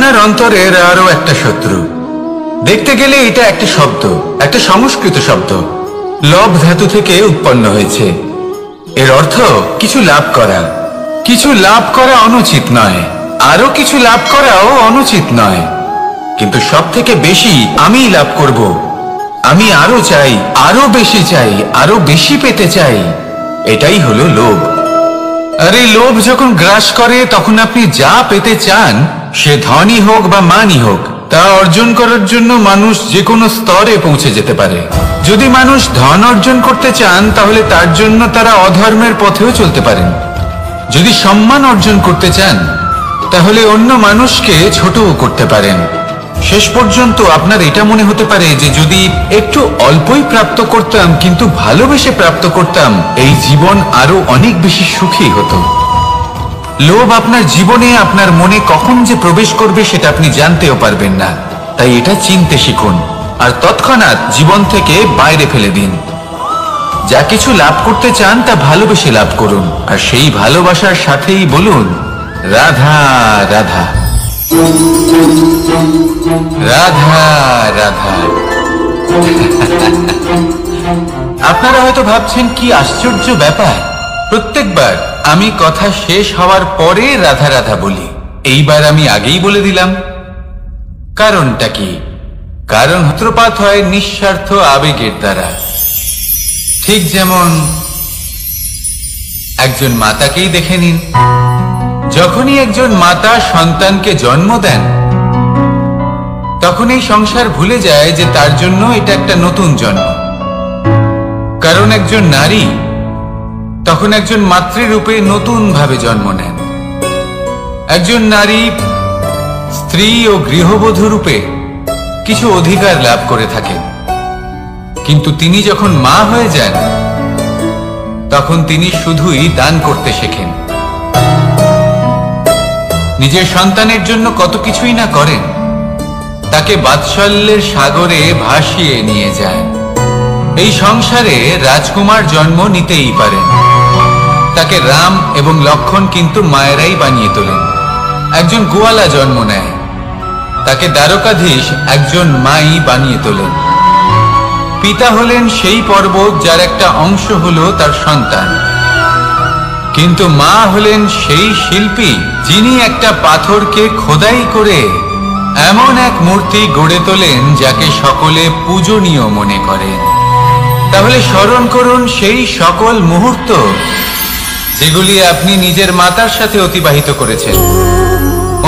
আপনার অন্তরের আরো একটা শত্রু। দেখতে গেলে এটা একটা শব্দ, একটা সংস্কৃত শব্দ, লোভ ধাতু থেকে উৎপন্ন হয়েছে। এর অর্থ কিছু লাভ করা। কিছু লাভ করা অনুচিত নয়, আরো কিছু লাভ করাও অনুচিত নয়, কিন্তু সব থেকে বেশি আমি লাভ করব, আমি আরো চাই, আরো বেশি চাই, আরো বেশি পেতে চাই, এটাই হলো লোভ। আর এই লোভ যখন গ্রাস করে তখন আপনি যা পেতে চান, সে ধনই হোক বা মানই হোক, তা অর্জন করার জন্য মানুষ যে কোনো স্তরে পৌঁছে যেতে পারে। যদি মানুষ ধন অর্জন করতে চান তাহলে তার জন্য তারা অধর্মের পথেও চলতে পারেন। যদি সম্মান অর্জন করতে চান তাহলে অন্য মানুষকে ছোটও করতে পারেন। শেষ পর্যন্ত আপনার এটা মনে হতে পারে যে যদি একটু অল্পই প্রাপ্ত করতাম, কিন্তু ভালোবেসে প্রাপ্ত করতাম, এই জীবন আরো অনেক বেশি সুখী হতো। লোভ আপনার জীবনে, আপনার মনে কখন যে প্রবেশ করবে সেটা আপনি জানতেও পারবেন না। তাই এটা চিনতে শিখুন আর তৎক্ষণাৎ জীবন থেকে বাইরে ফেলে দিন। যা কিছু লাভ করতে চান তা ভালোবেসে লাভ করুন, আর সেই ভালোবাসার সাথেই বলুন রাধা রাধা রাধা রাধা। আপনারা হয়তো ভাবছেন কি আশ্চর্য ব্যাপার, প্রত্যেকবার আমি কথা শেষ হওয়ার পরে রাধা রাধা বলি। এইবার আমি আগেই বলে দিলাম। কারণটা কি? কারণ সূত্রপাত হয় নিঃস্বার্থ আবেগের দ্বারা। ঠিক যেমন একজন মাতাকেই দেখে নিন। যখনই একজন মাতা সন্তানকে জন্ম দেন তখন এই সংসার ভুলে যায় যে তার জন্য এটা একটা নতুন জন্ম। কারণ একজন নারী তখন একজন মাতৃরূপে নতুন ভাবে জন্ম নেন। একজন নারী স্ত্রী ও গৃহবধূ রূপে কিছু অধিকার লাভ করে থাকেন, কিন্তু তিনি যখন মা হয়ে যান তখন তিনি শুধুই দান করতে শেখেন। নিজের সন্তানের জন্য কত কিছুই না করেন, তাকে বাৎসল্যের সাগরে ভাসিয়ে নিয়ে যায়। এই সংসারে রাজকুমার জন্ম নিতেই পারেন, তাকে রাম এবং লক্ষণ কিন্তু মায়েরাই বানিয়ে তোলেন। একজন গোয়ালা জন্ম নেয়, তাকে দ্বারকাধীশ একজন মাই বানিয়ে তোলেন। পিতা হলেন সেই পর্বত যার একটা অংশ হলো তার সন্তান, কিন্তু মা হলেন সেই শিল্পী যিনি একটা পাথরকে খোদাই করে এমন এক মূর্তি গড়ে তোলেন যাকে সকলে পূজনীয় মনে করেন। তাহলে স্মরণ করুন সেই সকল মুহূর্ত যেগুলি আপনি নিজের মাতার সাথে অতিবাহিত করেছেন।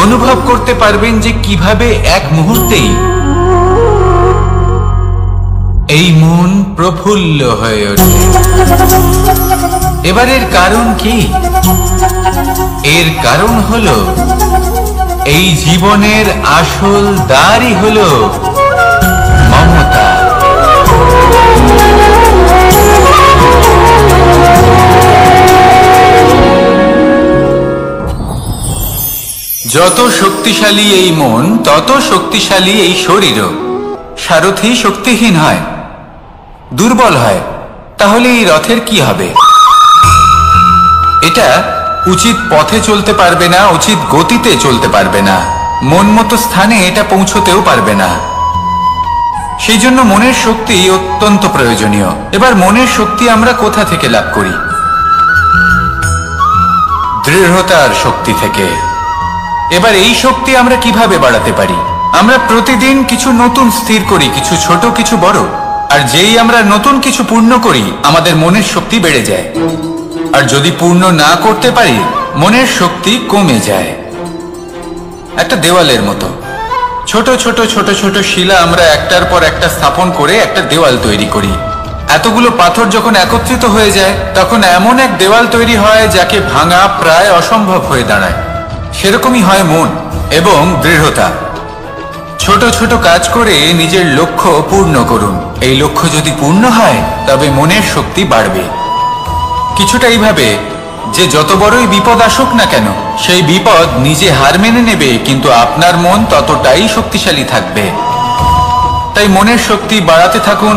অনুভব করতে পারবেন যে কিভাবে এক মুহূর্তেই এই মন প্রফুল্ল হয়ে ওঠে। এবার এর কারণ কি? এর কারণ হলো এই জীবনের আসল দ্বারই হলো মমতা। যত শক্তিশালী এই মন তত শক্তিশালী এই শরীরও। সারথি শক্তিহীন হয়, দুর্বল হয়, তাহলে এই রথের কি হবে? এটা উচিত পথে চলতে পারবে না, উচিত গতিতে চলতে পারবে না, মন মতো স্থানে এটা পৌঁছতেও পারবে না। সেই জন্য মনের শক্তি অত্যন্ত প্রয়োজনীয়। এবার মনের শক্তি আমরা কোথা থেকে লাভ করি? দৃঢ়তার শক্তি থেকে। এবার এই শক্তি আমরা কিভাবে বাড়াতে পারি? আমরা প্রতিদিন কিছু নতুন স্থির করি, কিছু ছোট কিছু বড়, আর যেই আমরা নতুন কিছু পূর্ণ করি আমাদের মনের শক্তি বেড়ে যায়। আর যদি পূর্ণ না করতে পারি মনের শক্তি কমে যায়। একটা দেওয়ালের মতো ছোট ছোট ছোট ছোট শিলা আমরা একটার পর একটা স্থাপন করে একটা দেওয়াল তৈরি করি। এতগুলো পাথর যখন একত্রিত হয়ে যায় তখন এমন এক দেওয়াল তৈরি হয় যাকে ভাঙা প্রায় অসম্ভব হয়ে দাঁড়ায়। সেরকমই হয় মন এবং দৃঢ়তা। ছোট ছোট কাজ করে নিজের লক্ষ্য পূর্ণ করুন। এই লক্ষ্য যদি পূর্ণ হয় তবে মনের শক্তি বাড়বে। কিছুটা এইভাবে যে যত বড়ই বিপদ আসুক না কেন সেই বিপদ নিজে হার মেনে নেবে, কিন্তু আপনার মন ততটাই শক্তিশালী থাকবে। তাই মনের শক্তি বাড়াতে থাকুন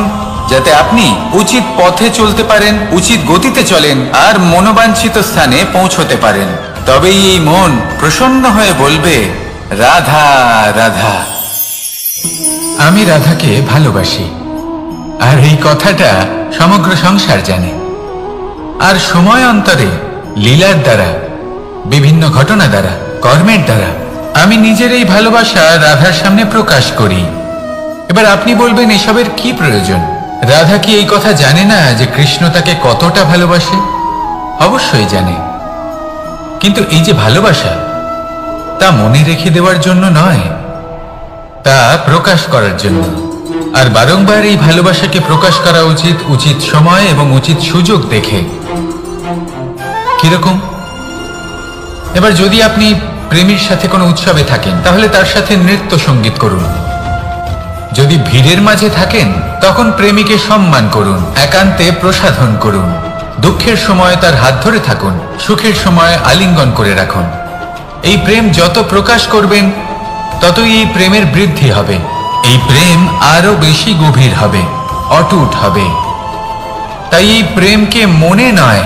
যাতে আপনি উচিত পথে চলতে পারেন, উচিত গতিতে চলেন আর মনোবাঞ্ছিত স্থানে পৌঁছতে পারেন। তবেই এই মন প্রসন্ন হয়ে বলবে রাধা রাধা। আমি রাধাকে ভালোবাসি, আর এই কথাটা সমগ্র সংসার জানে। আর সময় অন্তরে লীলার দ্বারা, বিভিন্ন ঘটনা দ্বারা, কর্মের দ্বারা আমি নিজের এই ভালোবাসা রাধার সামনে প্রকাশ করি। এবার আপনি বলবেন এসবের কি প্রয়োজন? রাধা কি এই কথা জানে না যে কৃষ্ণ তাকে কতটা ভালোবাসে? অবশ্যই জানে, কিন্তু এই যে ভালোবাসা, তা মনে রেখে দেওয়ার জন্য নয়, তা প্রকাশ করার জন্য। আর বারংবার এই ভালোবাসাকে প্রকাশ করা উচিত, উচিত সময় এবং উচিত সুযোগ দেখে। কিরকম? এবার যদি আপনি প্রেমীর সাথে কোনো উৎসবে থাকেন, তাহলে তার সাথে নৃত্য সঙ্গীত করুন। যদি ভিড়ের মাঝে থাকেন, তখন প্রেমীকে সম্মান করুন, একান্তে প্রসাধন করুন। দুঃখের সময় তার হাত ধরে থাকুন, সুখের সময় আলিঙ্গন করে রাখুন। এই প্রেম যত প্রকাশ করবেন, ততই এই প্রেমের বৃদ্ধি হবে। এই প্রেম আরো বেশি গভীর হবে, অটুট হবে। তাই এই প্রেমকে মনে নয়,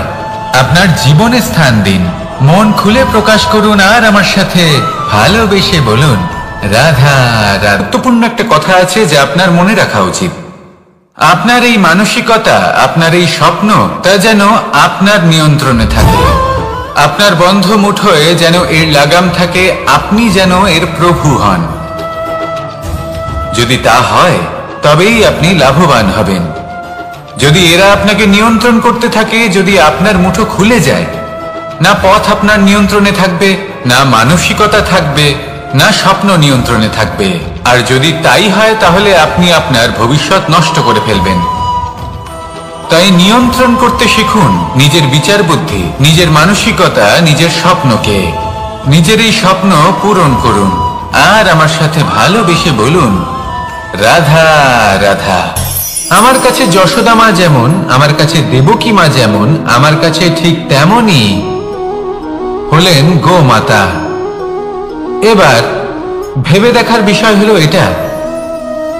আপনার জীবনে স্থান দিন। মন খুলে প্রকাশ করুন, আর আমার সাথে ভালোবেসে বলুন রাধা রাধা। গুরুত্বপূর্ণ একটা কথা আছে যা আপনার মনে রাখা উচিত। আপনার এই মানসিকতা, আপনার এই স্বপ্ন, তা যেন আপনার নিয়ন্ত্রণে থাকে। আপনার বন্ধ মুঠোয় যেন এর লাগাম থাকে, আপনি যেন এর প্রভু হন। যদি তা হয়, তবেই আপনি লাভবান হবেন। যদি এরা আপনাকে নিয়ন্ত্রণ করতে থাকে, যদি আপনার মুঠো খুলে যায়, না পথ আপনার নিয়ন্ত্রণে থাকবে, না মানসিকতা থাকবে, না স্বপ্ন নিয়ন্ত্রণে থাকবে। আর যদি তাই হয়, তাহলে আপনি আপনার ভবিষ্যৎ নষ্ট করে ফেলবেন। তাই নিয়ন্ত্রণ করতে শিখুন নিজের বিচার বুদ্ধি, নিজের মানসিকতা, নিজের স্বপ্নকে। নিজের এই স্বপ্ন পূরণ করুন, আর আমার সাথে ভালোবেসে বলুন রাধা রাধা। আমার কাছে যশোদা মা যেমন, আমার কাছে দেবকী মা যেমন, আমার কাছে ঠিক তেমনই হলেন গোমাতা। এবার ভেবে দেখার বিষয় হলো এটা,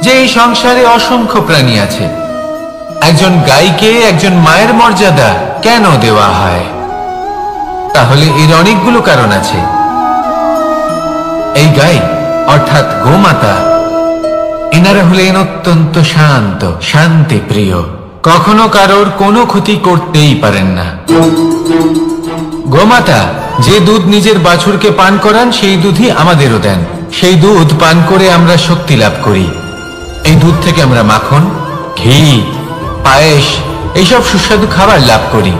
যে এই সংসারে অসংখ্য প্রাণী আছে। একজন গাইকে একজন মায়ের মর্যাদা কেন দেওয়া হয়? তাহলে এর অনেকগুলো কারণ আছে। এই গাই অর্থাৎ গোমাতা, এনারা হলেন অত্যন্ত শান্ত, শান্তি প্রিয়, কখনো কারোর কোনো ক্ষতি করতেই পারেন না। গোমাতা যে দুধ নিজের বাছুরকে পান করান, সেই দুধই আমাদেরও দেন। সেই দুধ পান করে আমরা শক্তি লাভ করি। এই দুধ থেকে আমরা মাখন, ঘি, পায়েস, এইসব সুস্বাদু খাবার লাভ করি।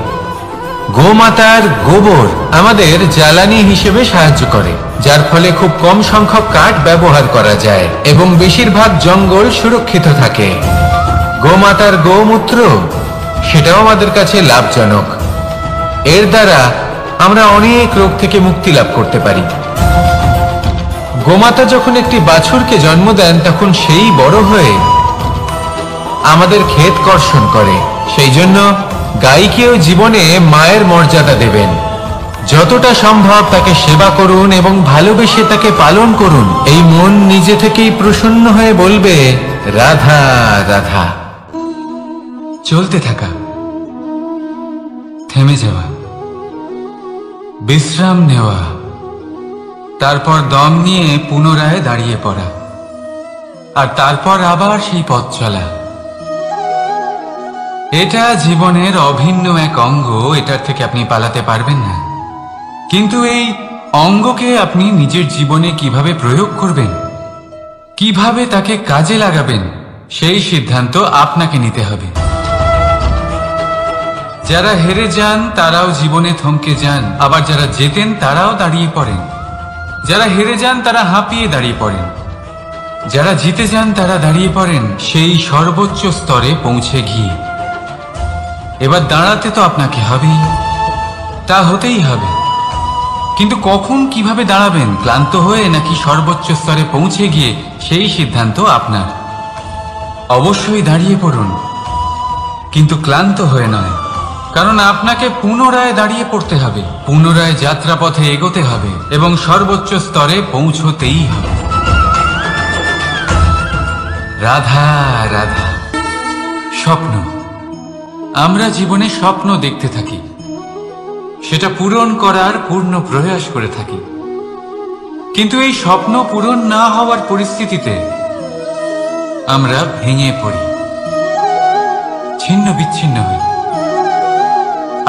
গোমাতার গোবর আমাদের জ্বালানি হিসেবে সাহায্য করে, যার ফলে খুব কম সংখ্যক কাঠ ব্যবহার করা যায় এবং বেশিরভাগ জঙ্গল সুরক্ষিত থাকে। গোমাতার গোমূত্র, সেটাও আমাদের কাছে লাভজনক। এর দ্বারা আমরা অনেক রোগ থেকে মুক্তি লাভ করতে পারি। গোমাতা যখন একটি বাছুরকে জন্ম দেন, তখন সেই বড় হয়ে আমাদের ক্ষেত কর্ষণ করে। সেই জন্য গাইকেও জীবনে মায়ের মর্যাদা দেবেন। যতটা সম্ভব তাকে সেবা করুন এবং ভালোবেসে তাকে পালন করুন। এই মন নিজে থেকেই প্রসন্ন হয়ে বলবে রাধা রাধা। চলতে থাকা, থেমে যাওয়া, বিশ্রাম নেওয়া, তারপর দম নিয়ে পুনরায় দাঁড়িয়ে পড়া, আর তারপর আবার সেই পথ চলা। এটা জীবনের অভিন্ন এক অঙ্গ, এটার থেকে আপনি পালাতে পারবেন না। কিন্তু এই অঙ্গকে আপনি নিজের জীবনে কিভাবে প্রয়োগ করবেন, কিভাবে তাকে কাজে লাগাবেন, সেই সিদ্ধান্ত আপনাকে নিতে হবে। যারা হেরে যান তারাও জীবনে থমকে যান, আবার যারা জেতেন তারাও দাঁড়িয়ে পড়েন। যারা হেরে যান তারা হাঁপিয়ে দাঁড়িয়ে পড়েন, যারা জিতে যান তারা দাঁড়িয়ে পড়েন সেই সর্বোচ্চ স্তরে পৌঁছে গিয়ে। এবার দাঁড়াতে তো আপনাকে হবেই, তা হতেই হবে। কিন্তু কখন, কিভাবে দাঁড়াবেন, ক্লান্ত হয়ে নাকি সর্বোচ্চ স্তরে পৌঁছে গিয়ে, সেই সিদ্ধান্ত আপনার। অবশ্যই দাঁড়িয়ে পড়ুন, কিন্তু ক্লান্ত হয়ে নয়, কারণ আপনাকে পুনরায় দাঁড়িয়ে পড়তে হবে, পুনরায় যাত্রাপথে এগোতে হবে এবং সর্বোচ্চ স্তরে পৌঁছতেই হবে। রাধা রাধা। স্বপ্ন, আমরা জীবনে স্বপ্ন দেখতে থাকি, সেটা পূরণ করার পূর্ণ প্রয়াস করে থাকি। কিন্তু এই স্বপ্ন পূরণ না হওয়ার পরিস্থিতিতে আমরা ভেঙে পড়ি, ছিন্ন বিচ্ছিন্ন হই।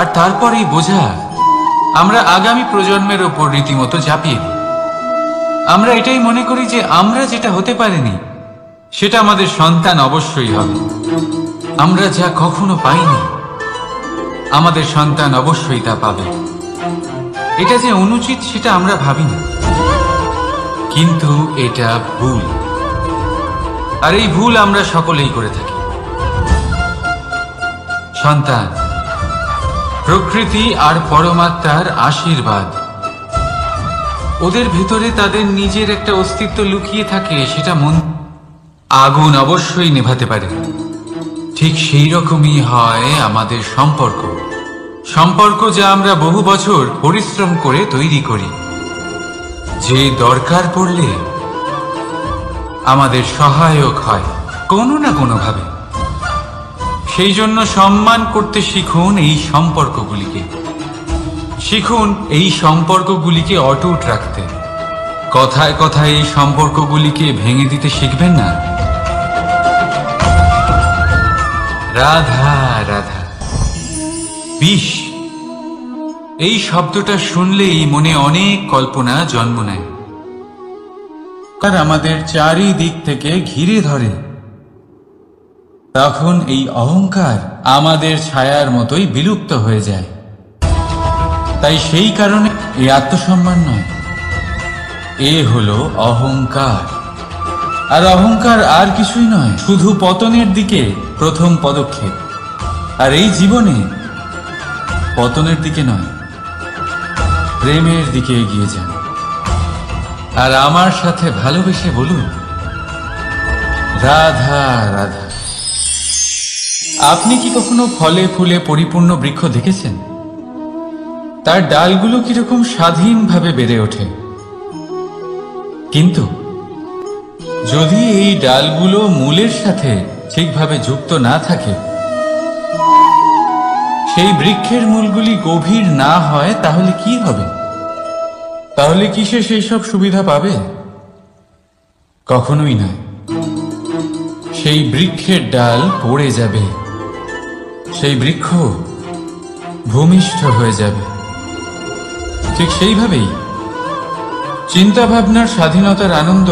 আর তারপর এই বোঝা আমরা আগামী প্রজন্মের ওপর রীতিমতো চাপিয়ে দিই। আমরা এটাই মনে করি যে আমরা যেটা হতে পারিনি সেটা আমাদের সন্তান অবশ্যই হবে। আমরা যা কখনো পাইনি আমাদের সন্তান অবশ্যই তা পাবে। এটা যে অনুচিত সেটা আমরা ভাবি না, কিন্তু এটা ভুল। আর এই ভুল আমরা সকলেই করে থাকি। সন্তান প্রকৃতি আর পরমাত্মার আশীর্বাদ। ওদের ভেতরে তাদের নিজের একটা অস্তিত্ব লুকিয়ে থাকে, সেটা মন আগুন অবশ্যই নেভাতে পারে। ঠিক সেই রকমই হয় আমাদের সম্পর্ক, সম্পর্ক যা আমরা বহু বছর পরিশ্রম করে তৈরি করি, যে দরকার পড়লে আমাদের সহায়ক হয় কোনো না কোনোভাবে। সেই জন্য সম্মান করতে শিখুন এই সম্পর্কগুলিকে, শিখুন এই সম্পর্কগুলিকে অটুট রাখতে। কথায় কথায় এই সম্পর্কগুলিকে ভেঙে দিতে শিখবেন না। রাধা রাধা। বিষ, এই শব্দটা শুনলেই মনে অনেক কল্পনা জন্ম নেয়। আর আমাদের চারিদিক থেকে ঘিরে ধরে, তখন এই অহংকার আমাদের ছায়ার মতোই বিলুপ্ত হয়ে যায়। তাই সেই কারণে এই আত্মসম্মান নয়, এ হলো অহংকার। আর অহংকার আর কিছুই নয়, শুধু পতনের দিকে প্রথম পদক্ষেপ। আর এই জীবনে পতনের দিকে নয়, প্রেমের দিকে এগিয়ে যান। আর আমার সাথে ভালোবেসে বলুন রাধা রাধা। আপনি কি কখনো ফলে ফুলে পরিপূর্ণ বৃক্ষ দেখেছেন? তার ডালগুলো কিরকম স্বাধীনভাবে বেড়ে ওঠে, কিন্তু যদি এই ডালগুলো মূলের সাথে ঠিকভাবে যুক্ত না থাকে, সেই বৃক্ষের মূলগুলি গভীর না হয়, তাহলে কি হবে? তাহলে কি সে সেই সব সুবিধা পাবে? কখনোই নয়। সেই বৃক্ষের ডাল পড়ে যাবে, সেই বৃক্ষ ভূমিষ্ঠ হয়ে যাবে। ঠিক সেইভাবেই চিন্তা ভাবনার স্বাধীনতার আনন্দ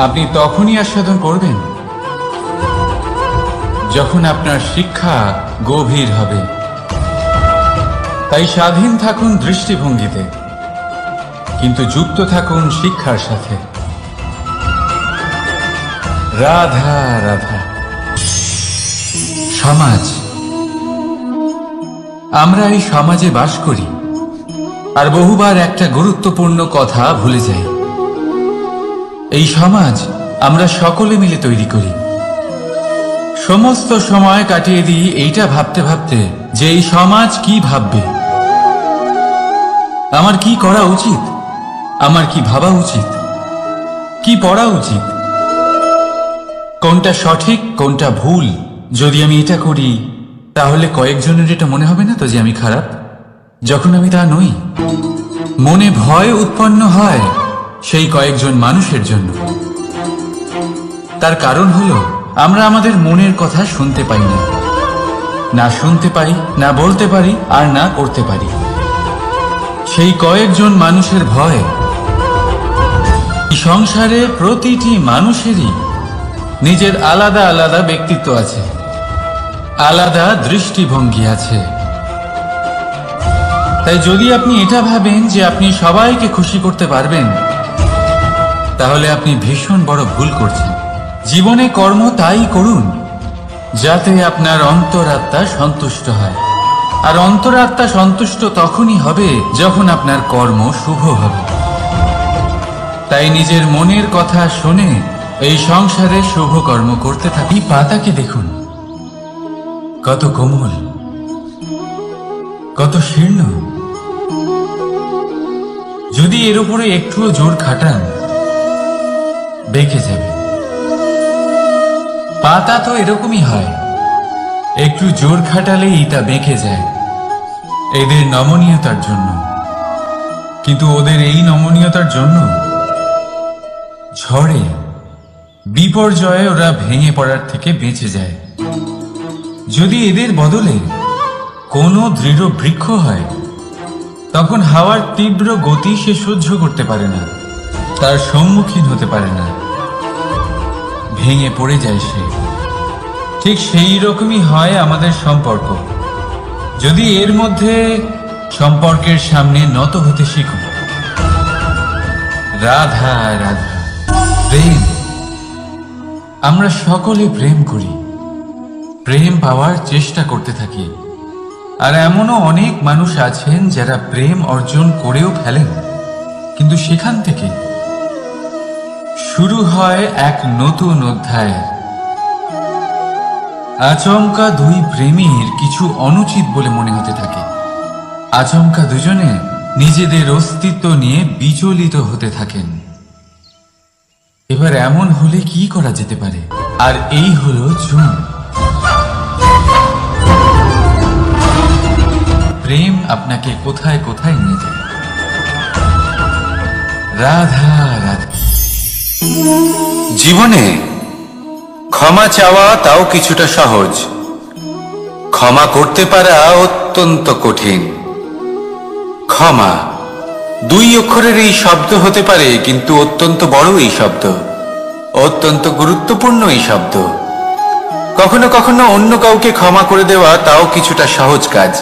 আপনি তখনই আস্বাদন করবেন যখন আপনার শিক্ষা গভীর হবে। তাই স্বাধীন থাকুন দৃষ্টিভঙ্গিতে, কিন্তু যুক্ত থাকুন শিক্ষার সাথে। রাধা রাধা। সমাজ, আমরা এই সমাজে বাস করি আর বহুবার একটা গুরুত্বপূর্ণ কথা ভুলে যাই। এই সমাজ আমরা সকলে মিলে তৈরি করি। সমস্ত সময় কাটিয়ে দিই এইটা ভাবতে ভাবতে যে এই সমাজ কি ভাববে, আমার কি করা উচিত, আমার কি ভাবা উচিত, কি পড়া উচিত, কোনটা সঠিক কোনটা ভুল। যদি আমি এটা করি তাহলে কয়েকজনের এটা মনে হবে না তো যে আমি খারাপ, যখন আমি তা নই। মনে ভয় উৎপন্ন হয় সেই কয়েকজন মানুষের জন্য। তার কারণ হলো আমরা আমাদের মনের কথা শুনতে পাই না, না শুনতে পাই, না বলতে পারি, আর না করতে পারি। সেই কয়েকজন মানুষের ভয়। সংসারে প্রতিটি মানুষেরই নিজের আলাদা আলাদা ব্যক্তিত্ব আছে, আলাদা দৃষ্টিভঙ্গি আছে। তাই যদি আপনি এটা ভাবেন যে আপনি সবাইকে খুশি করতে পারবেন, তাহলে আপনি ভীষণ বড় ভুল করছেন। জীবনে কর্ম তাই করুন যাতে আপনার অন্তরাত্মা সন্তুষ্ট হয়। আর অন্তরাত্মা সন্তুষ্ট তখনই হবে যখন আপনার কর্ম শুভ হবে। তাই নিজের মনের কথা শুনে এই সংসারে শুভ কর্ম করতে থাকি। পাতাকে দেখুন, কত কোমল, কত শীর্ণ। যদি এর উপরে একটুও জোর খাটান, বেঁকে যাবে। পাতা তো এরকমই হয়, একটু জোর খাটালেই তা বেঁকে যায় এদের নমনীয়তার জন্য। কিন্তু ওদের এই নমনীয়তার জন্য ঝড়ে, বিপর্যয়ে ওরা ভেঙে পড়ার থেকে বেঁচে যায়। যদি এদের বদলে কোনো দৃঢ় বৃক্ষ হয়, তখন হাওয়ার তীব্র গতি সে সহ্য করতে পারে না, তার সম্মুখীন হতে পারে না, ভেঙে পড়ে যায় সে। ঠিক সেই রকমই হয় আমাদের সম্পর্ক। যদি এর মধ্যে সম্পর্কের সামনে নত হতে শিখো। রাধা রাধা, প্রেম। আমরা সকলে প্রেম করি, প্রেম পাওয়ার চেষ্টা করতে থাকি। আর এমনও অনেক মানুষ আছেন যারা প্রেম অর্জন করেও ফেলেন, কিন্তু সেখান থেকে শুরু হয় এক নতুন অধ্যায়। আচমকা দুই প্রেমীর কিছু অনুচিত বলে মনে হতে থাকে। আচমকা দুজনে নিজেদের অস্তিত্ব নিয়ে বিচলিত হতে থাকেন। এবার এমন হলে কি করা যেতে পারে? আর এই হলো জুন। প্রেম আপনাকে কোথায় কোথায় নিয়ে যায়। রাধা রাধা। জীবনে ক্ষমা চাওয়া তাও কিছুটা সহজ, ক্ষমা করতে পারা অত্যন্ত কঠিন। ক্ষমা দুই অক্ষরের এই শব্দ হতে পারে, কিন্তু অত্যন্ত বড় এই শব্দ, অত্যন্ত গুরুত্বপূর্ণ এই শব্দ। কখনো কখনো অন্য কাউকে ক্ষমা করে দেওয়া তাও কিছুটা সহজ কাজ,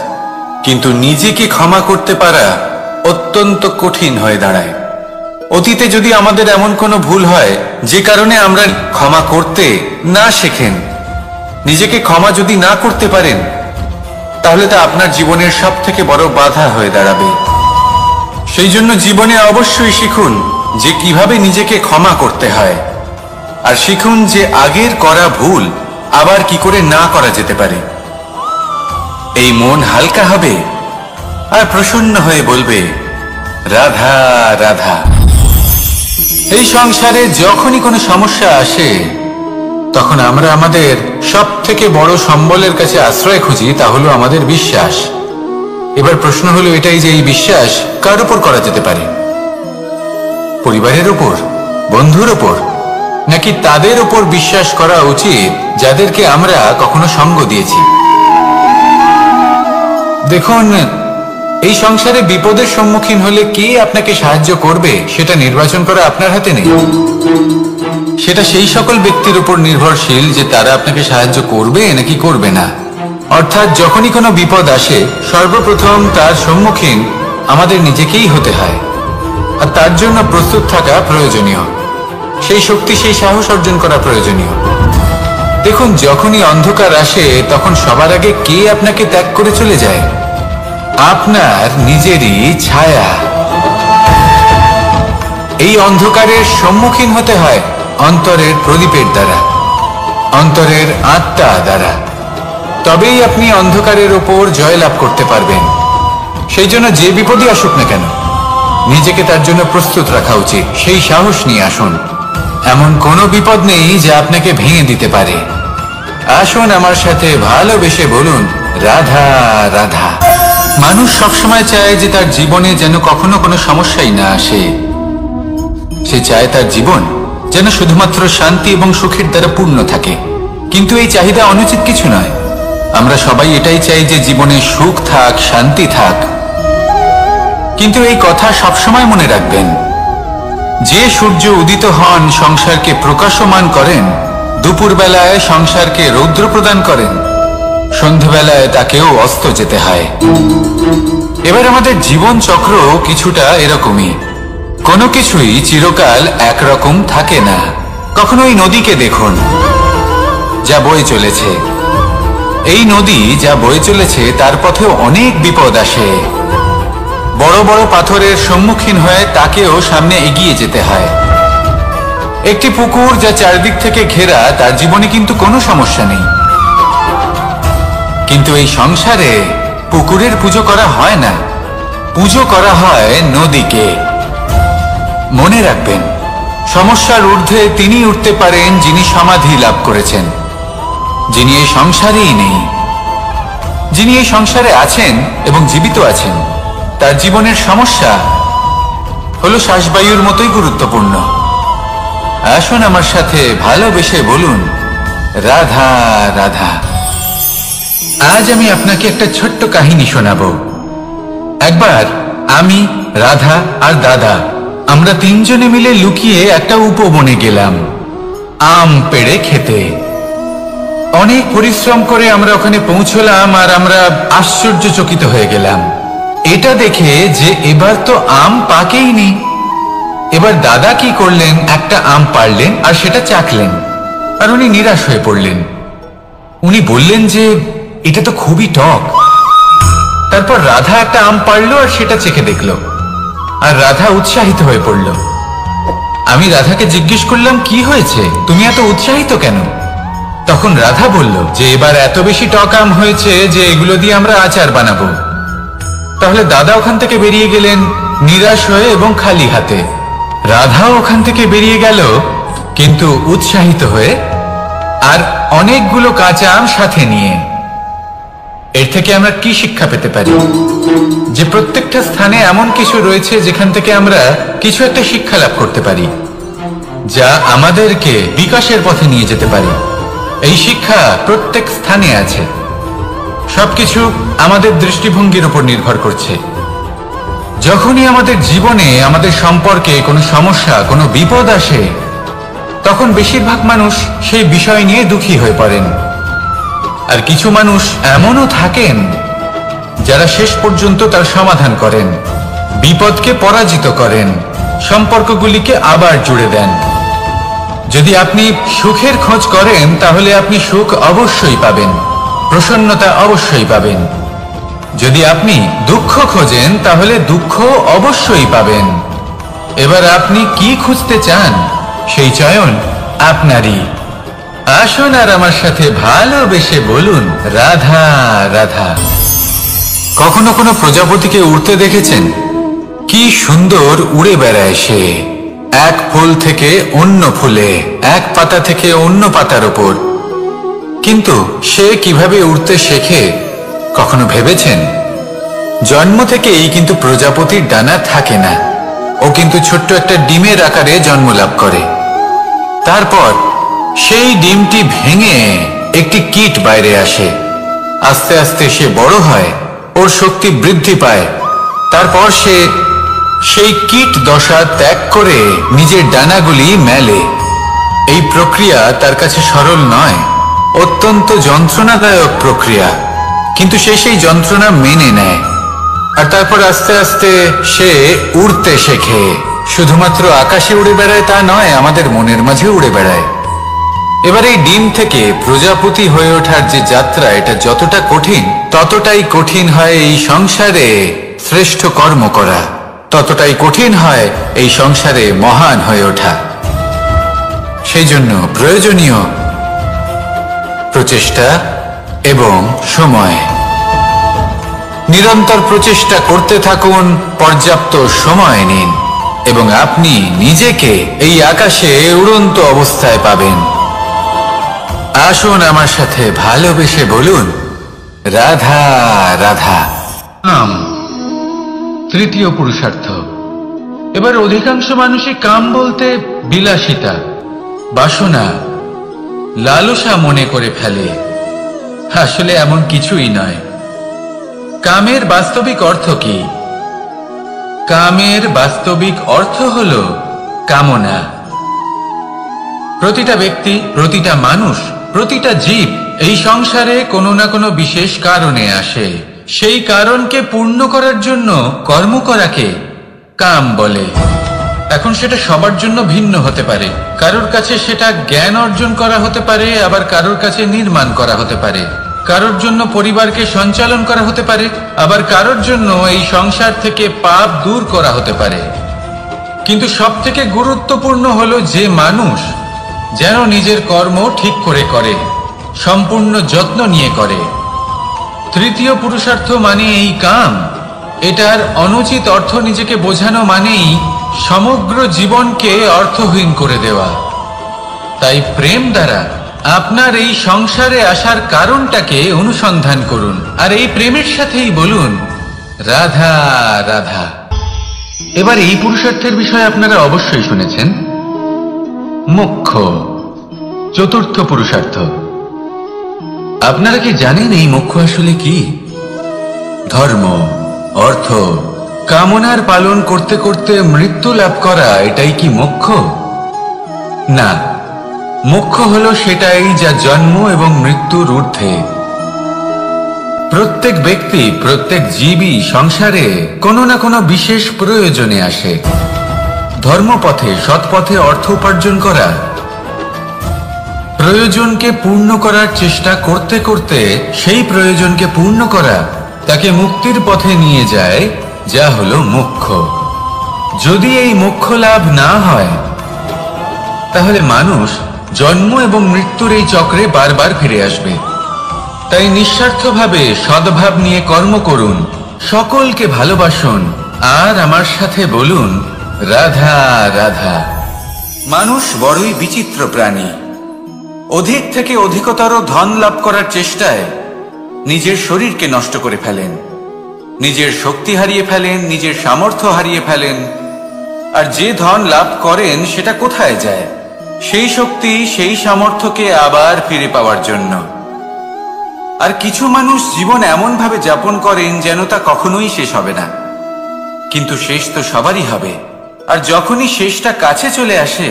কিন্তু নিজেকে ক্ষমা করতে পারা অত্যন্ত কঠিন হয়ে দাঁড়ায়। অতীতে যদি আমাদের এমন কোনো ভুল হয় যে কারণে আমরা ক্ষমা করতে না শেখেন, নিজেকে ক্ষমা যদি না করতে পারেন, তাহলে তা আপনার জীবনের সব থেকে বড় বাধা হয়ে দাঁড়াবে। সেই জন্য জীবনে অবশ্যই শিখুন যে কিভাবে নিজেকে ক্ষমা করতে হয়, আর শিখুন যে আগের করা ভুল আবার কি করে না করা যেতে পারে। এই মন হালকা হবে আর প্রসন্ন হয়ে বলবে, রাধা রাধা। এই সংসারে যখনই কোনো সমস্যা আসে, তখন আমরা আমাদের সব থেকে বড় সম্বলের কাছে আশ্রয় খুঁজি, তা হলো আমাদের বিশ্বাস। এবার প্রশ্ন হলো এটাই যে এই বিশ্বাস কার উপর করা যেতে পারে? পরিবারের উপর, বন্ধুর উপর, নাকি তাদের উপর বিশ্বাস করা উচিত যাদেরকে আমরা কখনো সঙ্গ দিয়েছি? দেখুন, এই সংসারে বিপদের সম্মুখীন হলে কে আপনাকে সাহায্য করবে সেটা নির্বাচন করা আপনার হাতে নেই। সেটা সেই সকল ব্যক্তির উপর নির্ভরশীল যে তারা আপনাকে সাহায্য করবে নাকি করবে না। অর্থাৎ যখনই কোনো বিপদ আসে, সর্বপ্রথম তার সম্মুখীন আমাদের নিজেকেই হতে হয়, আর তার জন্য প্রস্তুত থাকা প্রয়োজনীয়। সেই শক্তি, সেই সাহস অর্জন করা প্রয়োজনীয়। দেখুন, যখনই অন্ধকার আসে, তখন সবার আগে কে আপনাকে ত্যাগ করে চলে যায়? আপনার নিজেরই ছায়া। এই অন্ধকারের সম্মুখীন হতে হয় অন্তরের প্রদীপের দ্বারা, অন্তরের আত্মা দ্বারা। তবেই আপনি অন্ধকারের ওপর জয়লাভ করতে পারবেন। সেই জন্য যে বিপদই আসুক না কেন, নিজেকে তার জন্য প্রস্তুত রাখা উচিত। সেই সাহস নিয়ে আসুন। এমন কোনো বিপদ নেই যা আপনাকে ভেঙে দিতে পারে। আসুন আমার সাথে ভালোবেসে বলুন, রাধা রাধা। মানুষ সবসময় চায় যে তার জীবনে যেন কখনো কোনো সমস্যাই না আসে। সে চায় তার জীবন যেন শুধুমাত্র শান্তি এবং সুখের দ্বারা পূর্ণ থাকে। কিন্তু এই চাহিদা অনুচিত কিছু নয়। আমরা সবাই এটাই চাই যে জীবনে সুখ থাক, শান্তি থাক। কিন্তু এই কথা সবসময় মনে রাখবেন, যে সূর্য উদিত হন সংসারকে প্রকাশমান করেন, দুপুরবেলায় সংসারকে রৌদ্র প্রদান করেন, সন্ধ্যাবেলায় তাকেও অস্ত যেতে হয়। এবার আমাদের জীবন চক্র কিছুটা এরকমই। কোনো কিছুই চিরকাল একরকম থাকে না। কখনো এই নদীকে দেখুন যা বয়ে চলেছে। এই নদী যা বয়ে চলেছে তার পথেও অনেক বিপদ আসে। বড় বড় পাথরের সম্মুখীন হয়ে তাকেও সামনে এগিয়ে যেতে হয়। একটি পুকুর যা চারদিক থেকে ঘেরা, তার জীবনে কিন্তু কোনো সমস্যা নেই। কিন্তু এই সংসারে পুকুরের পুজো করা হয় না, পুজো করা হয় নদীকে। মনে রাখবেন, সমস্যার ঊর্ধ্বে তিনি উঠতে পারেন যিনি সমাধি লাভ করেছেন, যিনি এই সংসারেই নেই। যিনি এই সংসারে আছেন এবং জীবিত আছেন, তার জীবনের সমস্যা হলো শ্বাসবায়ুর মতোই গুরুত্বপূর্ণ। আসুন আমার সাথে ভালোবেসে বলুন, রাধা রাধা। আজ আমি আপনাকে একটা ছোট্ট কাহিনী শোনাবো। একবার আমি, রাধা আর দাদা আমরা তিনজনে মিলে লুকিয়ে একটা উপবনে গেলাম আম পেড়ে খেতে। অনেক পরিশ্রম করে আমরা ওখানে পৌঁছলাম আর আমরা আশ্চর্যচকিত হয়ে গেলাম এটা দেখে যে এবার তো আম পাকেইনি। এবার দাদা কি করলেন, একটা আম পাড়লেন আর সেটা চাখলেন, আর উনি নিরাশ হয়ে পড়লেন। উনি বললেন যে এটা তো খুবই টক। তারপর রাধা একটা আম পাড়লো আর সেটা চেখে দেখলো, আর রাধা উৎসাহিত হয়ে পড়ল। আমি রাধাকে জিজ্ঞেস করলাম, কি হয়েছে, তুমি এত উৎসাহিত কেন? তখন রাধা বলল যে এবার এত বেশি টক আম হয়েছে যে এগুলো দিয়ে আমরা আচার বানাবো। তাহলে দাদা ওখান থেকে বেরিয়ে গেলেন নিরাশ হয়ে এবং খালি হাতে। রাধাও ওখান থেকে বেরিয়ে গেল কিন্তু উৎসাহিত হয়ে, আর অনেকগুলো কাঁচা আম সাথে নিয়ে। এর থেকে আমরা কি শিক্ষা পেতে পারি? যে প্রত্যেকটা স্থানে এমন কিছু রয়েছে যেখান থেকে আমরা কিছু একটা শিক্ষা লাভ করতে পারি, যা আমাদেরকে বিকাশের পথে নিয়ে যেতে পারে। এই শিক্ষা প্রত্যেক স্থানে আছে। সবকিছু আমাদের দৃষ্টিভঙ্গির উপর নির্ভর করছে। যখনই আমাদের জীবনে, আমাদের সম্পর্কে কোনো সমস্যা, কোনো বিপদ আসে, তখন বেশিরভাগ মানুষ সেই বিষয় নিয়ে দুঃখী হয়ে পড়েন। আর কিছু মানুষ এমনও থাকেন যারা শেষ পর্যন্ত তার সমাধান করেন, বিপদকে পরাজিত করেন, সম্পর্কগুলিকে আবার জুড়ে দেন। যদি আপনি সুখের খোঁজ করেন তাহলে আপনি সুখ অবশ্যই পাবেন, প্রসন্নতা অবশ্যই পাবেন। যদি আপনি দুঃখ খোঁজেন তাহলে দুঃখ অবশ্যই পাবেন। এবার আপনি কি খুঁজতে চান, সেই চয়ন আপনারই। আসুন আর আমার সাথে ভালোবেসে বলুন, রাধা রাধা। কখনো কোনো প্রজাপতিকে উড়তে দেখেছেন? কি সুন্দর উড়ে বেড়ায় সে, এক ফুল থেকে অন্য ফুলে, এক পাতা থেকে অন্য পাতার ওপর। কিন্তু সে কিভাবে উড়তে শেখে কখনো ভেবেছেন? জন্ম থেকেই কিন্তু প্রজাপতির ডানা থাকে না। ও কিন্তু ছোট্ট একটা ডিমের আকারে জন্ম লাভ করে। তারপর সেই ডিমটি ভেঙে একটি কীট বাইরে আসে। আস্তে আস্তে সে বড় হয়, ওর শক্তি বৃদ্ধি পায়। তারপর সে সেই কীট দশা ত্যাগ করে নিজের ডানাগুলি মেলে। এই প্রক্রিয়া তার কাছে সরল নয়, অত্যন্ত যন্ত্রণাদায়ক প্রক্রিয়া, কিন্তু সে সেই যন্ত্রণা মেনে নেয়। আর তারপর আস্তে আস্তে সে উড়তে শেখে। শুধুমাত্র আকাশে উড়ে বেড়ায় তা নয়, আমাদের মনের মাঝে উড়ে বেড়ায়। এবার এই ডিম থেকে প্রজাপতি হয়ে ওঠার যে যাত্রা, এটা যতটা কঠিন, ততটাই কঠিন হয় এই সংসারে শ্রেষ্ঠ কর্ম করা, ততটাই কঠিন হয় এই সংসারে মহান হয়ে ওঠা। সেই জন্য প্রয়োজনীয় প্রচেষ্টা এবং সময়। নিরন্তর প্রচেষ্টা করতে থাকুন, পর্যাপ্ত সময় নিন, এবং আপনি নিজেকে এই আকাশে উড়ন্ত অবস্থায় পাবেন। আসুন আমার সাথে ভালোবেসে বলুন, রাধা রাধা। তৃতীয় পুরুষার্থ। এবার অধিকাংশ মানুষই কাম বলতে বিলাসিতা, বাসনা, লালসা মনে করে ফেলে। আসলে এমন কিছুই নয়। কামের বাস্তবিক অর্থ কি? কামের বাস্তবিক অর্থ হল কামনা। প্রতিটা ব্যক্তি, প্রতিটা মানুষ, প্রতিটা জীব এই সংসারে কোনো না কোনো বিশেষ কারণে আসে। সেই কারণকে পূর্ণ করার জন্য কর্ম করাকে কাম বলে। এখন সেটা সবার জন্য ভিন্ন হতে পারে। কারোর কাছে সেটা জ্ঞান অর্জন করা হতে পারে, আবার কারোর কাছে নির্মাণ করা হতে পারে। কারোর জন্য পরিবারকে সঞ্চালন করা হতে পারে, আবার কারোর জন্য এই সংসার থেকে পাপ দূর করা হতে পারে। কিন্তু সবথেকে গুরুত্বপূর্ণ হলো যে মানুষ যেন নিজের কর্ম ঠিক করে করে, সম্পূর্ণ যত্ন নিয়ে করে। তৃতীয় পুরুষার্থ মানে এই কাম। এটার অনুচিত অর্থ নিজেকে বোঝানো মানেই সমগ্র জীবনকে অর্থহীন করে দেওয়া। তাই প্রেম দ্বারা আপনার এই সংসারে আসার কারণটাকে অনুসন্ধান করুন, আর এই প্রেমের সাথেই বলুন, রাধা রাধা। এবার এই পুরুষার্থের বিষয়ে আপনারা অবশ্যই শুনেছেন। মোক্ষ, চতুর্থ পুরুষার্থ। আপনারা কি জানেন এই মোক্ষ আসলে কি? ধর্ম, অর্থ, কামনার পালন করতে করতে মৃত্যু লাভ করা, এটাই কি মোক্ষ? না, মোক্ষ হলো সেটাই যা জন্ম এবং মৃত্যুর ঊর্ধ্বে। প্রত্যেক ব্যক্তি, প্রত্যেক জীবই সংসারে কোনো না কোনো বিশেষ প্রয়োজনে আসে। ধর্মপথে, সৎপথে অর্থ উপার্জন করা, প্রয়োজনকে পূর্ণ করার চেষ্টা করতে করতে সেই প্রয়োজনকে পূর্ণ করা তাকে মুক্তির পথে নিয়ে যায়, যা হলো মোক্ষ। যদি এই মোক্ষ লাভ না হয়, তাহলে মানুষ জন্ম এবং মৃত্যুর এই চক্রে বারবার ফিরে আসবে। তাই নিঃস্বার্থভাবে সদ্ভাব নিয়ে কর্ম করুন, সকলকে ভালোবাসুন, আর আমার সাথে বলুন রাধা রাধা। মানুষ বড়ই বিচিত্র প্রাণী। অধিক থেকে অধিকতর ধন লাভ করার চেষ্টায় নিজের শরীরকে নষ্ট করে ফেলেন, নিজের শক্তি হারিয়ে ফেলেন, নিজের সামর্থ্য হারিয়ে ফেলেন। আর যে ধন লাভ করেন সেটা কোথায় যায়? সেই শক্তি, সেই সামর্থ্যকে আবার ফিরে পাওয়ার জন্য। আর কিছু মানুষ জীবন এমন ভাবে যাপন করেন যেন তা কখনোই শেষ হবে না। কিন্তু শেষ তো সবারই হবে। আর যখনই শেষটা কাছে চলে আসে,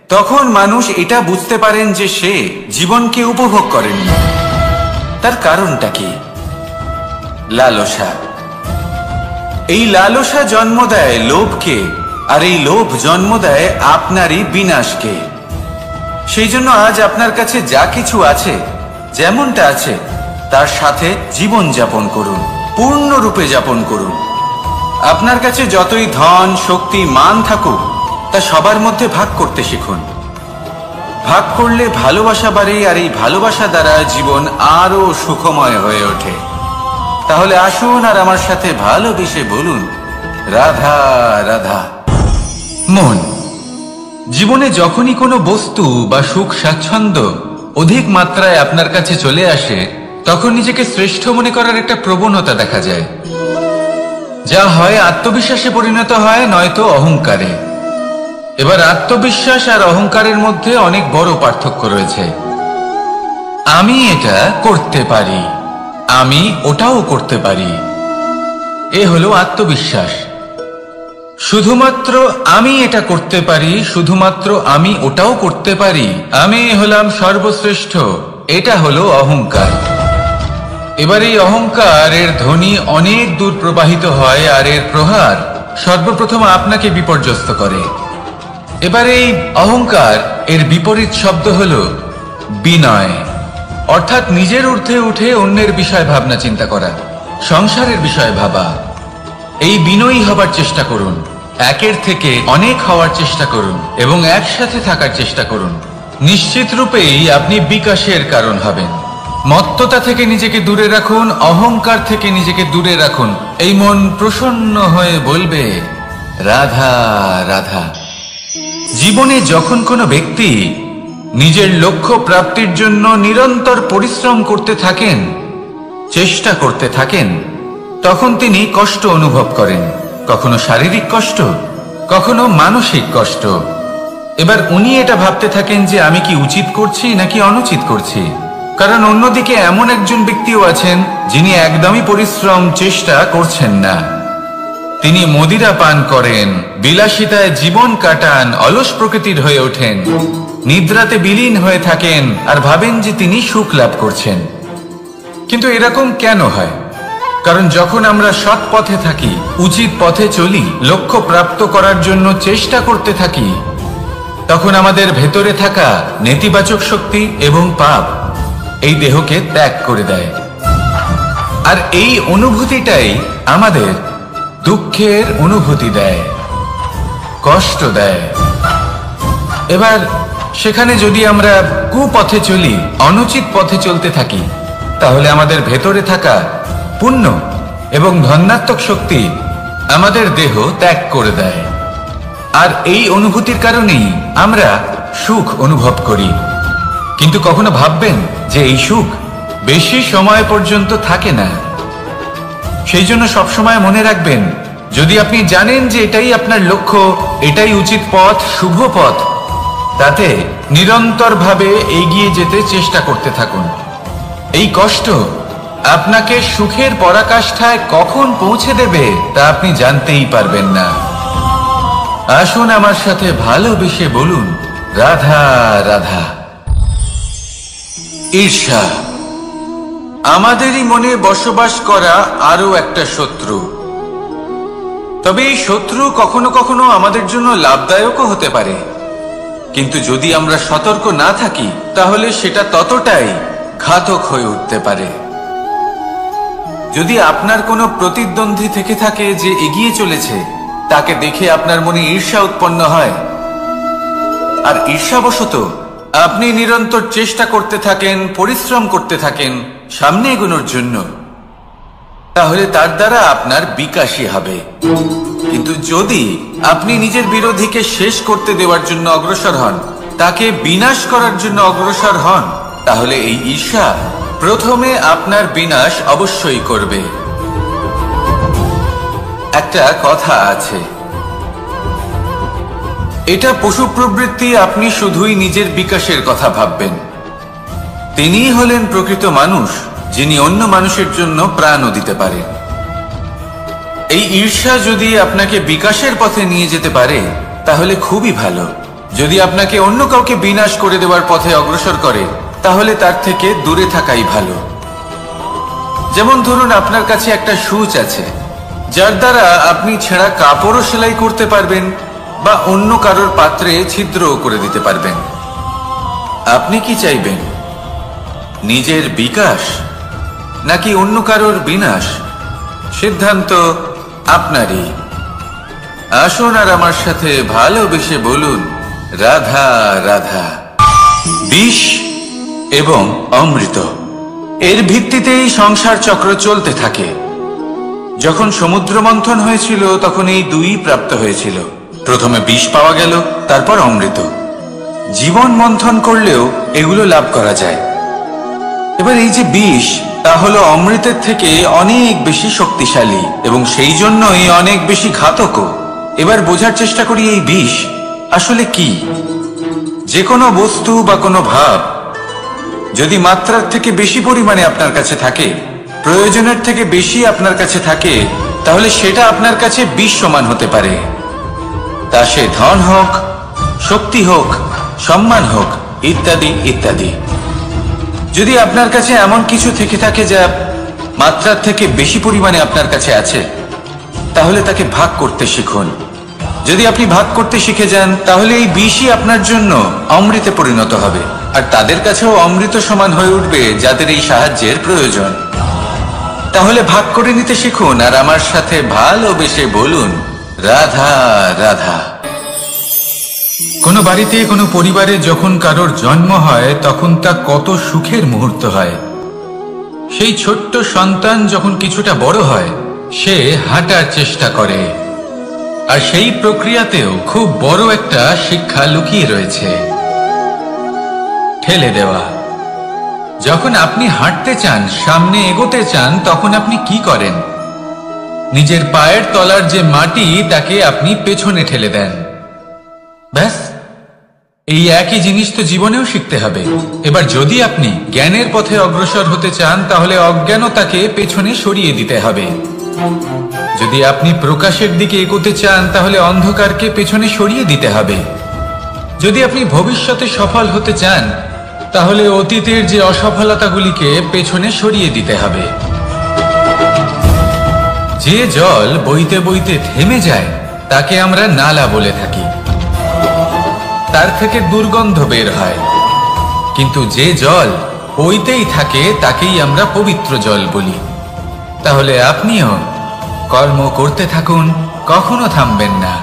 তখন মানুষ এটা বুঝতে পারেন যে সে জীবনকে উপভোগ করেননি। তার কারণটা কি? লালসা। এই লালসা জন্ম দেয় লোভকে, আর এই লোভ জন্ম দেয় আপনারই বিনাশকে। সেই জন্য আজ আপনার কাছে যা কিছু আছে, যেমনটা আছে, তার সাথে জীবন যাপন করুন, পূর্ণরূপে যাপন করুন। আপনার কাছে যতই ধন, শক্তি, মান থাকুক, তা সবার মধ্যে ভাগ করতে শিখুন। ভাগ করলে ভালোবাসা বাড়ে, আর এই ভালোবাসা দ্বারা জীবন আরো সুখময় হয়ে ওঠে। তাহলে আসুন আর আমার সাথে ভালোবেসে বলুন রাধা রাধা। মন। জীবনে যখনই কোনো বস্তু বা সুখ স্বাচ্ছন্দ্য অধিক মাত্রায় আপনার কাছে চলে আসে, তখন নিজেকে শ্রেষ্ঠ মনে করার একটা প্রবণতা দেখা যায়, যা হয় আত্মবিশ্বাসে পরিণত হয়, নয়তো অহংকারে। এবার আত্মবিশ্বাস আর অহংকারের মধ্যে অনেক বড় পার্থক্য রয়েছে। আমি এটা করতে পারি, আমি ওটাও করতে পারি, এ হলো আত্মবিশ্বাস। শুধুমাত্র আমি এটা করতে পারি, শুধুমাত্র আমি ওটাও করতে পারি, আমি হলাম সর্বশ্রেষ্ঠ, এটা হলো অহংকার। এবার এই অহংকার, এর ধ্বনি অনেক দূর প্রবাহিত হয়, আর এর প্রহার সর্বপ্রথম আপনাকে বিপর্যস্ত করে। এবার এই অহংকার, এর বিপরীত শব্দ হলো বিনয়, অর্থাৎ নিজের ঊর্ধ্বে উঠে অন্যের বিষয় ভাবনা চিন্তা করা, সংসারের বিষয় ভাবা। এই বিনয়ী হবার চেষ্টা করুন, একের থেকে অনেক হওয়ার চেষ্টা করুন, এবং একসাথে থাকার চেষ্টা করুন। নিশ্চিত রূপেই আপনি বিকাশের কারণ হবেন। মত্ততা থেকে নিজেকে দূরে রাখুন, অহংকার থেকে নিজেকে দূরে রাখুন। এই মন প্রসন্ন হয়ে বলবে রাধা রাধা। জীবনে যখন কোনো ব্যক্তি নিজের লক্ষ্য প্রাপ্তির জন্য নিরন্তর পরিশ্রম করতে থাকেন, চেষ্টা করতে থাকেন, তখন তিনি কষ্ট অনুভব করেন, কখনো শারীরিক কষ্ট, কখনো মানসিক কষ্ট। এবার উনি এটা ভাবতে থাকেন যে আমি কি উচিত করছি নাকি অনুচিত করছি। কারণ অন্যদিকে এমন একজন ব্যক্তিও আছেন যিনি একদমই পরিশ্রম, চেষ্টা করছেন না। তিনি মদিরা পান করেন, বিলাসিতায় জীবন কাটান, অলস প্রকৃতির হয়ে ওঠেন, নিদ্রাতে বিলীন হয়ে থাকেন, আর ভাবেন যে তিনি সুখ লাভ করছেন। কিন্তু এরকম কেন হয়? কারণ যখন আমরা সৎ পথে থাকি, উচিত পথে চলি, লক্ষ্য প্রাপ্ত করার জন্য চেষ্টা করতে থাকি, তখন আমাদের ভেতরে থাকা নেতিবাচক শক্তি এবং পাপ এই দেহকে ত্যাগ করে দেয়। আর এই অনুভূতিটাই আমাদের দুঃখের অনুভূতি দেয়, কষ্ট দেয়। এবার সেখানে যদি আমরা কুপথে চলি, অনুচিত পথে চলতে থাকি, তাহলে আমাদের ভেতরে থাকা পুণ্য এবং ধনাত্মক শক্তি আমাদের দেহ ত্যাগ করে দেয়। আর এই অনুভূতির কারণেই আমরা সুখ অনুভব করি। কিন্তু কখনো ভাববেন যে এই সুখ বেশি সময় পর্যন্ত থাকে না। সেই জন্য সবসময় মনে রাখবেন, যদি আপনি জানেন যে এটাই আপনার লক্ষ্য, এটাই উচিত পথ, শুভ পথ, তাতে নিরন্তরভাবে এগিয়ে যেতে চেষ্টা করতে থাকুন। এই কষ্ট আপনাকে সুখের পরাকাষ্ঠায় কখন পৌঁছে দেবে তা আপনি জানতেই পারবেন না। আসুন আমার সাথে ভালোবেসে বলুন, রাধা রাধা। ঈর্ষা আমাদেরই মনে বসবাস করা আরো একটা শত্রু। তবে এই শত্রু কখনো কখনো আমাদের জন্য লাভদায়কও হতে পারে, কিন্তু যদি আমরা সতর্ক না থাকি তাহলে সেটা ততটাই ঘাতক হয়ে উঠতে পারে। যদি আপনার কোনো প্রতিদ্বন্দ্বী থেকে থাকে যে এগিয়ে চলেছে, তাকে দেখে আপনার মনে ঈর্ষা উৎপন্ন হয়, আর ঈর্ষাবশত আপনি নিরন্তর চেষ্টা করতে থাকেন, পরিশ্রম করতে থাকেন সামনে এগোনোর জন্য, তাহলে তার দ্বারা আপনার বিকাশই হবে। কিন্তু যদি আপনি নিজের বিরোধীকে শেষ করতে দেওয়ার জন্য অগ্রসর হন, তাকে বিনাশ করার জন্য অগ্রসর হন, তাহলে এই ঈর্ষা প্রথমে আপনার বিনাশ অবশ্যই করবে। একটা কথা আছে, এটা পশু প্রবৃত্তি, আপনি শুধুই নিজের বিকাশের কথা ভাববেন। তিনিই হলেন প্রকৃত মানুষ, যিনি অন্য মানুষের জন্য প্রাণও দিতে পারেন। এই ঈর্ষা যদি আপনাকে বিকাশের পথে নিয়ে যেতে পারে তাহলে খুবই ভালো। যদি আপনাকে অন্য কাউকে বিনাশ করে দেওয়ার পথে অগ্রসর করে তাহলে তার থেকে দূরে থাকাই ভালো। যেমন ধরুন, আপনার কাছে একটা সূচ আছে, যার দ্বারা আপনি ছেঁড়া কাপড়ও সেলাই করতে পারবেন বা অন্য কারোর পাত্রে ছিদ্রও করে দিতে পারবেন। আপনি কি চাইবেন, নিজের বিকাশ নাকি অন্য কারোর বিনাশ? সিদ্ধান্ত আপনারই। আসুন আর আমার সাথে ভালোবেসে বলুন, রাধা রাধা। বিষ এবং অমৃত, এর ভিত্তিতেই সংসার চক্র চলতে থাকে। যখন সমুদ্র মন্থন হয়েছিল তখন এই দুই প্রাপ্ত হয়েছিল। প্রথমে বিষ পাওয়া গেল, তারপর অমৃত। জীবন মন্থন করলেও এগুলো লাভ করা যায়। এবার এই যে বিষ, তা হলো অমৃতের থেকে অনেক বেশি শক্তিশালী এবং সেই জন্যই অনেক বেশি ঘাতকও। এবার বোঝার চেষ্টা করি এই বিষ আসলে কি। যে কোনো বস্তু বা কোনো ভাব যদি মাত্রার থেকে বেশি পরিমাণে আপনার কাছে থাকে, প্রয়োজনের থেকে বেশি আপনার কাছে থাকে, তাহলে সেটা আপনার কাছে বিষ সমান হতে পারে। তা সে ধন হোক, শক্তি হোক, সম্মান হোক, ইত্যাদি ইত্যাদি। যদি আপনার কাছে এমন কিছু থেকে থাকে যা মাত্রার থেকে বেশি পরিমাণে আপনার কাছে আছে, তাহলে তাকে ভাগ করতে শিখুন। যদি আপনি ভাগ করতে শিখে যান তাহলে এই বিষই আপনার জন্য অমৃতে পরিণত হবে, আর তাদের কাছেও অমৃত সমান হয়ে উঠবে যাদের এই সাহায্যের প্রয়োজন। তাহলে ভাগ করে নিতে শিখুন আর আমার সাথে ভালোবেসে বলুন, রাধা রাধা। কোনো বাড়িতে, কোনো পরিবারে যখন কারোর জন্ম হয় তখন তা কত সুখের মুহূর্ত হয়। সেই ছোট্ট সন্তান যখন কিছুটা বড় হয়, সে হাঁটার চেষ্টা করে, আর সেই প্রক্রিয়াতেও খুব বড় একটা শিক্ষা লুকিয়ে রয়েছে, ঠেলে দেওয়া। যখন আপনি হাঁটতে চান, সামনে এগোতে চান, তখন আপনি কি করেন? নিজের পায়ের তলার যে মাটি তাকে আপনি পেছনে ঠেলে দেন। ব্যাস, এই একই জিনিস তো জীবনেও শিখতে হবে। এবার যদি আপনি জ্ঞানের পথে অগ্রসর হতে চান তাহলে অজ্ঞানতাকে পেছনে সরিয়ে দিতে হবে। যদি আপনি প্রকাশের দিকে এগোতে চান তাহলে অন্ধকারকে পেছনে সরিয়ে দিতে হবে। যদি আপনি ভবিষ্যতে সফল হতে চান তাহলে অতীতের যে অসফলতাগুলিকে পেছনে সরিয়ে দিতে হবে। যে জল বইতে বইতে থেমে যায় তাকে আমরা নালা বলে থাকি, তার থেকে দুর্গন্ধ বের হয়। কিন্তু যে জল বইতেই থাকে তাকেই আমরা পবিত্র জল বলি। তাহলে আপনিও কর্ম করতে থাকুন, কখনো থামবেন না।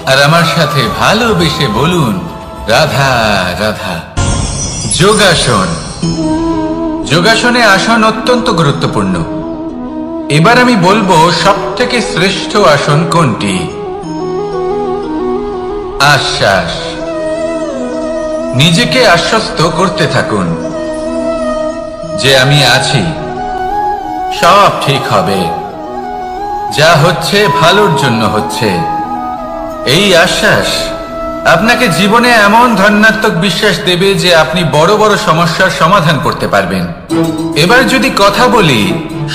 আর আমার সাথে ভালোবেসে বলুন, রাধা রাধা। যোগাসন। যোগাসনে আসন অত্যন্ত গুরুত্বপূর্ণ। এবার আমি বলবো সবথেকে শ্রেষ্ঠ আসন কোনটি। আশ্বাস। নিজেকে আশ্বস্ত করতে থাকুন যে আমি আছি, সব ঠিক হবে, যা হচ্ছে ভালোর জন্য হচ্ছে। এই আশ্বাস আপনাকে জীবনে এমন ধনাত্মক বিশ্বাস দেবে যে আপনি বড় বড় সমস্যার সমাধান করতে পারবেন। এবার যদি কথা বলি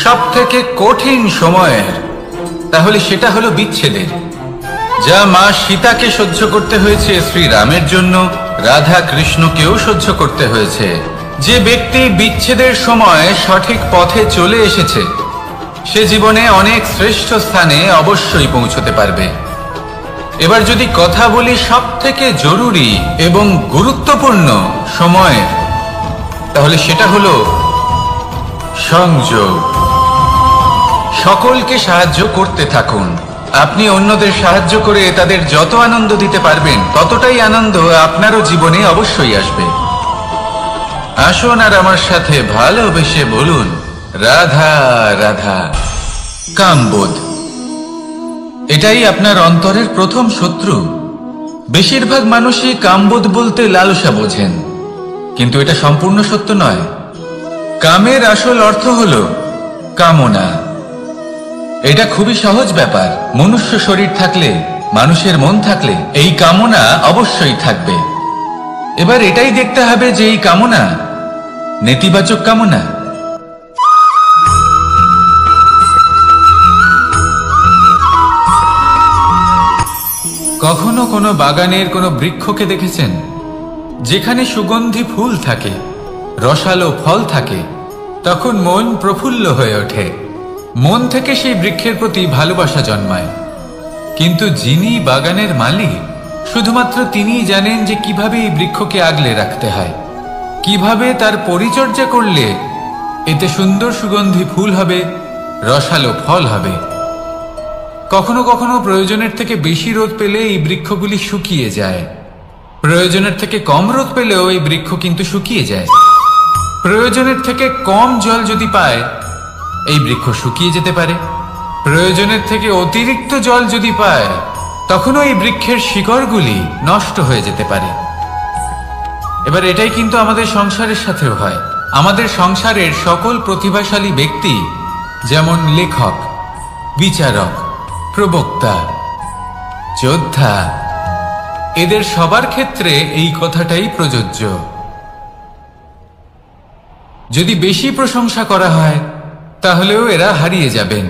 সব থেকে কঠিন সময়ের, তাহলে সেটা হলো বিচ্ছেদের। যা মা সীতাকে সহ্য করতে হয়েছে শ্রীরামের জন্য, রাধা কৃষ্ণকেও সহ্য করতে হয়েছে। যে ব্যক্তি বিচ্ছেদের সময় সঠিক পথে চলে এসেছে, সে জীবনে অনেক শ্রেষ্ঠ স্থানে অবশ্যই পৌঁছতে পারবে। এবার যদি কথা বলি সব থেকে জরুরি এবং গুরুত্বপূর্ণ সময়ের, তাহলে সেটা হলো সংযোগ। সকলকে সাহায্য করতে থাকুন। আপনি অন্যদের সাহায্য করে তাদের যত আনন্দ দিতে পারবেন, ততটাই আনন্দ আপনারও জীবনে অবশ্যই আসবে। আসুন আর আমার সাথে ভালোবেসে বলুন, রাধা রাধা। কামবোধ, এটাই আপনার অন্তরের প্রথম শত্রু। বেশিরভাগ মানুষই কামবোধ বলতে লালসা বোঝেন, কিন্তু এটা সম্পূর্ণ সত্য নয়। কামের আসল অর্থ হলো কামনা। এটা খুবই সহজ ব্যাপার। মনুষ্য শরীর থাকলে, মানুষের মন থাকলে এই কামনা অবশ্যই থাকবে। এবার এটাই দেখতে হবে যে এই কামনা নেতিবাচক কামনা। কখনো কোনো বাগানের কোনো বৃক্ষকে দেখেছেন যেখানে সুগন্ধি ফুল থাকে, রসালো ফল থাকে? তখন মন প্রফুল্ল হয়ে ওঠে, মন থেকে সেই বৃক্ষের প্রতি ভালোবাসা জন্মায়। কিন্তু যিনি বাগানের মালিক, শুধুমাত্র তিনিই জানেন যে কিভাবে এই বৃক্ষকে আগলে রাখতে হয়, কিভাবে তার পরিচর্যা করলে এতে সুন্দর সুগন্ধি ফুল হবে, রসালো ফল হবে। কখনো কখনো প্রয়োজনের থেকে বেশি রোদ পেলে এই বৃক্ষগুলি শুকিয়ে যায়, প্রয়োজনের থেকে কম রোদ পেলেও এই বৃক্ষ কিন্তু শুকিয়ে যায়। প্রয়োজনের থেকে কম জল যদি পায়, এই বৃক্ষ শুকিয়ে যেতে পারে। প্রয়োজনের থেকে অতিরিক্ত জল যদি পায়, তখনও এই বৃক্ষের শিকড়গুলি নষ্ট হয়ে যেতে পারে। এবার এটাই কিন্তু আমাদের সংসারের সাথেও হয়। আমাদের সংসারের সকল প্রতিভাশালী ব্যক্তি, যেমন লেখক, বিচারক, প্রবক্তা, যোদ্ধা, এদের সবার ক্ষেত্রে এই কথাটাই প্রযোজ্য। যদি বেশি প্রশংসা করা হয়, তাহলেও এরা হারিয়ে যাবেন।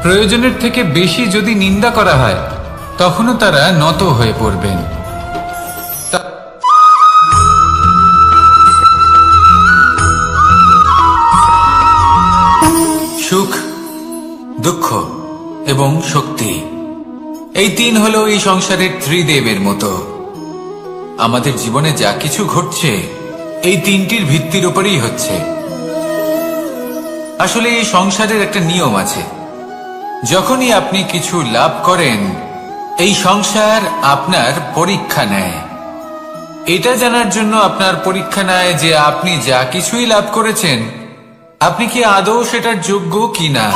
প্রয়োজনের থেকে বেশি যদি নিন্দা করা হয়, তখনও তারা নত হয়ে পড়বেন। সুখ, দুঃখ এবং শক্তি, এই তিন হলো এই সংসারের ত্রিদেবের মতো। আমাদের জীবনে যা কিছু ঘটছে এই তিনটির ভিত্তির উপরেই হচ্ছে। আসলে এই সংসারের একটা নিয়ম আছে, যখনই আপনি কিছু লাভ করেন, এই সংসার আপনার পরীক্ষা নেয়। এটা জানার জন্য আপনার পরীক্ষা নেয় যে আপনি যা কিছুই লাভ করেছেন, আপনি কি আদৌ সেটার যোগ্য কিনা।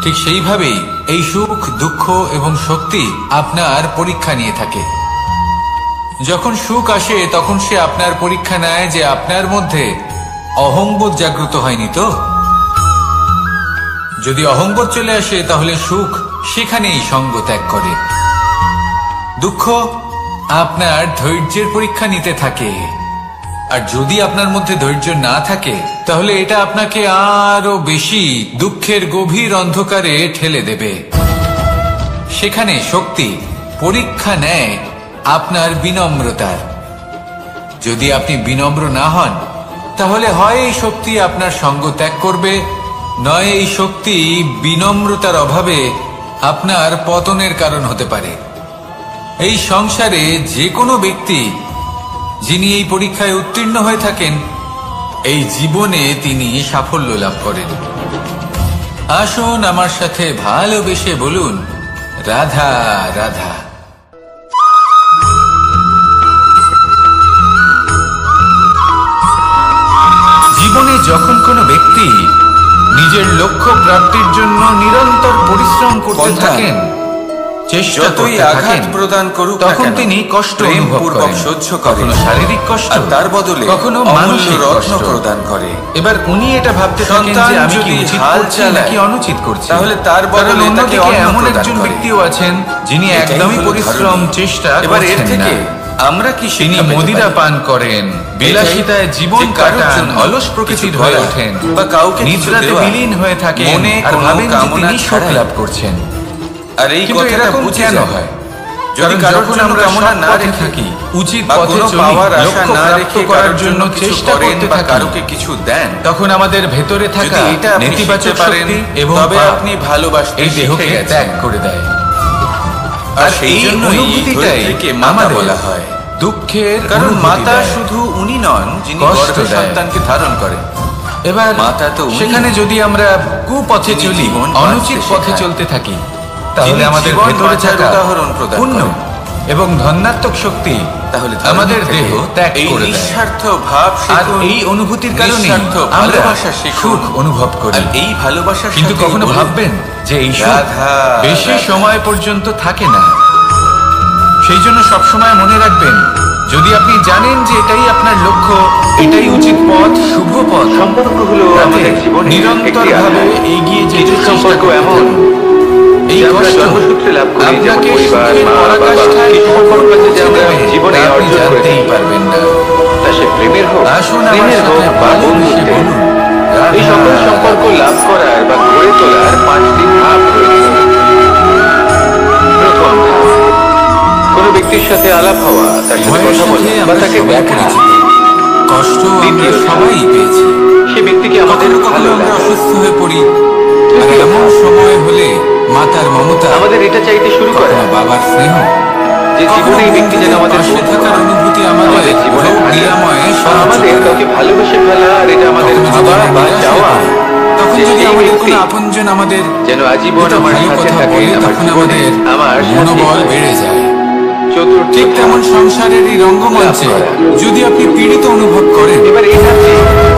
ঠিক সেইভাবেই এই সুখ, দুঃখ এবং শক্তি আপনার পরীক্ষা নিয়ে থাকে। যখন সুখ আসে, তখন সে আপনার পরীক্ষা নেয় যে আপনার মধ্যে অহংবোধ জাগ্রত হয়নি তো। যদি অহংবোধ চলে আসে, তাহলে সুখ সেখানেই সঙ্গ ত্যাগ করে। দুঃখ আপনার ধৈর্যের পরীক্ষা নিতে থাকে, আর যদি আপনার মধ্যে ধৈর্য না থাকে, তাহলে এটা আপনাকে আরো বেশি দুঃখের গভীর অন্ধকারে ঠেলে দেবে। সেখানে শক্তি পরীক্ষা নেয় আপনার বিনম্রতার। যদি আপনি বিনম্র না হন, তাহলে হয় এই শক্তি আপনার সঙ্গ ত্যাগ করবে, নয় এই শক্তি বিনম্রতার অভাবে আপনার পতনের কারণ হতে পারে। এই সংসারে যে কোনো ব্যক্তি যিনি এই পরীক্ষায় উত্তীর্ণ হয়ে থাকেন, এই জীবনে তিনি সাফল্য লাভ করেন। আসুন আমার সাথে ভালোবেসে বলুন, রাধা রাধা। জীবনে যখন কোনো ব্যক্তি নিজের লক্ষ্য প্রাপ্তির জন্য নিরন্তর পরিশ্রম করতে থাকেন, চেষ্টা যতই করতে আঘাত থাকেন, প্রদান করুক না তখন কেন, তিনি কষ্ট অনুভব প্রেমপূর্বক করেন। সহ্য করেন, কখনো শারীরিক কষ্ট, আর তার বদলে কখনো অমূল্য মানসিক রত্ন কষ্ট প্রদান করে। এবার উনি এটা ভাবতে থাকেন সন্তান যে আমি কি যদি উচিত হাল করছি চালায়, নাকি অনুচিত করছি, তাহলে তার বদলে কারণ তাকে অন্যদিকে অন্ন এমন প্রদান একজন করে। ব্যক্তিও আছেন যিনি এটাই একদমই হলো পরিশ্রম ধর্ম। চেষ্টা এবার এর করছেন থেকে না। আমরা কি তিনি শিক্ষা পেতে মদিরা পারি? পান করেন, বিলাসিতায় জীবন যে কারোর কাটান, জন্য অলস প্রকৃতির কিছু হয়ে করা ওঠেন বা কাউকে কিছু নিদ্রাতে দেওয়া, বিলীন হয়ে থাকেন মনে আর কোনো ভাবেন যে কামনা তিনি সুখ ছাড়াই। লাভ করছেন। আর এই কিন্তু কথাটা এরকম বুঝে কেন যায়। হয়? যদি কারণ কারোর যখন জন্য আমরা কামনা সৎ না পথে রেখে থাকি, উচিত বা পথে কোনো চলি, পাওয়ার আশা লক্ষ্য না প্রাপ্ত রেখে করার কারোর জন্য কিছু চেষ্টা করেন করতে বা থাকি, কারোকে কিছু দেন, তখন আমাদের ভেতরে থাকা যদি এটা আপনি নেতিবাচক শিখতে পারেন, শক্তি এবং তবে পাপ আপনি ভালোবাসতে এই দেহকে শিখে গেছেন। ত্যাগ করে দেয়। আর সেই এই জন্যই এই অনুভূতিটাই ধরিত্রীকে মাতা আমাদের বলা হয়। দুঃখের কারণ অনুভূতি মাতা দেয়। শুধু উনি নন যিনি কষ্ট গর্ভে দেয়। সন্তানকে ধারণ করেন। এবার মাতা তো উনি। সেখানে যদি আমরা কুপথে যিনি চলি, জীবন অনুচিত বাঁচতে পথে শেখান। চলতে থাকি, তাহলে যিনি আমাদের জীবন ভেতরে বাঁচার থাকা উদাহরণ প্রদান পুণ্য করেন। এবং ধন্যাত্মক শক্তি তাহলে আমাদের ধর্মের দেহ থেকে ত্যাগ এই করে দেয়। নিঃস্বার্থ ভাব আর শিখুন, এই অনুভূতির কারণে নিঃস্বার্থ আমরা ভালোবাসা শিখুন। সুখ অনুভব করি। আর এই ভালোবাসার কিন্তু সাথেই কখনো বলুন, ভাববেন যে এই সুখ রাধা, বেশি রাধা। সময় পর্যন্ত থাকে না। সেই জন্য সবসময় মনে রাখবেন, যদি আপনি জানেন যে এটাই আপনার লক্ষ্য, এটাই উচিত পথ, শুভ পথ, সম্পর্কগুলো তাতে আমাদের জীবনে নিরন্তরভাবে এগিয়ে যেতে কিছু চেষ্টা সম্পর্ক করতে এমন থাকুন। এই যে আমরা কষ্ট জন্মসূত্রে লাভ করি, যেমন আপনাকে পরিবার, সুখের মা, বাবা, পরাকাষ্ঠায় কিছু সম্পর্ক আছে যে আমরা পৌঁছে দেবে, জীবনে তা আপনি অর্জন করে জানতেই থাকি। পারবেন না। তা সে প্রেমের হোক, আসুন আমার স্নেহের হোক সাথে বা ভালোবেসে বন্ধুত্বের। বলুন, এই সকল সম্পর্ক লাভ করার বা গড়ে তোলার 5টি ধাপ রয়েছে। প্রথম ধাপ, কোনো ব্যক্তির সাথে আলাপ হওয়া, তার সাথে ভয়ের কথা বলা সাথে বা আমরা তাকে সবাই দেখা। পরিচিত। কষ্ট আমরা দ্বিতীয় ধাপ, সবাই পেয়েছি। সে ব্যক্তিকে আমাদের কখনো ভালো কখনো আমরা লাগে। অসুস্থ হয়ে পড়ি, আর তৃতীয় এমন ধাপ, সময় হলে মাতার মমতা, আমাদের এটা চাইতে শুরু করে কখনো বাবার স্নেহ, যে জীবনে এই ব্যক্তি যেন আমাদের পাশে বন্ধু থাকার হয়। অনুভূতি আমাদের আমাদের জীবনে রোগ থাকে। নিরাময়ে বা সাহায্য আমাদের করে। কাউকে ভালোবেসে ফেলা, আর এটা আমাদের কখনো যদি ভাবা আমরা বা নিরাশ হয়ে চাওয়া পড়ি, তখন যে যদি সেই আমাদের ব্যক্তি কোনো আপনজন আমাদের যেন আজীবন দুটো আমার ভালো সাথে কথা থাকে, বলে, আমার তখন জীবনে আমাদের আমার সাথী মনোবল হয়। বেড়ে যায়। চতুর্থ ঠিক ধাপ, তেমন সংসারের এই রঙ্গমঞ্চে লাভ করা। যদি আপনি পীড়িত অনুভব করেন, এবার এই ধাপটি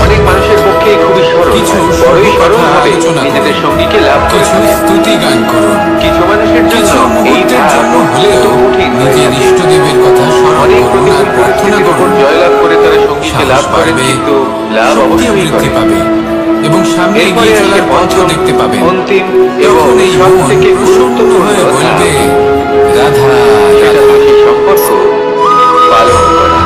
অনেক মানুষের পক্ষে খুবই সরল কিছু হয়। শুভ বড়ই সরল কথা ভাবে আলোচনা নিজেদের করুন। সঙ্গীকে লাভ করে কিছু থাকেন। স্তুতি গান করুন, কিছু মানুষের জন্য কিছু এই মুহূর্তের ধাপ জন্য হলেও কঠিন হয়ে নিজের থাকে। ইষ্টদেবের কথা স্মরণ অনেক করুন আর প্রতিকূল প্রার্থনা পরিস্থিতির উপর করুন। জয়লাভ করে তারা সঙ্গীকে লাভ সাহস করেন, বাড়বে, কিন্তু লাভ শক্তিও অবশ্যই বৃদ্ধি করে। পাবে এবং সামনে এরপরে এগিয়ে আসছে চলার পথও পঞ্চম, দেখতে পাবেন। অন্তিম এবং তখন এই সব মন থেকে প্রসন্ন হয়ে গুরুত্বপূর্ণ ধাপ, বলবে, রাধা সেটা রাধা। হলো সেই সম্পর্ক পালন করা।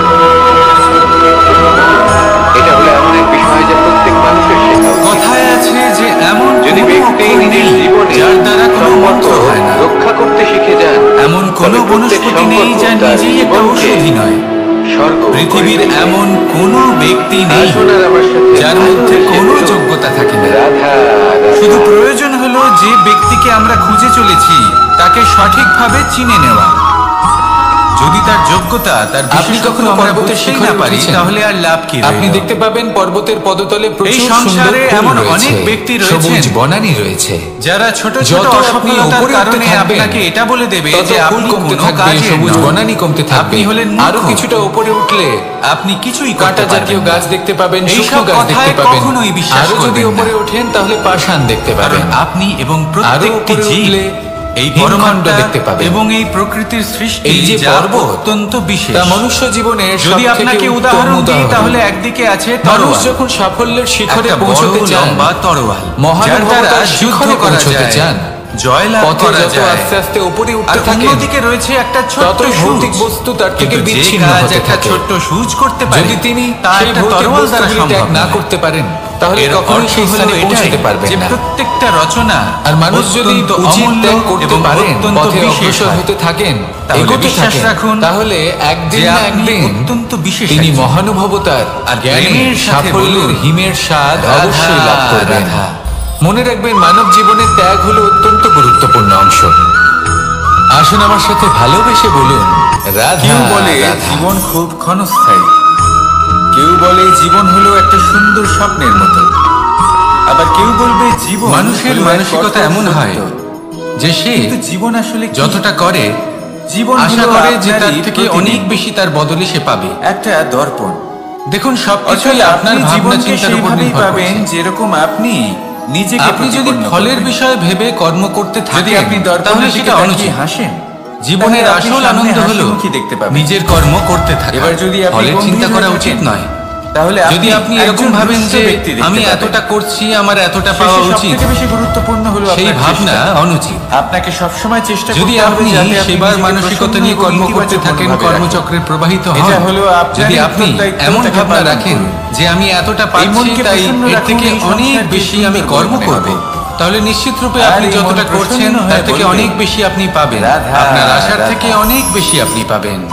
এটা হলো এমন এক বিষয় যা প্রত্যেক মানুষের শেখা উচিত। কথায় আছে যে এমন যদি কোনো ব্যক্তি অক্ষর নিজের নেই জীবনে যার দ্বারা কোনো সম্পর্ক মন্ত্র হয় না, রক্ষা করতে শিখে যান, এমন কোনো তবে প্রত্যেক বনস্পতি নেই সম্পর্ক যা তার নিজেই একটা জীবনকে ঔষধি নয়। স্বর্গ করে পৃথিবীর তুলবে। এমন কোনো ব্যক্তি নেই আসুন আর আমার সাথে যার মধ্যে ভালোবেসে কোনো বলুন, যোগ্যতা থাকে না। রাধা শুধু রাধা। প্রয়োজন হলো যে ব্যক্তিকে আমরা খুঁজে চলেছি তাকে সঠিকভাবে চিনে নেওয়া। যদি তার যোগ্যতা, তার আপনি বিশেষত্ব কখনো আমরা পর্বতের বুঝতেই শিখরে না পারি, উঠেছেন? তাহলে আর লাভ কি রইল? আপনি দেখতে পাবেন পর্বতের পদতলে এই প্রচুর সংসারে সুন্দর ফুল এমন রয়েছে, অনেক ব্যক্তি রয়েছেন সবুজ বনানী রয়েছে। যারা ছোট ছোট যত আপনি অসফলতার উপরে উঠতে কারণে থাকবেন, আপনাকে এটা বলে দেবে তত যে ফুল আপনি কমতে কোনো থাকবে, কাজের সবুজ নন। বনানী কমতে থাকবে। আপনি হলেন আরো মূর্খ। কিছুটা উপরে উঠলে আপনি কিছুই কাঁটা করতে জাতীয় পারবেন না। গাছ দেখতে পাবেন, এইসব শুকনো গাছ কথায় দেখতে পাবেন। কখনোই বিশ্বাস আরো যদি করবেন না। উপরে ওঠেন তাহলে পাষাণ দেখতে কারণ পাবেন। আপনি এবং আরো প্রত্যেকটি উপরে জীব উঠলে এই হিমখণ্ড পরমাত্মা দেখতে পাবেন। এবং এই প্রকৃতির সৃষ্টি এই যে যা পর্বত, অত্যন্ত বিশেষ। তা মনুষ্য জীবনের যদি সবথেকে আপনাকে উত্তম উদাহরণ দিই উদাহরণ। তাহলে একদিকে আছে মানুষ তরোয়াল, যখন সাফল্যের শিখরে একটা বড় পৌঁছতে চান, লম্বা তরোয়াল, যার মহানুভবতার দ্বারা যুদ্ধ শিখরে করা পৌঁছতে যায়, চান, জয়লাভ পথে করা যত যায়। আস্তে আস্তে উপরে আর উঠতে থাকেন, অন্যদিকে রয়েছে একটা ছোট্ট ততই ভৌতিক সূচ। বস্তু তার থেকে কিন্তু যে বিচ্ছিন্ন কাজ হতে একটা থাকে। ছোট্ট সূচ করতে পারে, যদি তিনি তা সেই একটা ভৌতিক তরোয়াল দ্বারা বস্তুগুলি সম্ভব ত্যাগ না নয়। করতে পারেন, তাহলে এর কখনোই অর্থ সেই হলো স্থানে এটাই পৌঁছতে পারবেন যে না। প্রত্যেকটা রচনা আর মানুষ যদি অত্যন্ত উচিত অমূল্য ত্যাগ করতে এবং পারেন, অত্যন্ত পথে বিশেষ অগ্রসর হয়। হতে থাকেন, তাহলে এগোতে বিশ্বাস থাকেন, রাখুন তাহলে একদিন যে না আপনি একদিন অত্যন্ত বিশেষ তিনি একজন। মহানুভবতার আর জ্ঞানের প্রেমের সাথে সাফল্যের বলুন, হিমের স্বাদ রাধা, অবশ্যই লাভ করবেন। রাধা। মনে রাখবেন, মানব জীবনের ত্যাগ হলো অত্যন্ত গুরুত্বপূর্ণ অংশ। আসুন আমার সাথে ভালোবেসে বলুন, রাধা কেউ বলে রাধা। জীবন খুব ক্ষণস্থায়ী, কেউ বলে জীবন হলো একটা সুন্দর স্বপ্নের মতো, আবার কেউ বলবে জীবন মানুষের হলো এক মানসিকতা কঠোর এমন সত্য। হয় যে সে কিন্তু জীবন আসলে কি? যতটা করে জীবন আশা হলো করে যে তার আপনারই থেকে প্রতিদিন অনেক বেশি তার বদলে সে পাবে। একটা দর্পণ। দেখুন, সবকিছুই অর্থাৎ আপনার আপনি ভাবনা জীবনকে চিন্তার উপর সেইভাবেই নির্ভর পাবেন করছে। যেরকম আপনি নিজেকে আপনি যদি প্রতিপন্ন ফলের করবেন। বিষয়ে ভেবে কর্ম করতে যদি থাকেন আপনি তাহলে দর্পণের দিকে সেটা তাকিয়ে অনুচিত। হাসেন, জীবনের তাহলে আপনি আসল সামনে আনন্দ হলো হাসিমুখী দেখতে পাবেন। নিজের কর্ম করতে থাকা। এবার যদি আপনি ফলের গম্ভীর চিন্তা হয়ে করা থাকেন, উচিত নয়। তাহলে যদি আপনি এরকম একজন ভাবেন দুষ্ট যে ব্যক্তি দেখতে আমি পাবেন। এতটা করছি, আমার এতটা শেষে পাওয়া উচিত, সবথেকে বেশি গুরুত্বপূর্ণ হলো সেই আপনার ভাবনা চেষ্টা। অনুচিত। আপনাকে সবসময় চেষ্টা যদি করতে হবে আপনি যাতে আপনি সেবার নিজেকে মানসিকতা প্রসন্ন নিয়ে এবং কর্ম করতে ইতিবাচক থাকেন, মনোভাবে কর্মচক্রে প্রবাহিত হন, এটা হলো আপনার যদি আপনি উত্তরদায়িত্ব, এমন তাকে ভাবনা পালন রাখেন করুন। যে আমি এতটা এই পাচ্ছি মনকে তাই প্রসন্ন এর রাখুন, থেকে এই অনেক সংসারকে বেশি সুন্দর আমি করে কর্ম মনে করব, হবে। তাহলে নিশ্চিত রূপে আর আপনি এই যতটা মন করছেন প্রসন্ন তার হয়ে থেকে বলবে, অনেক বেশি আপনি পাবেন। রাধা, আপনার আশার রাধা। থেকে অনেক বেশি আপনি পাবেন।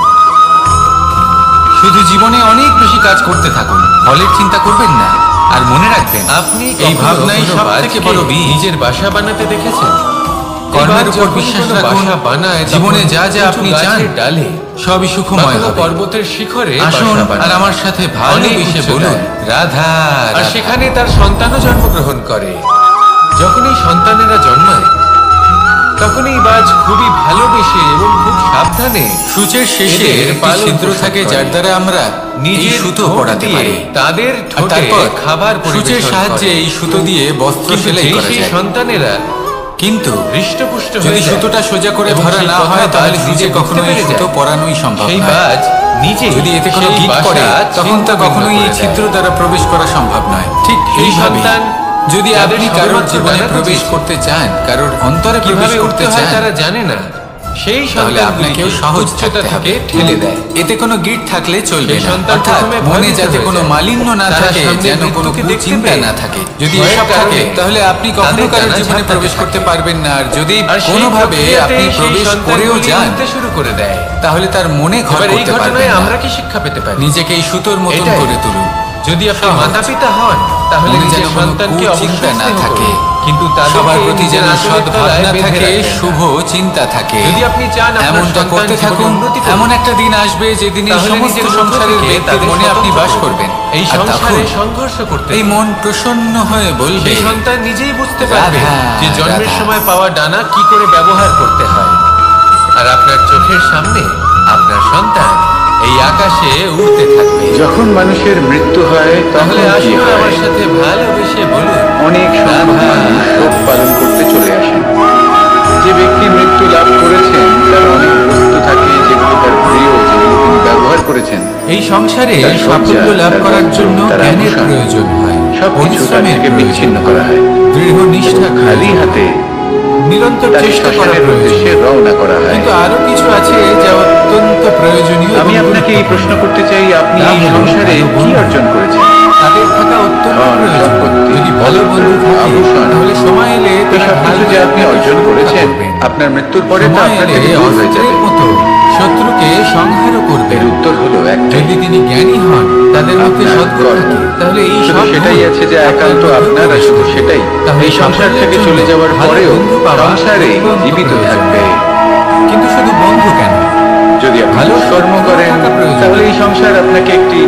শুধু জীবনে অনেক বেশি কাজ করতে থাকুন, ফলের চিন্তা করবেন না। আর মনে রাখবেন, আপনি এই কখনো ভাবনাই কোনো সব থেকে বাজকে বড় বীজ। নিজের বাসা বানাতে দেখেছেন? কর্মের এবার উপর যখন বিশ্বাস কোনো রাখুন, বাসা বানায়, জীবনে তখন যা যা উঁচু আপনি গাছের চান ডালে সবই বা সুখময় কোনো হবে। পর্বতের শিখরে আসুন বাসা বানায়। আর আমার সাথে ভালোবেসে উচ্চতায়। বলুন, রাধা আর রাধা। সেখানে তার সন্তানও জন্মগ্রহণ করে। যখন এই সন্তানেরা জন্মায় তখন এই বাজ খুবই ভালোবেসে এবং খুব সাবধানে সূচের শেষে এদের একটি পালন ছিদ্র পোষণ থাকে করে। যার দ্বারা আমরা নিজের এই সুতো ঠোঁট পড়াতে দিয়ে পারি। তাদের আর ঠোঁটে তারপর খাবার সূচের পরিবেশন সাহায্যে করে। এই সুতো দিয়ে বস্ত্র কিন্তু সেলাই যেই করা সেই যায়। সন্তানেরা কিন্তু হৃষ্টপুষ্ট যদি হয়ে যায় সুতোটা সোজা করে এবং ধরা সেই না কথা হয় তাহলে বাজ নিজে নিজে কখনো বুঝতে এই পেরে সুতো যায়। পরানোই সম্ভব সেই নয়। বাজ নিজে যদি এতে কোনো সেই গিট বাসা পড়ে তখন তা ছিন্নভিন্ন কখনোই করে এই দেয়। ছিদ্র দ্বারা প্রবেশ করা সম্ভব নয়। ঠিক এই এইভাবে সন্তান যদি যাদের আপনি কারোর সবেমাত্র জীবনে ডানা প্রবেশ গজিয়েছে, করতে চান, কারোর অন্তরে প্রবেশ কিভাবে করতে উঠতে হয় চান, তারা জানে না, সেই তাহলে আপনাকেও সন্তানগুলিকে সহজ উচ্চতা থাকতে হবে। থেকে ঠেলে দেয়। এতে কোনো গিট থাকলে চলবে সেই না। সন্তান অর্থাৎ প্রথমে মনে ভয়ভীত যাতে হয়ে কোনো যায়। মালিন্য না তারা থাকে, সামনে যেন কোনো মৃত্যুকে দেখতে কুচিন্তা পেয়ে না থাকে। যদি ভয়ের এসব থাকে কারণে তাহলে আপনি কখনো তাদের কারোর ডানা জীবনে ঝাপটাতে প্রবেশ করতে থাকে। পারবেন না। আর যদি আর সেই কোনোভাবে প্রক্রিয়াতেই আপনি সেই প্রবেশ করেও সন্তানগুলি যান উঠতে শুরু করে দেয়। তাহলে তার মনে ঘর এবার এই করতে পারবেন ঘটনায় না। আমরা কি শিক্ষা পেতে পারি? নিজেকে এই সুতোর মতন এটাই। করে তুলুন। যদি আপনি সহজ। মাতা পিতা হন তাহলে মনে নিজের যেন কোনো সন্তানকে কুচিন্তা অবশ্যই না স্নেহ থাকে, করুন। কিন্তু তাদেরকে সবার প্রতি নিজের যেন আঁচলের সৎ তলায় ভাবনা বেঁধে থাকে, রাখবেন না। শুভ চিন্তা থাকে। যদি আপনি চান আপনার এমনটা সন্তান করতে জীবনে থাকুন, উন্নতি করুক, এমন একটা দিন আসবে যেদিন এই তাহলে সমস্ত নিজের সংসারের মধ্য থেকে ব্যক্তির তাদের মনে আপনি স্বতন্ত্র বাস করুন। করবেন। এই আর সংসারে তখন সংঘর্ষ করতে এই মন প্রসন্ন হয়ে বলবে, সেই সন্তান নিজেই বুঝতে পারবে রাধা, যে জন্মের রাধা। সময় পাওয়া ডানা কি করে ব্যবহার করতে হয়। আর আপনার চোখের সামনে আপনার সন্তান এই আকাশে উড়তে থাকবে। যখন মানুষের মৃত্যু হয় তখন তাহলে কি আসুন হয়? আমার সাথে ভালোবেসে বলুন, অনেক সংখ্যক মানুষ শোক পালন করতে চলে আসেন। যে ব্যক্তি মৃত্যু লাভ করেছেন তার অনেক বস্তু থাকে যেগুলো তার প্রিয়, যেগুলো তিনি ব্যবহার করেছেন। এই সংসারে তার সজ্জা, সাফল্য লাভ তার করার বস্ত্র, জন্য তার জ্ঞানের আভূষণ, প্রয়োজন হয়, সবকিছু তার পরিশ্রমের থেকে বিচ্ছিন্ন প্রয়োজন করা হয়, হয়। দৃঢ় নিষ্ঠা এবং খালি প্রয়োজন, হাতে নিরন্তর তাকে চেষ্টা করা শ্মশানের উদ্দেশ্যে প্রয়োজন। রওনা করা হয়। কিন্তু আরো কিছু আছে যা অত্যন্ত প্রয়োজনীয়। আমি এবং আপনাকে এই গুরুত্বপূর্ণ। প্রশ্ন করতে চাই, আপনি তা এই হলো সংসারে ভালো কি বন্ধু। অর্জন করেছেন? তাদের থাকা অত্যন্ত ধন, প্রয়োজন। সম্পত্তি, যদি ভালো বন্ধু থাকে আভূষণ, তাহলে সময় এলে এই তারা সব কিছু ভালো যে আপনি আপনাকে অর্জন সুরক্ষা করেছেন, করবেন। আপনার মৃত্যুর পরে তা সময় আপনার এলে থেকে দূর হয়ে অস্ত্রের যাবে। মতো শত্রুকে সংহারও করবেন। এর উত্তর হলো একটাই, যদি তিনি জ্ঞানী হন, তাদের মধ্যে আপনার সদ্গুণ কর্ম। থাকে, তাহলে এই শুধু সব সেটাই গুণ আছে যে একান্ত আপনার আপনার, আর মধ্যে শুধু প্রবেশ সেটাই করবে। তাহলে এই সংসার সাফল্যের থেকে জন্য চলে যাওয়ার ভালো পরেও বন্ধু পাওয়া সংসারে অত্যন্ত জীবিত প্রয়োজন। থাকবে। কিন্তু শুধু বন্ধু কেন, যদি আপনি ভালো কর্ম করেন থাকা প্রয়োজন। তাহলে এই সংসার আপনাকে একটি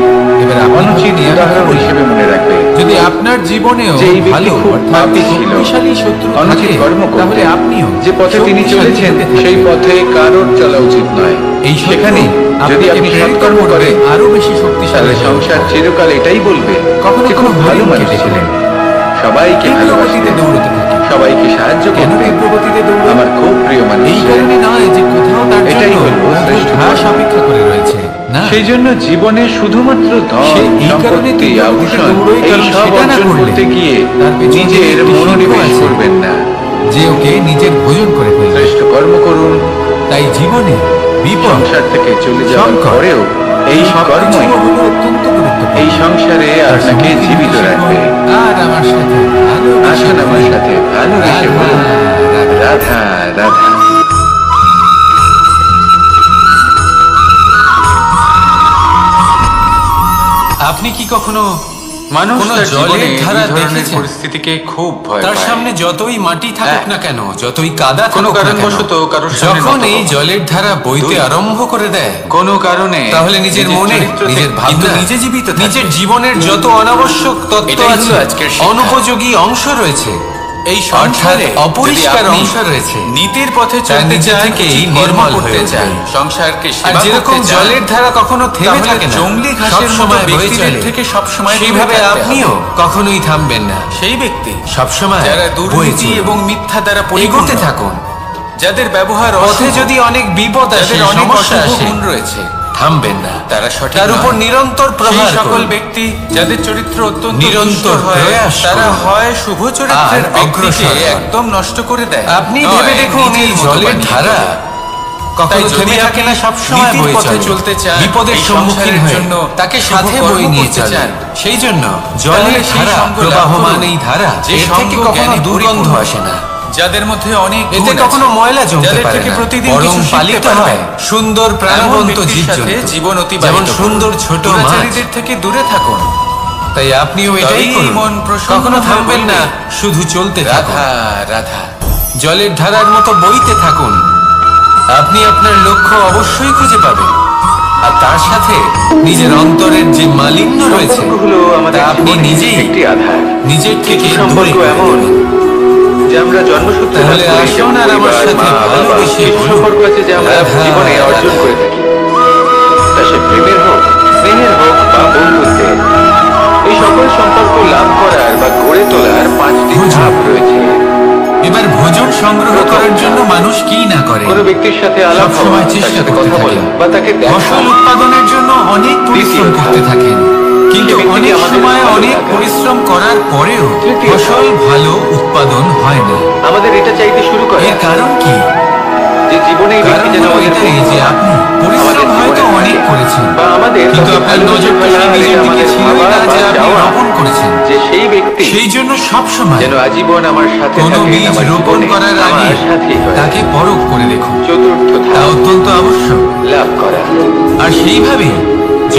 এবার আপনি অনুচিত ভাবুন, উদাহরণ আমি হিসেবে মনে রাখবে। যদি আপনার জীবনেও যে এই ব্যক্তি ভালো খুব অর্থাৎ পাপী ছিল, শক্তিশালী শত্রু অনুচিত থাকে, কর্ম তাহলে করতেন, আপনিও যে পথে তিনি শক্তিশালী চলেছেন হতে থাকবেন। সেই পথে কারোর চলা উচিত নয়। এই শত্রু সেখানে যদি আপনাকে আপনি প্রেরিত সৎকর্ম করবে করেন আরো বেশি শক্তিশালী তাহলে হয়ে সংসার ওঠো। চিরকাল এটাই বলবে কখনো যে কোনো খুব ভালো মানুষ হরিণকে ছিলেন, দেখলেন, সবাইকে তীব্র গতিতে ভালোবাসতেন, দৌড়তে থাকে। সবাইকে সাহায্য কেন করতেন, তীব্র গতিতে দৌড়ান? আমার খুব প্রিয় মানুষ এই ছিলেন। কারণে নয় যে কোথাও তার এটাই জন্য হলো মধুর শ্রেষ্ঠ ঘাস কর্ম। অপেক্ষা করে রয়েছে না, সেই জন্য জীবনে শুধুমাত্র ধন, সে এই কারণে সম্পত্তি, তীব্র গতিতে আভূষণ দৌড়োয়, এই কারণ সব সেটা না অর্জন করলে করতে গিয়ে তার পেছনে নিজের একটি মনোনিবেশ শিল্প আছে। করবেন না। যে ওকে নিজের ভোজন করে ফেলবে। শ্রেষ্ঠ কর্ম করুন। তাই জীবনে বিপদ, সংসার থেকে চলে যাওয়ার সংকট, পরেও এই সব কর্মই কিছু হলো অত্যন্ত গুরুত্বপূর্ণ। এই সংসারে তার আপনাকে সঙ্গে জীবিত তিনি রাখবে। আর আমার সাথে ভালোবেসে আসুন আমার বলুন, সাথে ভালোবেসে রাধা, বলুন, রাধা। রাধা রাধা। আপনি কি কখনো মানুষ কোনো তার জলের জীবনে ধারা এই ধরনের দেখেছেন? পরিস্থিতিকে খুব ভয় তার পায়। সামনে যতই মাটি থাকুক হ্যাঁ। না কেন, যতই কাদা কোনো থাকুক না কেন, কারণবশত কারোর সামনে যখন নত এই হবো। জলের ধারা বইতে দুই। আরম্ভ করে দেয়, কোনো কারণে তাহলে নিজের মনে, চরিত্র নিজের থেকে- ভাবনা, কিন্তু নিজে জীবিত থাকবে। নিজের জীবনের যত অনাবশ্যক তত্ত্ব এটাই হলো আছে, আজকের শিক্ষা। অনুপযোগী অংশ রয়েছে, এই অর্থাৎ সংসারে অপরিষ্কার যদি আপনি অংশ রয়েছে নীতির পথে তা চলতে নিজে চান, থেকেই উচিত কর্ম নির্মল করতে হয়ে চান, উঠবে। সংসারকে আর সেবা যেরকম করতে চান, জলের ধারা কখনো থেমে তাহলে থাকে না, জংলি ঘাসের মতো সবসময় বয়ে ব্যক্তিদের চলে, থেকে সবসময় দূরে সেইভাবে থাকতে আপনিও হবে। কখনোই থামবেন না, সেই ব্যক্তি সবসময় যারা বয়ে দুর্নীতি চলুন। এবং মিথ্যা দ্বারা পরিপূর্ণ, এগোতে থাকুন। যাদের ব্যবহার পথে অশুভ, যদি অনেক বিপদ আসে, যাদের অনেক সমস্যা অশুভ আসে, গুণ রয়েছে, থামবেন না, তারা সঠিক তার উপর নয়। নিরন্তর সেই প্রহার সকল করুন। ব্যক্তি যাদের চরিত্র অত্যন্ত নিরন্তর দুষ্ট হয়, প্রয়াস তারা করুন। হয় শুভ চরিত্রের আর ব্যক্তিকে অগ্রসর হন। একদম নষ্ট করে দেয়, আপনি নয় ভেবে দেখুন এই নিজের মতো জলের বানিয়ে ধারা তোলে। কখনো তাই যদি থেমে থাকে আপনি না, সবসময় নীতির বয়ে পথে চলে। চলতে চান, বিপদের এই সম্মুখীন সংসারের হয়ে জন্য তাকে শুভ সাথে কর্ম বয়ে নিয়ে করতে চলে। চান, সেই জন্য তাহলে জলের সেই ধারা, সঙ্গ লাভ প্রবাহমান করুন, এই ধারা, যে এর সঙ্গ থেকে কখনো জ্ঞানে দুর্গন্ধ পরিপূর্ণ, আসে না, যাদের মধ্যে অনেক এতে গুণ কখনো আছে, ময়লা জমতে যাদের পারে থেকে না, প্রতিদিন বরং কিছু শিখতে পালিত পারবেন। হয় সুন্দর এমন প্রাণবন্ত ব্যক্তির সাথে জীবজন্তু, জীবন অতিবাহিত যেমন করুন। সুন্দর ছোট মাছ। দুরাচারীদের থেকে দূরে থাকুন। তাই আপনিও এটাই তবেই করুন, মন প্রসন্ন কখনো হয়ে থামবেন না, বলবে, শুধু চলতে থাকুন, রাধা রাধা। জলের ধারার মতো বইতে থাকুন। আপনি আপনার লক্ষ্য অবশ্যই খুঁজে পাবেন, আর তার সাথে নিজের অন্তরের যে মালিন্য রয়েছে সম্পর্কগুলো আমাদের তা আপনি জীবনের নিজেই একটি আধার। নিজের থেকে কিছু দূরে সম্পর্ক করে এমন দেবেন। যে আমরা জন্মসূত্রে লাভ তাহলে করি, আসুন যেমন আর আমার পরিবার, সাথে মা, বাবা। ভালোবেসে কিছু বলুন, সম্পর্ক আছে যে আমরা রাধা, জীবনে অর্জন রাধা। করে থাকি, তা সে প্রেমের হোক, স্নেহের হোক বা বন্ধুত্বের। এই সকল সম্পর্ক লাভ করার বা গড়ে তোলার 5টি বুঝুন। ধাপ রয়েছে। এবার ভোজন সংগ্রহ করার জন্য মানুষ কি না করে, কোনো ব্যক্তির সাথে আলাপ হওয়া, সবসময় তার চেষ্টা সাথে করতে কথা বলা থাকেন, বা তাকে দেখা। ফসল উৎপাদনের জন্য অনেক পরিশ্রম দ্বিতীয় করতে ধাপ। থাকেন, কিন্তু সে ব্যক্তিকে অনেক আমাদের সময় ভালো অনেক লাগা। পরিশ্রম করার পরেও তৃতীয় ফসল ভালো উৎপাদন হয় না। আমাদের এটা চাইতে শুরু করে এর কারণ কি? যে জীবনে এই ব্যক্তি কারণ যেন হলো আমাদের এটাই যে আপনি পরিশ্রম হয়তো অনেক করেছেন, বা আমাদের কিন্তু কাছে আপনার ভালোবেসে নজর তো ফেলা, সেই বীজের এটা দিকে আমাদের ছিলই ভাবা না বা যে আপনি চাওয়া রোপণ করেছেন। যে সেই ব্যক্তি সেই জন্য সব সময় যেন আজীবন আমার সাথে কোনো থাকে, বীজ আমার রোপণ জীবনে করার আগে আমার সাথেই হয়। তাকে পরখ করে দেখুন, চতুর্থ তা ধাপ, অত্যন্ত আবশ্যক। লাভ করা। আর সেইভাবে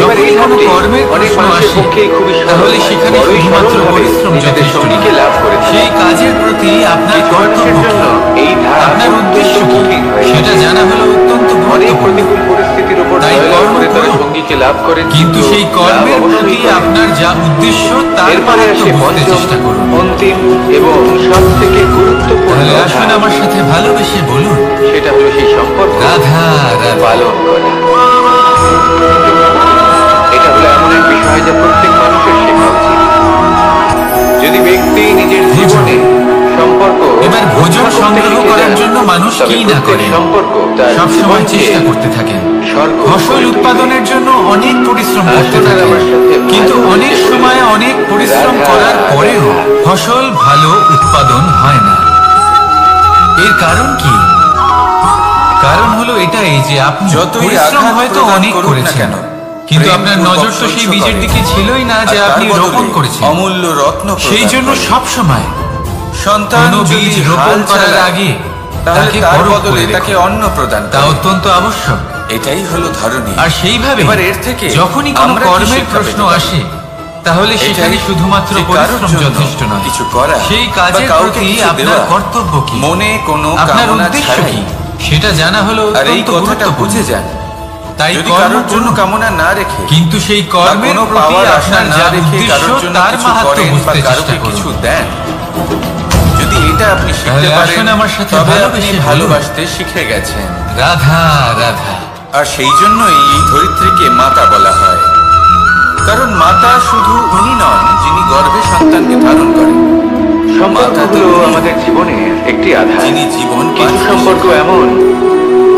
এবার এই যখনই কোনো ধাপটি কর্মের অনেক প্রশ্ন মানুষের আসে, পক্ষেই খুবই সরল তাহলে হয়। সেখানে বড়ই শুধুমাত্র সরলভাবে পরিশ্রম নিজেদের যথেষ্ট সঙ্গীকে নয়। লাভ করে থাকে। সেই কাজের প্রতি আপনার কিছু কর্তব্য মানুষের কি, জন্য এই ধাপ আপনার উদ্দেশ্য অত্যন্ত কি, কঠিন হয়ে সেটা যায়। জানা হলো অত্যন্ত অনেক গুরুত্বপূর্ণ। প্রতিকূল পরিস্থিতির উপর তাই জয়লাভ কর্ম করে তারা করুন। সঙ্গীকে লাভ করেন, কিন্তু সেই লাভ কর্মের অবশ্যই প্রতি করেন। আপনার যা উদ্দেশ্য তার এরপরে মাহাত্ম্য আসে বুঝতে পঞ্চম, চেষ্টা করুন। অন্তিম এবং সব থেকে গুরুত্বপূর্ণ তাহলে আসুন ধাপ। আমার সাথে ভালোবেসে বলুন, সেটা হলো সেই সম্পর্ক রাধা রাধা। পালন করা। এটা হলো এমন এক বিষয় যা প্রত্যেক মানুষের শেখা উচিত। যদি ব্যক্তি নিজের জীবনে সম্পর্ক এবার ভোজন রক্ষা করতে সংগ্রহ শিখে করার যান, জন্য মানুষ তবে কি না প্রত্যেক করে, সম্পর্ক তার সব সময় জীবনকে চেষ্টা করতে থাকেন, স্বর্গ ফসল করে তুলবে। উৎপাদনের জন্য অনেক পরিশ্রম করতে আসুন আর থাকেন, আমার সাথে কিন্তু ভালোবেসে অনেক বলুন, সময় অনেক পরিশ্রম রাধা, করার পরেও রাধা। ফসল ভালো উৎপাদন হয় না। এর কারণ কি? কারণ হলো এটাই যে আপনি যতই পরিশ্রম আঘাত হয়তো প্রদান অনেক করুক না করেছেন, কেন, কিন্তু প্রেম আপনার পূর্বক নজর তো সহ্য সেই বীজের করে। দিকে ছিলই না যে আর তার আপনি বদলে রোপণ করেছেন। অমূল্য রত্ন সেই প্রদান জন্য করে। সব সময় সন্তান কোনো যদি বীজ রোপণ হাল করার ছাড়ায়, আগে তাহলে তাকে তার পরখ বদলে করে তাকে দেখুন। অন্ন প্রদান তা করে। অত্যন্ত আবশ্যক। এটাই হলো ধরনী। আর সেইভাবে এবার এর থেকে যখনই কোনো আমরা কি কর্মের শিক্ষা প্রশ্ন পেতে পারি? আসে, তাহলে সেখানে এটাই শুধুমাত্র যে কারোর পরিশ্রম জন্য যথেষ্ট নয়, কিছু করা সেই বা কাজের কাউকে প্রতি কিছু আপনার দেওয়া, কর্তব্য কি, মনে কোনো আপনার কামনা উদ্দেশ্য ছাড়াই। কি, সেটা জানা হলো আর এই অত্যন্ত কথাটা গুরুত্বপূর্ণ। বুঝে যান, তাই যদি কর্ম কারোর জন্য করুন, কামনা না রেখে কিন্তু সেই কর্মের কোনো প্রতি পাওয়ার আশা আপনার না যা রেখে উদ্দেশ্য কারোর জন্য তার কিছু মাহাত্ম্য করেন বা বুঝতে চেষ্টা কারোকে করুন। কিছু দেন, যদি এটা আপনি শিখতে তাহলে পারেন, আসুন আমার সাথে তবে আপনি ভালোবেসে বলুন, ভালোবাসতে শিখে গেছেন। রাধা রাধা। আর সেই জন্যই এই ধরিত্রীকে মাতা বলা হয়, কারণ মাতা শুধু উনি নন যিনি গর্ভে সন্তানকে ধারণ করেন, মাতা তো সম্পর্কগুলো উনি, আমাদের জীবনের একটি আধার। যিনি জীবন কিছু বাঁচাতে সম্পর্ক শেখান, এমন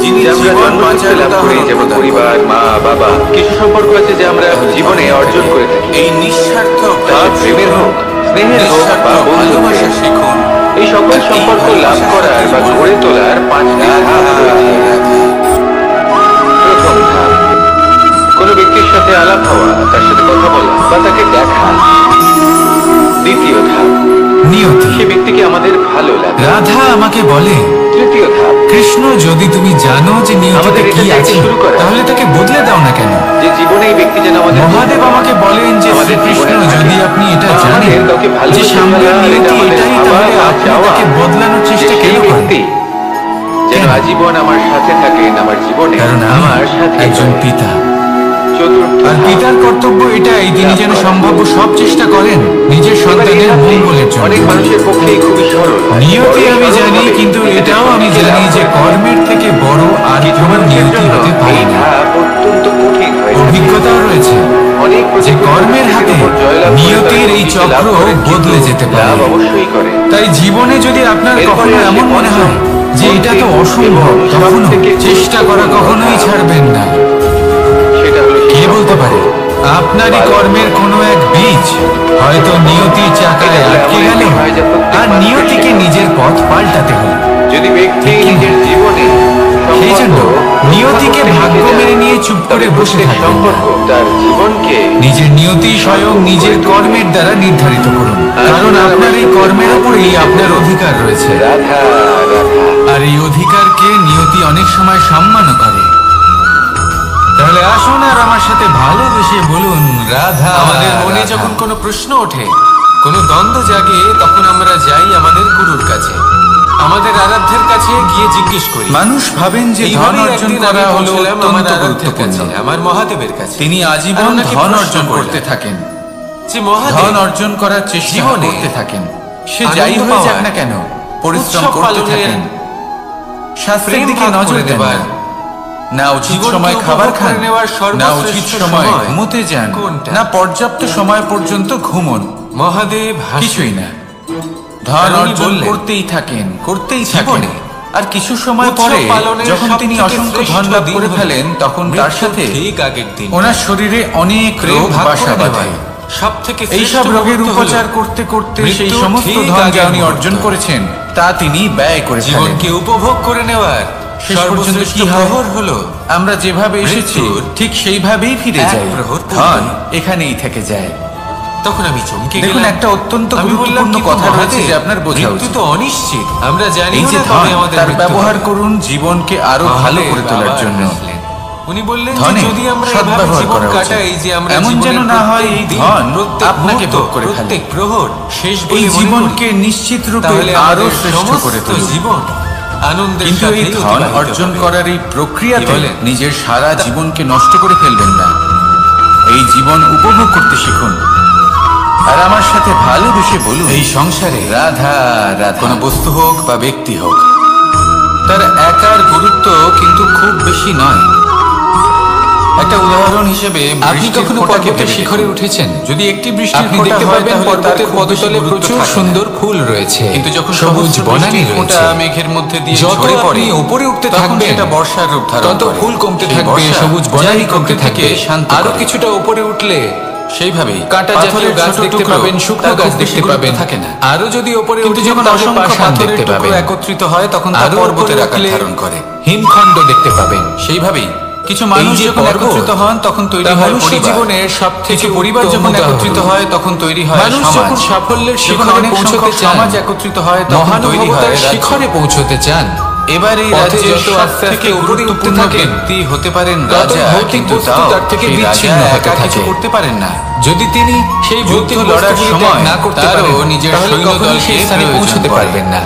যিনি যে আমরা জীবন জন্মসূত্রে বাঁচার লাভ করি, উদাহরণ যেমন প্রদান পরিবার, করেন। মা, বাবা। কিছু সম্পর্ক আছে যে আমরা জীবনে অর্জন করে থাকি। এই নিঃস্বার্থ তা ভাব সে প্রেমের শিখুন, হোক, স্নেহের হোক নিঃস্বার্থ বা ভালোবাসা বন্ধুত্বের। শিখুন। এই সকল আর এই সম্পর্ক লাভ ভালোবাসার করার সাথেই বা বলুন, গড়ে তোলার 5টি ধাপ রয়েছে। প্রথম ধাপ, কোনো ব্যক্তির সাথে আলাপ হওয়া, তার সাথে কথা বলা বা তাকে দেখা। দ্বিতীয় ধাপ, নিয়তি। সে ব্যক্তিকে আমাদের ভালো লাগে। রাধা আমাকে বলে, তৃতীয় ধাপ, কৃষ্ণ যদি তুমি জানো যে নিয়তিতে আমাদের এটা কি চাইতে আছে, শুরু করা। তাহলে তাকে বদলে দাও না কেন? যে জীবনে এই ব্যক্তি যেন আমাদের মহাদেব আমাকে বলেন যে আমাদের শ্রীকৃষ্ণ জীবনে থাকে। যদি আপনি এটা বা জানেন আমাদের কাউকে যে ভালোবেসে সামনের ফেলা, নিয়তি এটা আমাদের এটাই, ভাবা তাহলে বা আপনি চাওয়া, তাকে বদলানোর যে চেষ্টা সেই কেন করেন? ব্যক্তি যেন কেন? আজীবন আমার সাথে থাকেন, আমার জীবনে কারণ আমি আমার সাথে একজন পিতা। চতুর্থ আর পিতার কর্তব্য এটাই, তিনি যেন সম্ভাব্য সব চেষ্টা করেন নিজের সন্তানের মঙ্গলের জন্য। অনেক মানুষের পক্ষেই খুবই সরল। নিয়তি আমি জানি, কিন্তু এটাও আমি জানি যে কর্মের থেকে বড় আর কোনো নিয়তি হতে পারে না। অত্যন্ত কঠিন হয়। অভিজ্ঞতাও রয়েছে অনেক যে কর্মের হাতে নিয়তির এই চক্র বদলে যেতে পারে। লাভ অবশ্যই করে। তাই জীবনে যদি আপনার কখনো এমন মনে হয় যে এটা তো অসম্ভব, তখনও চেষ্টা করা কখনোই ছাড়বেন না। সেটা হলো কে বলতে পারে আপনারই কর্মের কোনো এক বীজ হয়তো নিয়তির চাকায় আটকে গেল, আর নিয়তিকে নিজের পথ পাল্টাতে হলো। যদি ব্যক্তি নিজের জীবনে সেই জন্য নিয়তিকে ভাগ্য মেনে নিয়ে চুপ করে বসে থাকবেন না। সম্পর্ক তার জীবনকে নিজের নিয়তি স্বয়ং নিজের কর্মের দ্বারা নির্ধারিত করুন, কারণ আপনার এই কর্মের উপরেই আপনার অধিকার রয়েছে। রাধা রাধা। আর এই অধিকারকে নিয়তি অনেক সময় সম্মানও করে। তাহলে আসুন আর আমার সাথে ভালোবেসে বলুন রাধা। আমাদের মনে রাধা। যখন কোনো প্রশ্ন ওঠে, কোনো দ্বন্দ্ব জাগে, তখন আমরা যাই আমাদের গুরুর কাছে, আমাদের আরাধ্যের কাছে গিয়ে জিজ্ঞেস করি। মানুষ ভাবেন যে ধন এইভাবেই অর্জন একদিন করা আমি হলো পৌঁছলাম আমার অত্যন্ত আরাধ্যের কাছে, গুরুত্বপূর্ণ। আমার মহাদেবের কাছে। তিনি আজীবন আর ওনাকে ধন প্রশ্ন অর্জন করলাম করতে থাকেন, যে মহাদেব, ধন অর্জন করার চেষ্টা জীবনে করতে থাকেন। সে আনন্দ যাই হয়ে যাক পাওয়ার, না কেন, পরিশ্রম উৎসব করতে পালনের, থাকেন। শাস্ত্রের প্রেম দিকে ভাগ নজর করে দেন দেবার, না। না উচিত জীবনকে সময় খাবার উপভোগ খান, করে নেওয়ার না সর্বশ্রেষ্ঠ উচিত সময় সময় ঘুমোতে যান, কোনটা? না পর্যাপ্ত সময় পর্যন্ত ঘুমন। মহাদেব হাসেন। কিছুই না। ধন কারণ উনি অর্জন বললেন, করতেই থাকেন, করতেই জীবনে থাকেন। আর কিছু সময় উৎসব পরে পালনের যখন তিনি সবথেকে অসংখ্য শ্রেষ্ঠ ধন লাভ দিন করে হলো ফেলেন, তখন তার মৃত্যুর সাথে ঠিক আগের দিন ওনার শরীরে অনেক প্রেম রোগ ভাগ বাসা করে বাঁধে। নেওয়ার সবথেকে এইসব শ্রেষ্ঠ রোগের মুহূর্ত উপচার হলো করতে করতে সেই মৃত্যুর সমস্ত ঠিক ধন যা আগের উনি মুহূর্ত। অর্জন করেছেন তা তিনি ব্যয় করে ফেলেন। জীবনকে উপভোগ করে নেওয়ার শেষ পর্যন্ত সর্বশ্রেষ্ঠ কি হয়? প্রহর হলো আমরা যেভাবে এসেছি মৃত্যুর ঠিক সেইভাবেই ফিরে এক যাই। প্রহর পূর্বে। ধন এখানেই থেকে যায়। তখন আমি চমকে দেখুন, গেলাম। একটা অত্যন্ত আমি বললাম, গুরুত্বপূর্ণ কিন্তু কথা রয়েছে মহাদেব, যে আপনার বোঝা মৃত্যু উচিত। তো অনিশ্চিত, আমরা জানি এই যে না ধন, কবে আমাদের তার মৃত্যু ব্যবহার হবে। করুন জীবনকে আরো ভালো করে তোলার মহাদেব জন্য। আবার হাসলেন। উনি বললেন যে ধনে যদি আমরা এভাবে সদ্ব্যবহার জীবন করা উচিত। কাটাই যে আমরা এমন যেন জীবনের না হয় প্রত্যেক এই দিন, ধন প্রত্যেক আপনাকে মুহূর্ত, ভোগ করে ফেলে। প্রত্যেক প্রহর শেষ এই বলে মনে করি, জীবনকে নিশ্চিত রূপে তাহলে আরো আমাদের শ্রেষ্ঠ করে সমস্ত তুলুন। জীবন আনন্দের কিন্তু এই সাথেই ধন অতিবাহিত অর্জন হবে। করার এই প্রক্রিয়াতে কি বলেন? নিজের সারা জীবনকে নষ্ট করে ফেলবেন না। এই জীবন উপভোগ করতে শিখুন। আর আমার সাথে ভালোবেসে বলুন, এই সংসারে রাধা রাধা, কোনো বস্তু হোক বা ব্যক্তি হোক, তার একার গুরুত্ব কিন্তু খুব বেশি নয়। একটা উদাহরণ হিসেবে আপনি কখনো পর্বতের শিখরে উঠেছেন? যদি একটি বৃষ্টির আপনি ফোঁটা দেখতে হয়, পাবেন তাহলে তার পর্বতের খুব বেশি পদতলে গুরুত্ব প্রচুর থাকে না। সুন্দর ফুল রয়েছে, কিন্তু যখন সবুজ সহস্র বনানী বৃষ্টির ফোঁটা রয়েছে। মেঘের মধ্যে দিয়ে যত ঝরে পড়ে, আপনি উপরে উঠতে তখন থাকবেন, সেটা বর্ষার রূপ ধারণ তত করে। ফুল কমতে সেই থাকবে, বর্ষা সবুজ বনানী যাই কমতে কমতে থাকে। থাকে, শান্ত আরো করে। কিছুটা উপরে উঠলে সেইভাবেই কাঁটা জাতীয় পাথরের গাছ ছোট দেখতে টুকরো, পাবেন, শুকনো তার গাছ খুব বেশি দেখতে গুরুত্ব পাবেন। থাকে না। আরো যদি উপরে কিন্তু উঠেন যখন তাহলে অসংখ্য পাষাণ পাথরের দেখতে টুকরো পাবেন। একত্রিত হয়, তখন তা আরো উপরে পর্বতের আকার উঠলে ধারণ করে। হিমখণ্ড দেখতে পাবেন। সেইভাবেই কিছু এই মানুষ যে যখন পর্বত, একত্রিত হন, তখন তৈরি তা হয় মনুষ্য পরিবার। জীবনের সবথেকে কিছু পরিবার উত্তম যখন উদাহরণ। একত্রিত হয়, তখন তৈরি হয় মানুষ সমাজ। যখন সাফল্যের যখন শিখরে অনেক পৌঁছতে সংখ্যক চান, সমাজ একত্রিত হয়, তখন তৈরি হয় মহানুভবতার রাজ্য। শিখরে পৌঁছতে চান, এবার এই পথে রাজ্যের যত আস্তে আস্তে সবথেকে উপরে উঠতে গুরুত্বপূর্ণ থাকেন, ব্যক্তি হতে পারেন তত রাজা, ভৌতিক কিন্তু বস্তু তাও তার থেকে সেই বিচ্ছিন্ন রাজা হতে একা কিছু থাকে। করতে পারেন না। যদি তিনি সেই যুদ্ধ ভৌতিক লড়ার বস্তুগুলি সময় ত্যাগ না করতে তারও পারেন, নিজের তাহলে কখনোই সৈন্যদলকে সেই স্থানে প্রয়োজন পৌঁছতে পড়ে। পারবেন না।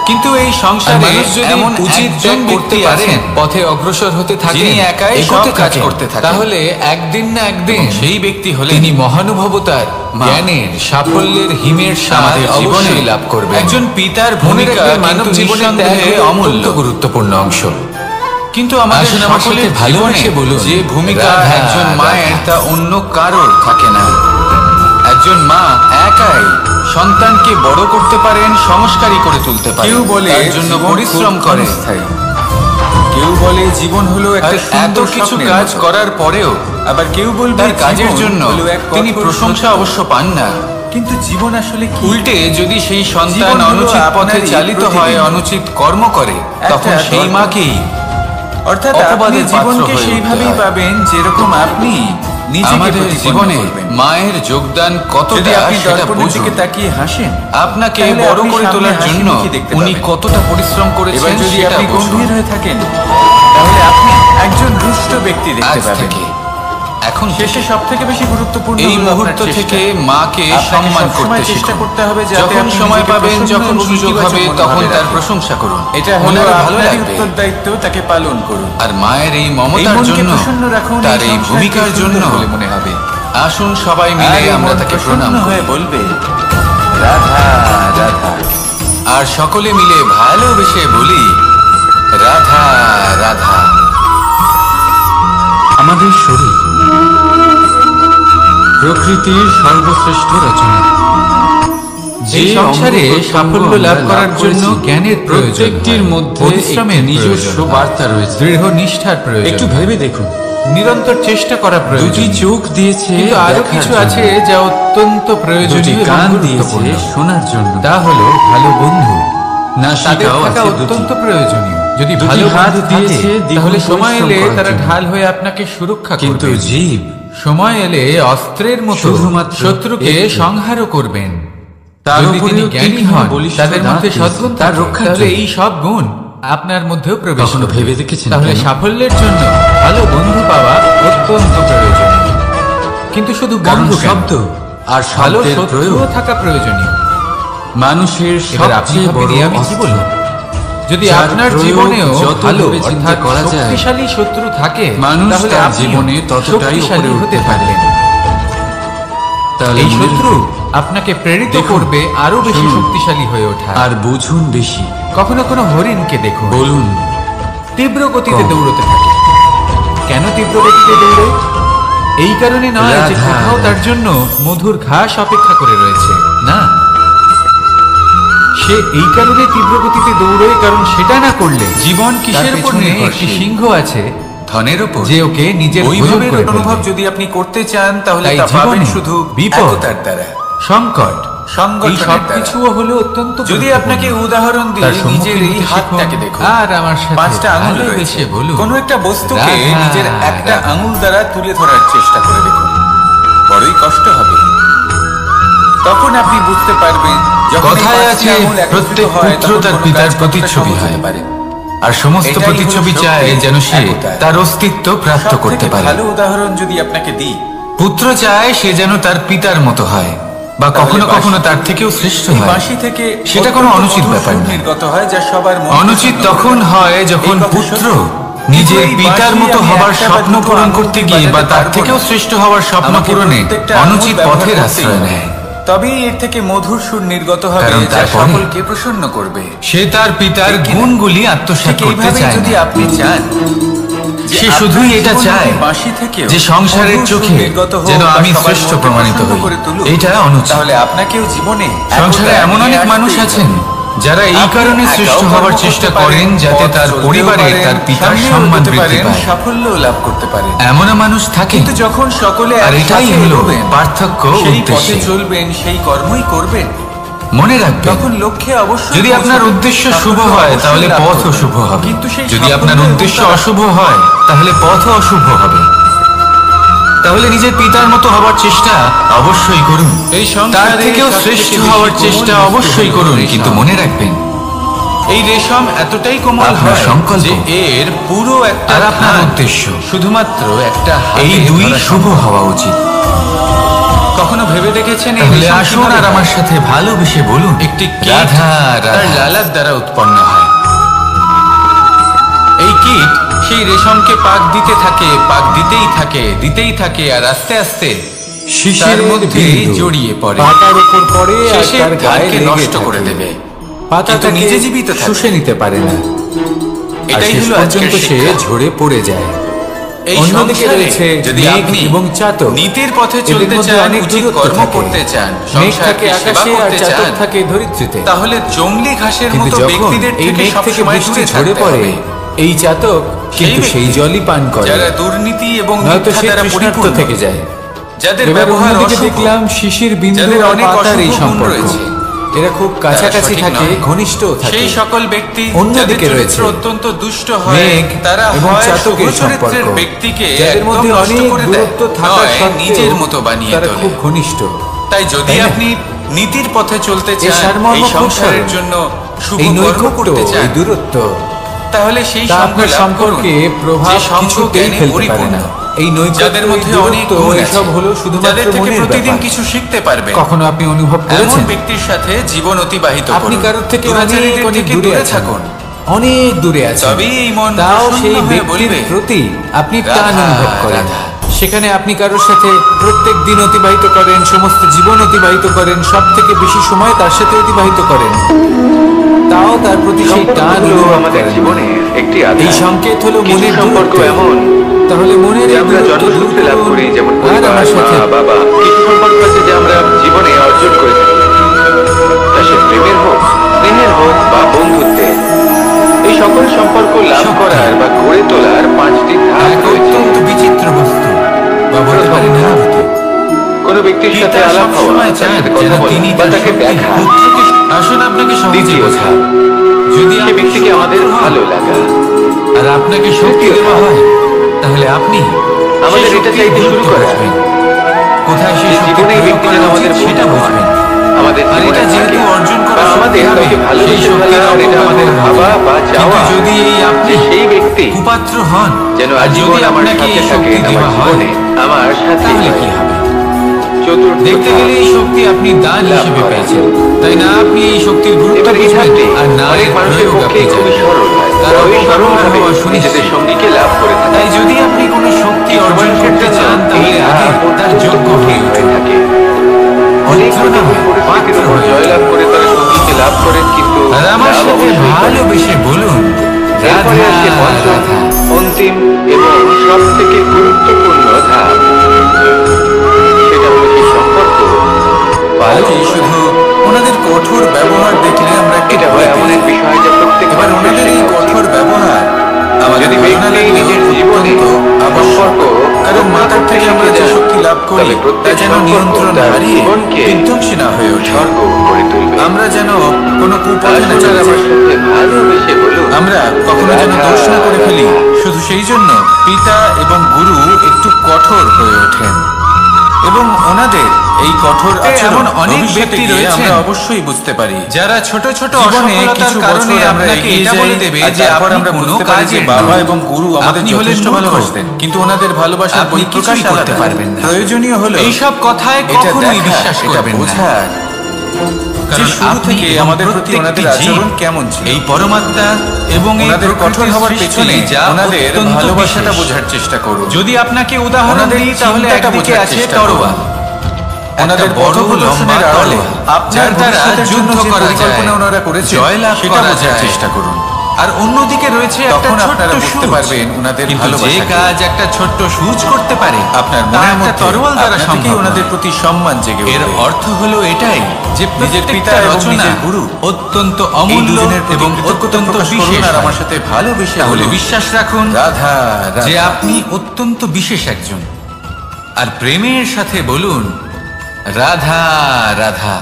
কিন্তু এই আর সংসারে মানুষ যদি এমন উচিত একজন জন ব্যক্তি করতে পারেন, আছেন পথে অগ্রসর হতে থাকেন, যিনি একাই এগোতে সব কাজ থাকেন, করতে থাকেন। তাহলে একদিন না একদিন সেই ব্যক্তি হলেন তিনি মহানুভবতার, মা। জ্ঞানের, সাফল্যের হিমের স্বাদ আমাদের জীবনে অবশ্যই লাভ করবেন। একজন পিতার মনে ভূমিকা রাখবেন, মানব কিন্তু জীবনে নিঃসন্দেহে অমূল্য। গুরুত্বপূর্ণ অংশ। কিন্তু আমাদের আসুন আমার সকলের সাথে ভালোবেসে জীবনে বলুন, যে ভূমিকা রাধা, একজন মায়ের রাধা। তা অন্য কারোর থাকে না। একজন মা একাই সন্তানকে বড় করতে পারেন, সংস্কারী করে তুলতে পারেন। কেউ বলে তার জন্য জীবন পরিশ্রম খুব করে। ক্ষণস্থায়ী। কেউ বলে জীবন হলো আর একটা এত সুন্দর কিছু স্বপ্নের কাজ মতো। করার পরেও আবার কেউ বলবে তার কাজের জীবন জন্য হলো এক তিনি কঠোর প্রশংসা সত্য। অবশ্য পান না। কিন্তু জীবন আসলে কি? উল্টে যদি সেই সন্তান জীবন হলো অনুচিত পথে আপনারই চালিত হয়, প্রতিদিন। অনুচিত কর্ম করে, তখন একটা সেই দর্পণ। মাকেই অর্থাৎ আপনি অপবাদের পাত্র জীবনকে হয়ে সেইভাবেই উঠতে হয়। পাবেন যেরকম আপনি নিজেকে আমাদের প্রতিপন্ন জীবনে করবেন। মায়ের যোগদান যদি কতটা আপনি সেটা দর্পণের বুঝুন। দিকে তাকিয়ে হাসেন, আপনাকে তাহলে বড় আপনি করে সামনে তোলার হাসি জন্য মুখে দেখতে উনি পাবেন। কতটা পরিশ্রম এবার করেছেন যদি সেটা আপনি বুঝুন। গম্ভীর হয়ে থাকেন, তাহলে আপনি একজন দুষ্ট ব্যক্তি দেখতে আজ পাবেন। থেকে এখন শেষে সব থেকে বেশি গুরুত্বপূর্ণ এই হলো আপনার মুহূর্ত চেষ্টা। থেকে মাকে আপনাকে সম্মান সবসময় করতে চেষ্টা শিখুন। করতে হবে যাতে যখন আপনি সময় নিজেকে পাবেন, প্রসন্ন যখন এবং সুযোগ ইতিবাচক হবে, মনোভাবে তখন তার রাখুন। প্রশংসা করুন। এটা মনে হলো হবে ভালো আপনারই লাগবে। উত্তরদায়িত্ব, তাকে পালন করুন। আর মায়ের এই এই মমতার মনকে জন্য, প্রসন্ন রাখুন, তার এই সংসারকে ভূমিকার সুন্দর জন্য বলে মনে হবে। আসুন সবাই মিলে আর এই আমরা মন তাকে প্রসন্ন প্রণাম হয়ে করি বলবে, রাধা রাধা। আর সকলে মিলে ভালোবেসে বলি, রাধা রাধা। আমাদের শরীর প্রকৃতির সর্বশ্রেষ্ঠ রচনা। যে সংসারে সাফল্য লাভ করার জন্য জ্ঞানের প্রত্যেকটির মধ্যে পরিশ্রমের নিজস্ব বার্তা রয়েছে, দৃঢ় নিষ্ঠার প্রয়োজন। একটু ভেবে দেখুন, নিরন্তর চেষ্টা করা প্রয়োজন। দুটি চোখ দিয়েছে, কিন্তু আরো কিছু আছে যা অত্যন্ত প্রয়োজনীয়। কান দিয়েছে শোনার জন্য, তা হলো ভালো বন্ধু। নাসিকাও আছে অত্যন্ত প্রয়োজনীয়। যদি ভালো হাত দিয়েছে, তাহলে সময় এলে তারা ঢাল হয়ে আপনাকে সুরক্ষা করবে। কিন্তু জীব সময় এলে অস্ত্রের মতো শুধুমাত্র শত্রুকে সংহারও করবেন। যদি তিনি জ্ঞানী হন, তাদের মধ্যে সদ্গুণ তার রক্ষা, তাহলে এই সব গুণ আপনার মধ্যেও প্রবেশ করবে। ভেবে দেখেছেন? তাহলে সাফল্যের জন্য ভালো বন্ধু পাওয়া অত্যন্ত প্রয়োজনীয়। কিন্তু শুধু বন্ধু শব্দ আর ভালো শত্রুও থাকা প্রয়োজনীয়। মানুষের সবচেয়ে বড় আমি কি বলবো, যদি আপনার জীবনেও ভালো অর্থাৎ শক্তিশালী শত্রু থাকে, তাহলে আপনি জীবনে ততটাই উপরে উঠতে পারবেন। এই শত্রু আপনাকে প্রেরিত করবে আরো বেশি শক্তিশালী হয়ে ওঠা। আর বুঝুন বেশি। কখনো কোনো হরিণকে দেখুন, বলুন তীব্র গতিতে দৌড়তে থাকে। কেন তীব্র গতিতে দৌড়ে? এই কারণে নয় যে কোথাও তার জন্য মধুর ঘাস অপেক্ষা করে রয়েছে, না, সে এই কারণে তীব্র গতিতে দৌড়ে কারণ সেটা না করলে জীবন কিসের উপর একটি সিংহ আছে, ধনের উপর, যে ওকে নিজের ওইভাবে অনুভব যদি আপনি করতে চান, তাহলে তা পাবেন শুধু বিপদের দ্বারা, সংকট, এই সবকিছুও হলো অত্যন্ত। যদি আপনাকে উদাহরণ দিই, নিজের এই হাতটাকে দেখুন, আর আমার সাথে 5টা আঙুল রয়েছে। বলুন, কোনো একটা বস্তুকে রাধা, নিজের একটা রাধা। আঙুল দ্বারা তুলে ধরার চেষ্টা করে দেখুন, বড়ই কষ্ট হবে। তখন আপনি বুঝতে পারবেন, যখন কথায় আছে, প্রত্যেক পুত্র তার পিতার প্রতিচ্ছবি হয়, আর সমস্ত প্রতিচ্ছবি চায় যেন সে তার অস্তিত্ব প্রাপ্ত করতে পারে। ভালো উদাহরণ যদি আপনাকে দিই, পুত্র চায় সে যেন তার পিতার মতো হয়, বা কখনো কখনো তার থেকেও শ্রেষ্ঠ এই হয়। বাঁশি থেকে সেটা কোনো অনুচিত ব্যাপার না। নির্গত হয়, যা সবার মন অনুচিত পছন্দ তখন করে। হয় যখন এই কথা পুত্র সত্যি। নিজের এই পিতার বাঁশি মতো আমি হবার একটা বা স্বপ্ন দুটো পূরণ আঙুল করতে গিয়ে বা বাজাতে তার পারবো থেকেও না। শ্রেষ্ঠ হওয়ার স্বপ্ন আমাকে পূরণে প্রত্যেকটা অনুচিত আঙুল পথের ব্যবহার আশ্রয় করতেই নেয়। তবেই এর থেকে মধুর সুর নির্গত হবে, কারণ যা তারপরে সকলকে প্রসন্ন করবে। সে তার পিতার ঠিক কিনা? গুণগুলি আত্মসাৎ ঠিক করতে এইভাবে চায় যদি না। আপনি চান যে সে আপনার শুধুই এটা জীবনের চায় এই বাঁশি থেকেও যে সংসারের মধুর সুর চোখে নির্গত হোক যেন বা আমি সবার শ্রেষ্ঠ মনকে প্রমাণিত প্রসন্ন হই। করে তুলুক, এটা অনুচিত। তাহলে আপনাকেও জীবনে সংসারে একতা এমন নিয়ে অনেক মানুষ আসতেই আছেন হবে। যারা এই আপনি কারণে একাও শ্রেষ্ঠ কর্ম হওয়ার করতে চেষ্টা পারেন, করেন যাতে পথ তার চলতেও পরিবারে পারেন, তার পিতার সামনেও সম্মান এগোতে বৃদ্ধি পারেন, পায়। সাফল্য লাভ করতে পারেন। এমনও মানুষ থাকে, কিন্তু যখন সকলে আর এটাই একসাথে হলো এগোবেন, পার্থক্য সেই পথে উদ্দেশ্যে। চলবেন, সেই কর্মই করবেন, মনে রাখবেন, তখন লক্ষ্যে অবশ্যই যদি আপনার পৌঁছাবেন। উদ্দেশ্য সাফল্য শুভ হয় অবশ্যই তাহলে লাভ পথও করবেন। শুভ হবে, কিন্তু সেই যদি আপনার সাফল্য উদ্দেশ্য এবং অশুভ হয় তাহলে পথও অশুভ হবে। তাহলে নিজের পিতার মতো হবার চেষ্টা অবশ্যই করুন, এই সংসারে তার থেকেও সবথেকে শ্রেষ্ঠ বেশি হওয়ার কোমল চেষ্টা বস্তু অবশ্যই হলো করুন, রেশম। কিন্তু মনে রাখবেন এই রেশম এতটাই কোমল আপনার হয় সংকল্প যে এর পুরো একটা আর আপনার ধান উদ্দেশ্য শুধুমাত্র একটা এই হাতে দুই ধরা শুভ সম্ভব। হওয়া উচিত। কখনো ভেবে দেখেছেন এই তাহলে রেশম আসুন কিভাবে আর আমার হয়? সাথে ভালোবেসে বলুন, একটি কীট রাধা তার রাধা। লালার দ্বারা উৎপন্ন হয়। এই কীট সেই রেশমকে পাক দিতে থাকে, পাক দিতেই থাকে, দিতেই থাকে, আর আস্তে আস্তে তার মধ্যে জড়িয়ে পড়ে, পাতার উপর পড়ে আর শেষে তার গায়ে ধানকে লেগে নষ্ট থাকে। করে দেবে। পাতা কিন্তু নিজে জীবিত থাকে। শুষে নিতে পারে না, আর এটাই শেষ হলো আজকের পর্যন্ত সে শিক্ষা। ঝরে পড়ে যায়। এই অন্যদিকে সংসারে রয়েছে যদি মেঘ আপনি এবং চাতক। নীতির পথে এদের চলতে মধ্যে চান, অনেক উচিত দূরত্ব কর্ম থাকে। করতে চান, মেঘ থাকে সংসারকে সেবা আকাশে আর করতে চাতক চান, থাকে ধরিত্রীতে। তাহলে জংলি ঘাসের কিন্তু মতো যখন ব্যক্তিদের এই থেকে মেঘ থেকে সবসময় বৃষ্টি দূরে ঝরে থাকতে পড়ে, হবে। এই চাতক কিন্তু ব্যক্তি সেই জলই পান করে, যারা দুর্নীতি এবং নয়তো মিথ্যা সে দ্বারা তৃষ্ণার্ত পরিপূর্ণ, থেকে যায়। যাদের এবার ব্যবহার অন্যদিকে অশুভ, দেখলাম শিশির বিন্দু যাদের আর অনেক পাতার এই অশুভ গুণ সম্পর্ক। রয়েছে, এরা খুব কাছাকাছি সঠিক থাকে, নয়। ঘনিষ্ঠ থাকে। সেই সকল ব্যক্তি অন্যদিকে যাদের রয়েছে চরিত্র অত্যন্ত দুষ্ট হয়, মেঘ তারা এবং হয় চাতকের শুভ চরিত্রের সম্পর্ক, ব্যক্তিকে যাদের একদম মধ্যে নষ্ট অনেক করে দেয়, দূরত্ব থাকা নয় সত্ত্বেও নিজের মতো বানিয়ে তারা তোলে। খুব ঘনিষ্ঠ। তাই যদি তাই না? আপনি নীতির পথে চলতে এর চান, সারমর্ম এই খুব সংসারের সরল। জন্য শুভ এই কর্ম নৈকট্য, করতে চান, এই দূরত্ব, তাহলে সেই তা সঙ্গ আপনার লাভ করুন সম্পর্কে প্রভাব যে সঙ্গ কিছুতেই জ্ঞানে ফেলতে পারে পরিপূর্ণ। না। এই নৈকট্য, যাদের মধ্যে এই অনেক দূরত্ব, গুণ আছে, এসব হলো শুধুমাত্র যাদের থেকে মনের প্রতিদিন ব্যাপার। কিছু শিখতে পারবে। কখনো আপনি অনুভব এমন করেছেন ব্যক্তির সাথে জীবন অতিবাহিত আপনি করুন। কারোর থেকে দুরাচারীদের অনেক থেকে দূরে দূরে আছেন, থাকুন। অনেক দূরে আছেন, তবেই এই মন তাও প্রসন্ন সেই হয়ে ব্যক্তির বলবে, প্রতি আপনি রাধা, টান অনুভব করেন। রাধা। সেখানে আপনি কারোর সাথে প্রত্যেক দিন অতিবাহিত করেন, সমস্ত জীবন অতিবাহিত করেন, সব থেকে বেশি সময় তার সাথে অতিবাহিত করেন, তাও তার প্রতি সেই টান সম্পর্কগুলো অনুভব আমাদের করেন। জীবনে একটি এই আধার। সংকেত হলো কিছু মনের সম্পর্ক দূরত্ব। এমন তাহলে মনের যে এই আমরা দূরত্ব দূর জন্মসূত্রে লাভ করুন। করি, যেমন আর পরিবার, আমার সাথে মা, বাবা। কিছু সম্পর্ক আছে যে আমরা জীবনে অর্জন করে থাকি, তা সে প্রেমের হোক, স্নেহের হোক বা বন্ধুত্বের। এই সকল সম্পর্ক লাভ সত্যি। করার বা গড়ে তোলার 5টি ধাপ এক রয়েছে। অত্যন্ত বিচিত্র বস্তু বা বলতে পারেন অনুভূতি। কোনো ব্যক্তির সাথে পিতা আলাপ হওয়া, সবসময় তার চান সাথে যেন কথা বলা তিনি বা তার তাকে শক্তি দেখা। পুত্রকে আসুন আপনাকে সহজে দ্বিতীয় বোঝাই। ধাপ, যদি সে আপনি ব্যক্তিকে আমাদের সুপাত্র হন ভালো লাগা। আর আপনাকে শক্তি তৃতীয় দেওয়া ধাপ, হয়, তাহলে আপনি আমাদের সেই এটা শক্তির চাইতে শুরু গুরুত্ব করা। বুঝবেন। কোথায় সেই যে শক্তি জীবনে এই প্রয়োগ ব্যক্তি করা যেন উচিত আমাদের সেটা বন্ধু বুঝবেন। হয়, আমাদের আর জীবনে এটা যেহেতু থাকে, অর্জন বা করা আমাদের শক্তি হবে, কাউকে ভালোবেসে সেই শক্তির ফেলা, এটা আমাদের অপব্যবহার ভাবা হবে। বা চাওয়া। কিন্তু যদি এই আপনি যে সেই ব্যক্তি কুপাত্র হন যেন আর আজীবন যদি আমার আপনাকে সাথে এই থাকে, শক্তি আমার দেওয়া হয়, জীবনে আমার সাথে তাহলে হয়। কি হবে? চতুর্থ দেখতে ধাপ, গেলে এই শক্তি আপনি দান লাভ হিসেবে করা। পেয়েছেন, তাই না? আপনি এই শক্তির গুরুত্ব এবার এই বুঝবেন ধাপটি আর না অনেক এর মানুষের প্রয়োগ পক্ষে আপনি খুবই জানেন। সরল হয়, তার ওই সরল অপব্যবহার ভাবে হওয়া নিজেদের সুনিশ্চিত। সঙ্গীকে লাভ করে থাকে। তাই যদি আপনি কোনো শক্তি অর্জন করতে চান তাহলে আগে তার যোগ্য হয়ে উঠুন। থাকে। অনেক পুত্র কঠিন নয়, পরিস্থিতির পাত্র উপর হয়ে জয়লাভ উঠুন। করে তারা সঙ্গীকে লাভ করেন, কিন্তু আর আমার লাভ সাথে অবশ্যই করেন। ভালোবেসে বলুন, এরপরে রাধা, আসছে পঞ্চম, রাধা। অন্তিম এবং সব থেকে গুরুত্বপূর্ণ ধাপ। সেটা হলো সেই সম্পর্ক পালন আজই করা। শুধু ওনাদের কঠোর ব্যবহার দেখলে আমরা একটু এটা ভয় হয় এমন পেয়ে এক যাই। বিষয় যা প্রত্যেক এবার মানুষের ওনাদের এই শেখা উচিত। কঠোর ব্যবহার আমাদের যদি ভালো না ব্যক্তি লাগলেও নিজের জীবনে অত্যন্ত আবশ্যক। সম্পর্ক কারণ মাতার থেকে আমরা যে শক্তি লাভ করি তবে তা প্রত্যেক যেন সম্পর্ক নিয়ন্ত্রণ তার হারিয়ে জীবনকে বিধ্বংসী না হয়ে ওঠে। স্বর্গ করে তুলবে। আমরা যেন কোনো কুপথে না আসুন চলে আর আমার যাই। সাথে ভালোবেসে বলুন, আমরা কখনো যেন রাধা, দোষ না করে ফেলি। রাধা। শুধু সেই জন্য পিতা এবং গুরু একটু কঠোর হয়ে ওঠেন এবং ওনাদের এই কঠোর আচরণ অনেক ব্যক্তি রয়েছে আমরা অবশ্যই বুঝতে পারি, যারা ছোট ছোট অসফলতার কারণে আপনাকে এটা বলে দেবে যে তারপর আমরা কোনো বুঝতে পারি যে কাজের বাবা নন। এবং গুরু আমাদের আপনি হলেন যথেষ্ট মূর্খ। ভালোবাসতেন, কিন্তু ওনাদের ভালোবাসার আপনি বহিঃপ্রকাশ কিছুই করতে আলাদা। পারবেন না। প্রয়োজনীয় হলো এইসব কথায় এটা কখনোই দেখা, বিশ্বাস এটা করবেন না। বোঝার যে কারণ শুরু আপনি থেকে এবং আমাদের প্রতি প্রত্যেকটি ওনাদের জীব আচরণ কেমন ছিল, এই পরমাত্মা এবং এই ওনাদের কঠোর প্রকৃতির হওয়ার সৃষ্টি পেছনে যা ওনাদের অত্যন্ত ভালোবাসাটা বিশেষ। বোঝার চেষ্টা করুন। যদি আপনাকে উদাহরণ ওনাদের দিই তাহলে চিন্তাটা একদিকে বোঝার আছে চেষ্টা তরোয়াল, ওনাদের একটা বড় পথপ্রদর্শনের লম্বা আড়ালে তলোয়ার, আপনার যার দ্বারা ভবিষ্যতের জন্য যুদ্ধ যে করা পরিকল্পনা যায়, ওনারা করেছেন জয়লাভ সেটা করা বোঝার যায়। চেষ্টা করুন। আর অন্যদিকে রয়েছে একটা তখন ছোট্ট আপনারা বুঝতে সূচ। পারবেন ওনাদের কিন্তু যে ভালোবাসাকে। কাজ একটা ছোট্ট সূচ করতে পারে আপনার তা মনের একটা মধ্যে তরোয়াল দ্বারা আপনা থেকেই সম্ভব ওনাদের নয়। প্রতি সম্মান জেগে এর উঠবে। অর্থ হলো এটাই যে নিজের প্রত্যেকটা পিতা এবং রচনা নিজের গুরু অত্যন্ত এই অমূল্য দুজনের প্রতি এবং কৃতজ্ঞতা অত্যন্ত প্রকাশ করুন বিশেষ আর আমার হয়। সাথে ভালোবেসে তাহলে বলুন, বিশ্বাস রাখুন রাধা, রাধা। যে আপনি অত্যন্ত বিশেষ একজন, আর প্রেমের সাথে বলুন রাধা রাধা।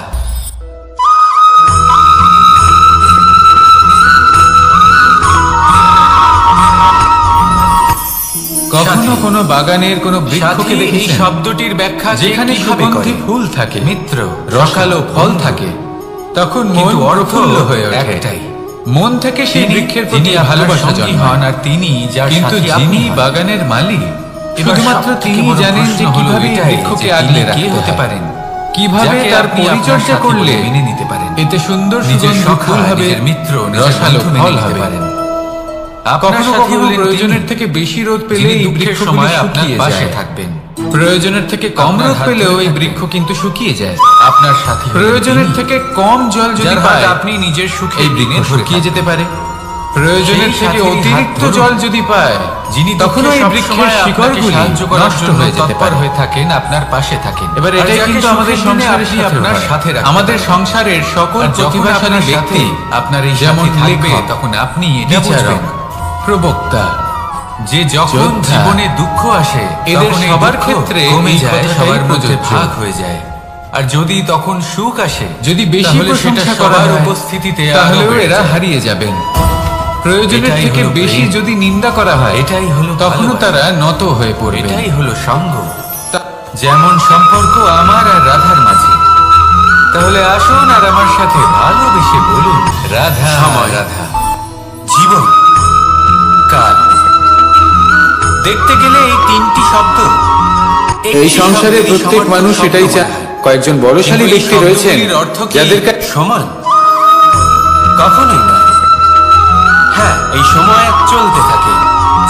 কখনো কোনো বাগানের কোনো বৃক্ষকে সাথী, এই দেখেছেন শব্দটির ব্যাখ্যা যেখানে কিভাবে সুগন্ধি করে? ফুল থাকে, মিত্র, রসালো ফল থাকে, তখন মন কিন্তু অর্থ প্রফুল্ল হয়ে ওঠে। একটাই। মন থেকে সেই তিনি- বৃক্ষের যিনি প্রতি আপনার ভালোবাসা সঙ্গী জন্মায়। হন আর তিনি যার কিন্তু সাথী যিনি আপনি হন। বাগানের মালিক, এবার শুধুমাত্র সবথেকে তিনি বড় জানেন প্রশ্ন যে হলো কিভাবে এই এটাই বৃক্ষকে যে আগলে তিনি কে রাখতে হতে হয়। পারেন? কিভাবে যাকে তার আপনি আপনার পরিচর্যা সাথী করলে বলে মেনে নিতে পারেন। এতে সুন্দর নিজের সুগন্ধি সখা, ফুল হবে, নিজের মিত্র, নিজের রসালো বন্ধু মেনে ফল নিতে হবে। পারেন। কখনো সাথী কখনো হলেন প্রয়োজনের তিনি, থেকে বেশি রোদ পেলে যিনি এই দুঃখের বৃক্ষগুলি সময় আপনার শুকিয়ে পাশে যায়। থাকবেন। প্রয়োজনের থেকে কম আপনার রোদ হাত পেলেও ধরে এই থাকবেন। বৃক্ষ কিন্তু শুকিয়ে যায়। আপনার সাথী হলেন প্রয়োজনের তিনি, থেকে কম জল যদি যার হাত পায় আপনি নিজের সুখে এই বৃক্ষ শুকিয়ে যেতে পারে। প্রয়োজনের সেই থেকে সাথীর হাত অতিরিক্ত ধরুন, জল যদি পায় যিনি তখনও এই দুঃখে বৃক্ষের সবসময় আপনাকে শিকড়গুলি সাহায্য করার নষ্ট জন্য হয়ে যেতে তৎপর পারে। হয়ে থাকেন, আপনার পাশে থাকেন। এবার আর এটাই যাকে কিন্তু আমাদের সুখের দিনে সংসারের আপনি সাথে আপনার হয়। সাথে রাখতে আমাদের পারেন। সংসারের সকল আর যখন প্রতিভাশালী আপনার ব্যক্তি, সাথে আপনার এই যেমন সাথী থাকবে, লেখক, তখন আপনি এটা বিচারক, বুঝবেন প্রবক্তা, যে যখন যোদ্ধা, জীবনে দুঃখ আসে এদের তখন এই সবার দুঃখ ক্ষেত্রে কমে এই যায়, কথাটাই সবার মধ্যে প্রযোজ্য। ভাগ হয়ে যায়। আর যদি তখন সুখ আসে, যদি বেশি তাহলে সেটা প্রশংসা করা সবার হয়, উপস্থিতিতে আরো তাহলেও বেড়ে এরা যায়। হারিয়ে যাবেন। প্রয়োজনের এটাই থেকে হলো বেশি প্রেম। যদি নিন্দা করা হয় এটাই হলো তখনও ভালোবাসা। তারা নত হয়ে পড়বে। এটাই হলো সঙ্গ। যেমন সম্পর্ক আমার আর রাধার মাঝে। তাহলে আসুন আর আমার সাথে ভালোবেসে বলুন, রাধা, সময়। রাধা। জীবন, কাল, দেখতে গেলে এই তিনটি শব্দ এই সংসারে প্রত্যেক মানুষ এটাই চায়। কয়েকজন বলশালী ব্যক্তি রয়েছেন যাদের সমান কখনোই নয়। হ্যাঁ, এই সময় চলতে থাকে,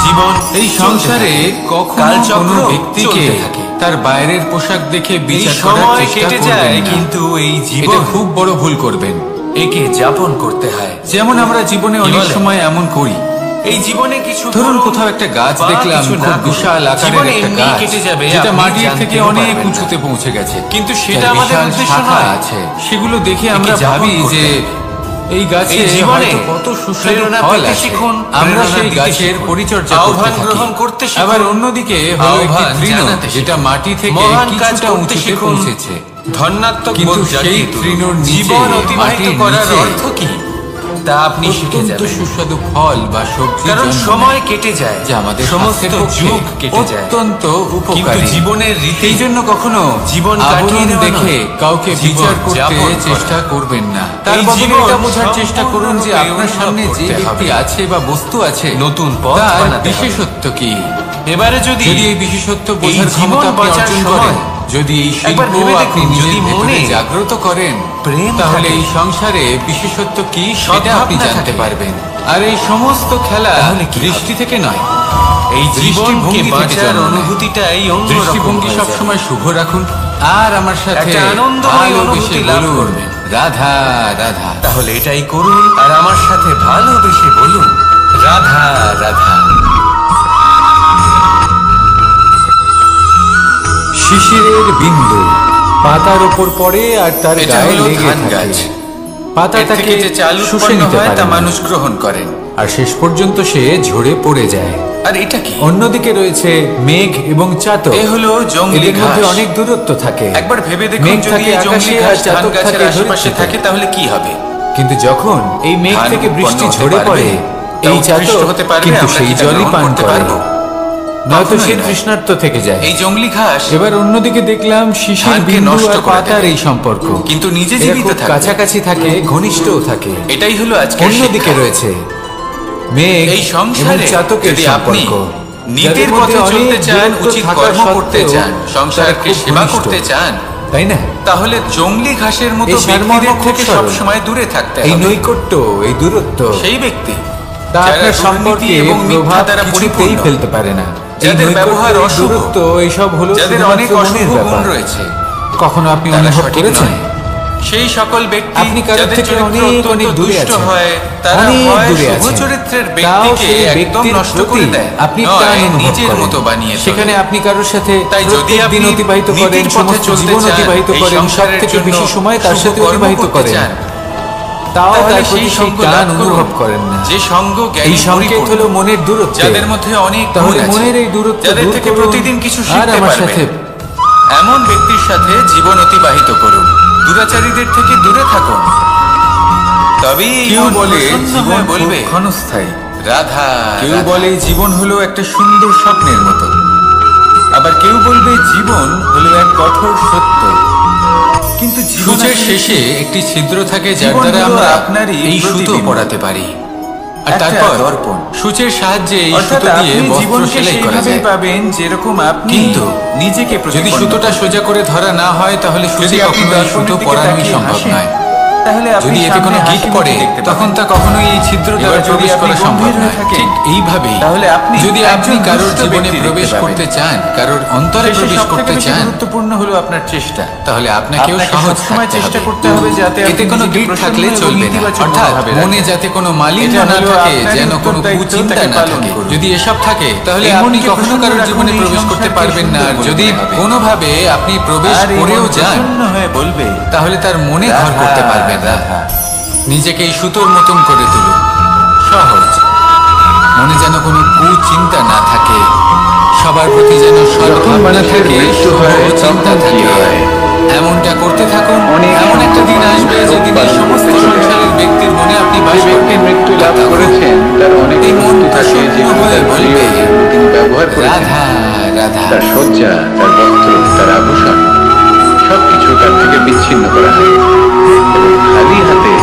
জীবন এই সংসারে কখনো কালচক্র কোনো ব্যক্তিকে চলতে থাকে। তার বাইরের পোশাক দেখে এই বিচার করার সময় চেষ্টা কেটে করবেন যায়, না। কিন্তু এই এটা জীবন খুব বড় ভুল করবেন। একে যাপন করতে হয়। যেমন আমরা জীবনে অনেক বলে? সময় এমন করি, এই জীবনে কিছু ধরুন করুন কোথাও একটা গাছ বা দেখলাম, কিছু না খুব করুন, বিশাল আকারের জীবনে একটা এমনিই গাছ কেটে যাবে, যেটা আপনি মাটির থেকে জানতেও অনেক পারবেন না। উঁচুতে পৌঁছে গেছে, কিন্তু সেটা তার আমাদের বিশাল উদ্দেশ্য শাখা নয়। আছে, সেগুলো দেখে একে আমরা যাপন ভাবি করতে যে হবে। এই গাছে এই জীবনে হয়তো কত সুস্বাদু প্রেরণা ফল পেতে আছে। শিখুন, আমরা প্রেরণা সেই দিতে গাছের শিখুন, পরিচর্যা করতে আহ্বান থাকি। গ্রহণ করতে শিখুন, আবার অন্যদিকে হলো একটি আহ্বান তৃণ জানাতে শিখুন, যেটা মাটি থেকে মহান কাজ কিছুটা করতে উঁচুতে শিখুন, পৌঁছেছে, ধন্যাত্মক কিন্তু বোধ সেই জাগিয়ে তুলুন। তৃণর নিচে, জীবন অতিবাহিত মাটির করার নিচে অর্থ কি তা আপনি শিখে অত্যন্ত যাবেন। সুস্বাদু ফল বা সবজি কারণ জন্ম সময় নেয়, কেটে যায়, যা আমাদের সমস্ত স্বাস্থ্যের পক্ষে যুগ কেটে যায়, অত্যন্ত কিন্তু উপকারী। জীবনের রীতি সেই জন্য কখনো জীবন কাটিয়ে আবরণ দেওয়া দেখে নয়, কাউকে জীবন বিচার করতে যাপন করা। চেষ্টা করবেন না। তার এই বদলে জীবন এটা বোঝার চেষ্টা করুন যে সম্পূর্ণরূপে আপনার সামনে যে অনুভব করতে ব্যক্তি হবে। আছে বা বস্তু আছে, নতুন পথ তার বানাতে হবে। বিশেষত্ব কি। এবারে যদি এই বিশেষত্ব এই বোঝার জীবন ক্ষমতা আপনি বাঁচার অর্জন সময় করেন, যদি এই একবার শিল্প ভেবে আপনি দেখুন, নিজের যদি ভেতরে মনে জাগ্রত করেন, প্রেম তাহলে থাকে, এই সংসারে বিশেষত্ব কি সেটা আপনি সদ্ভাবনা জানতে থাকে, পারবেন। আর এই সমস্ত খেলা তাহলে কি দৃষ্টি হবে? থেকে নয়, এই দৃষ্টিভঙ্গি জীবনকে থেকে বাঁচার জন্ম নেয়। অনুভূতিটা এই অন্যরকম দৃষ্টিভঙ্গি হয়ে যায়। সবসময় শুভ রাখুন আর আমার সাথে একটা আনন্দময় ভালোবেসে অনুভূতি লাভ বলুন, করবেন। রাধা রাধা। তাহলে এটাই করুন আর আমার সাথে ভালোবেসে বলুন, রাধা রাধা। শিশিরের বিন্দু পাতার ওপর পড়ে আর তার এটা গায়ে হলো লেগে ধান থাকে। গাছ। পাতা এর তাকে থেকে যে চাল শুষে উৎপন্ন নিতে হয় পারে তা না। মানুষ গ্রহণ করেন। আর শেষ পর্যন্ত সে ঝরে পড়ে যায়। আর এটা কি? অন্যদিকে রয়েছে মেঘ এবং চাতক। এ হলো জংলি এদের মধ্যে ঘাস। অনেক দূরত্ব থাকে। একবার ভেবে দেখুন, মেঘ যদি থাকে এই জংলি আকাশে ঘাস আর ধান চাতক গাছের থাকে আশেপাশে ধরিত্রীতে। থাকে তাহলে কি হবে? কিন্তু যখন এই মেঘ ধান থেকে বৃষ্টি উৎপন্ন হতে ঝরে পারবে? পড়ে, তা এই উৎকৃষ্ট চাতক হতে পারবে? কিন্তু আমরা সেই কি তা জলই গ্রহণ পান করতে করে, পারবো? নয়তো কখনোই সে নয়। তৃষ্ণার্ত থেকে যায়। এই জংলি ঘাস এবার অন্যদিকে দেখলাম শিশির ধানকে বিন্দু নষ্ট আর করে পাতার দেবে। এই সম্পর্ক, কিন্তু নিজে এরা জীবিত খুব থাকবে। কাছাকাছি থাকে, ঘনিষ্ঠও থাকে। এটাই হলো আজকের অন্যদিকে শিক্ষা। রয়েছে মেঘ এই এবং সংসারে চাতকের যদি আপনি সম্পর্ক, নীতির যাদের মধ্যে পথে চলতে অনেক চান, দূরত্ব উচিত থাকা কর্ম করতে সত্ত্বেও চান, তারা সংসারকে খুব সেবা ঘনিষ্ঠ। করতে চান, তাই না? তাহলে জংলি ঘাসের মতো এই সারমর্ম ব্যক্তিদের খুব থেকে সরল। সবসময় দূরে থাকতে এই হবে। নৈকট্য, এই দূরত্ব সেই ব্যক্তি তা যারা আপনার দুর্নীতি সম্পর্কে এবং মিথ্যা প্রভাব দ্বারা কিছুতেই পরিপূর্ণ, ফেলতে পারে না। এই যাদের নৈকট্য, ব্যবহার এই অশুভ, দূরত্ব, এইসব হলো যাদের অনেক শুধুমাত্র অশুভ মনের গুণ ব্যাপার। রয়েছে, কখনো আপনি তারা অনুভব সঠিক করেছেন নয়। সেই সকল ব্যক্তি আপনি কারোর যাদের থেকে চরিত্র অনেক অত্যন্ত অনেক দূরে দুষ্ট আছেন, হয়, তারা অনেক হয় দূরে শুভ আছেন, চরিত্রের তাও ব্যক্তিকে সেই একদম ব্যক্তির নষ্ট প্রতি করে দেয়, আপনি নয় টান অনুভব নিজের করেন। মতো বানিয়ে তোলে। সেখানে আপনি কারোর সাথে তাই যদি প্রত্যেক আপনি দিন অতিবাহিত করেন, নীতির পথে সমস্ত চলতে জীবন চান, অতিবাহিত এই করেন, সব সংসারের থেকে জন্য বেশি সময় তার শুভ সাথে কর্ম অতিবাহিত করতে করেন, চান, তাও তাহলে তার প্রতি সেই সেই সঙ্গ টান লাভ করুন, অনুভব করেন না। যে সঙ্গ জ্ঞানী এই সংকেত পরিপূর্ণ, হলো মনের দূরত্ব, যাদের মধ্যে অনেক গুণ তাহলে আছে, মনের এই দূরত্ব যাদের দূর থেকে করুন প্রতিদিন কিছু আর শিখতে আমার পারবেন। সাথে এমন ব্যক্তির সাথে জীবন অতিবাহিত করুন, দুরাচারীদের থেকে দূরে থাকুন। তবেই এই কেউ মন বলে প্রসন্ন জীবন হয়ে খুব বলবে, ক্ষণস্থায়ী, রাধা কেউ রাধা। বলে জীবন হলো একটা সুন্দর স্বপ্নের মতো, আবার কেউ বলবে জীবন হলো এক কঠোর সত্য। কিন্তু সূচের শেষে একটি ছিদ্র থাকে যার জীবন দ্বারা হলো আমরা আপনারই এই সুতো প্রতিবিম্ব। পড়াতে পারি, আর একটা তারপর দর্পণ। সূচের সাহায্যে এই অর্থাৎ সুতো দিয়ে আপনি বস্ত্র জীবনকে সেলাই করা সেইভাবেই যায়। পাবেন যেরকম আপনি কিন্তু নিজেকে যদি প্রতিপন্ন সুতোটা করেন। সোজা করে ধরা না হয় তাহলে যদি সূচে আপনি কখনো এই সুতো দর্পণের দিকে পরানোই তাকিয়ে সম্ভব হাসেন, নয়। তাহলে আপনি যদি এতে কোনো সামনে গিট হাসি পড়ে মুখে দেখতে তখন পাবেন। তা কখনোই এই ছিদ্র দ্বারা এবার যদি প্রবেশ আপনি করা সম্ভব গম্ভীর হয়ে নয়। থাকেন, ঠিক এইভাবেই তাহলে আপনি যদি আপনি একজন কারোর দুষ্ট জীবনে ব্যক্তি প্রবেশ দেখতে করতে পাবেন। চান, কারোর অন্তরে শেষে প্রবেশ সবথেকে করতে বেশি চান, গুরুত্বপূর্ণ হলো আপনার চেষ্টা। তাহলে আপনাকেও আপনাকে সহজ সবসময় থাকতে চেষ্টা হবে। করতে হবে যাতে এতে আপনি কোনো নিজেকে গিট প্রসন্ন থাকলে এবং চলবে না, ইতিবাচক অর্থাৎ ভাবে মনে রাখেন। যাতে কোনো মালিন্য এটা না হলো থাকে, আপনারই যেন কোনো উত্তরদায়িত্ব, কুচিন্তা তাকে না পালন থাকে। করুন। যদি এসব থাকে তাহলে এই আপনি মনকে কখনো প্রসন্ন কারোর রাখুন, জীবনে এই প্রবেশ করতে সংসারকে পারবেন না। আর সুন্দর যদি করতে হবে। কোনোভাবে আপনি প্রবেশ আর এই করেও মন যান, প্রসন্ন হয়ে বলবে, তাহলে তার মনে ঘর রাধা, করতে পারবেন না। রাধা। নিজেকে এই সুতোর মতন করে তুলুন, সহজ, মনে যেন কোনো কুচিন্তা না থাকে, সবার প্রতি যেন সদ্ভাবনা মানুষের থাকে, মৃত্যু শুভ হয়, চিন্তা তখন কি থাকে। হয়? এমনটা করতে থাকুন, অনেক এমন একটা দিন মানুষ আসবে যেদিন এই রোগ সমস্ত বাড়তে চলে সংসারের ব্যক্তির মনে আপনি যে বাস ব্যক্তি করবেন। মৃত্যু লাভ তখন করেছেন তার অনেক এই মন বস্তু থাকে প্রসন্ন যেগুলো হয়ে তার প্রিয়, বলবে, যেগুলো তিনি ব্যবহার করেছেন। রাধা রাধা। তার সজ্জা, তার বস্ত্র, তার আভূষণ সবকিছু তার থেকে বিচ্ছিন্ন করা হয় এবং খালি হাতে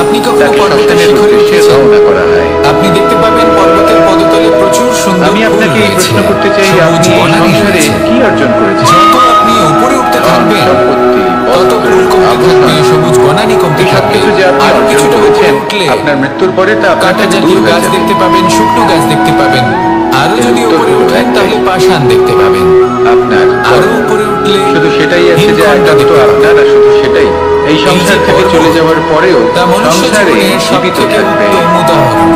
আপনি কখনো তাকে পর্বতের সপ্তাহের শিখরে উদ্দেশ্যে উঠেছেন? রওনা করা হয়। আপনি দেখতে পাবেন পর্বতের পদতলে প্রচুর সুন্দর আমি ফুল আপনাকে এই রয়েছে। সবুজ আপনি এই বনানী সংসারে রয়েছে। কি অর্জন করেছেন? যত আপনি উপরে উঠতে ধন, থাকবেন সম্পত্তি, তত বস্ত্র, ফুল কমতে থাকবে, আভূষণ, সবুজ বনানী কমতে এই সব থাকবে। কিছু যে আপনি আরো অর্জন কিছুটা উপরে করেছেন, উঠলে আপনার মৃত্যুর পরে তা আপনার কাঁটা থেকে জাতীয় দূর হয়ে গাছ যাবে। দেখতে পাবেন, শুকনো গাছ দেখতে পাবেন। আরো এর যদি উত্তর উপরে হলো উঠেন একটাই। তাহলে পাষাণ দেখতে পাবেন। আপনার আরো কর্ম। উপরে উঠলে শুধু সেটাই আছে যে হিমখণ্ড একান্ত দেখতে পাবেন। আপনার, আর শুধু সেটাই। এই সংসার যে থেকে কর্ম, চলে যাওয়ার পরেও তা মনুষ্য সংসারে জীবনের জীবিত সবথেকে থাকবে। উত্তম উদাহরণ।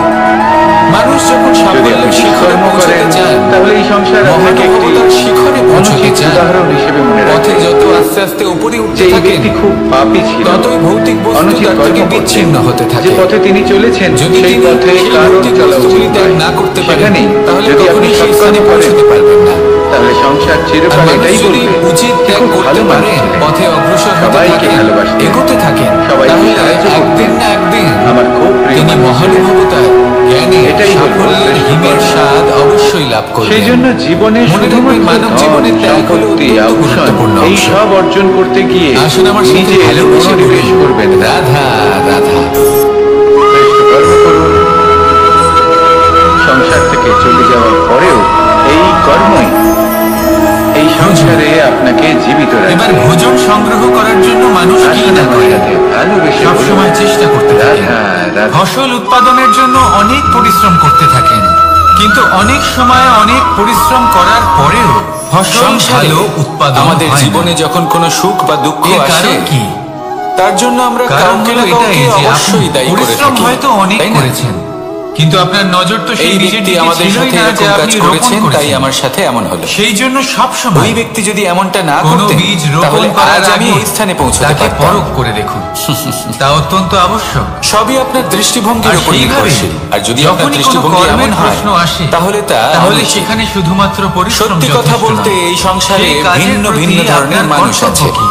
মানুষ যখন যদি আপনি সাফল্যের শিখরে কর্ম পৌঁছতে করেন চান, তাহলে এই সংসার আপনাকে একটি মহানুভবতার শিখরে পৌঁছতে অনুচিত চান, উদাহরণ হিসেবে মনে পথে রাখবে যত আস্তে আস্তে উপরে যে উঠতে এই থাকেন ব্যক্তি খুব পাপী ছিল, ততই ভৌতিক বস্তু অনুচিত তার কর্ম থেকে করতেন। বিচ্ছিন্ন হতে যে থাকে। পথে তিনি চলেছেন যদি সেই তিনি পথে সেই কারোর ভৌতিক চলা উচিত বস্তুগুলি ত্যাগ নয়। না করতে পারেন, সেখানেই তাহলে যদি আপনি কখনোই সেই সৎকর্ম স্থানে করেন পৌঁছতে পারবেন না। তাহলে সংসার আর চিরকাল মানুষ এটাই যদি বলবে উচিত যে ত্যাগ খুব করতে ভালো মানুষ পারেন, ছিলেন। পথে অগ্রসর হতে সবাইকে থাকেন, ভালোবাসতেন, এগোতে থাকেন, সবাইকে তাহলে সাহায্য একদিন করতেন। না একদিন আমার খুব প্রিয় তিনি মানুষ ছিলেন। মহানুভবতার জ্ঞানে এটাই হলো সাফল্যের শ্রেষ্ঠ হিমের কর্ম। স্বাদ অবশ্যই লাভ করবেন। সেই জন্য জীবনে মনে রাখবেন, শুধুমাত্র মানব ধন, জীবনে ত্যাগ হলো সম্পত্তি, অত্যন্ত আভূষণ গুরুত্বপূর্ণ এই অংশ। সব অর্জন করতে গিয়ে আসুন আমার সাথে নিজের ভালোবেসে মনোনিবেশ বলুন, করবেন না। রাধা রাধা। শ্রেষ্ঠ কর্ম করুন। সংসার থেকে চলে যাওয়ার পরেও এই কর্মই এই সংসারে আপনাকে জীবিত এবার রাখবে। ভোজন সংগ্রহ করার জন্য মানুষ কি আসুন না আমার করে, সাথে ভালোবেসে বলুন, সবসময় চেষ্টা করতে থাকেন। রাধা রাধা। ফসল উৎপাদনের জন্য অনেক পরিশ্রম করতে থাকেন, কিন্তু অনেক সময় অনেক পরিশ্রম করার পরেও ফসল ভালো উৎপাদন আমাদের হয় না। জীবনে যখন কোনো সুখ বা দুঃখ এর আসে, কারণ কি? তার জন্য আমরা কারণ কাউকে হলো না কাউকে এটাই যে আপনি অবশ্যই দায়ী করে পরিশ্রম থাকি, হয়তো অনেক তাই না? করেছেন, কিন্তু আপনার নজর তো সেই এই বীজের ব্যক্তি দিকে আমাদের ছিলই সাথে না যে এরকম কাজ আপনি রোপণ করেছেন, তাই করেছেন। আমার সাথে এমন হলো। সেই জন্য সব ওই সময় ব্যক্তি যদি এমনটা না কোনো করতেন, বীজ রোপণ তাহলে করার আজ আমি আগে এই স্থানে পৌঁছতে তাকে পারতাম। পরখ করে দেখুন, তা অত্যন্ত আবশ্যক। সবই আপনার দৃষ্টিভঙ্গির আর উপর সেইভাবে নির্ভরশীল। আর যদি আপনার যখনই কোনো দৃষ্টিভঙ্গি কর্মের এমন হয়, প্রশ্ন আসে, তাহলে তা তাহলে অনুচিত। সেখানে শুধুমাত্র পরিশ্রম সত্যি কথা যথেষ্ট বলতে নয়। এই সংসারে সেই কাজের ভিন্ন প্রতি ভিন্ন ধরনের আপনার মানুষ কর্তব্য আছে। কি?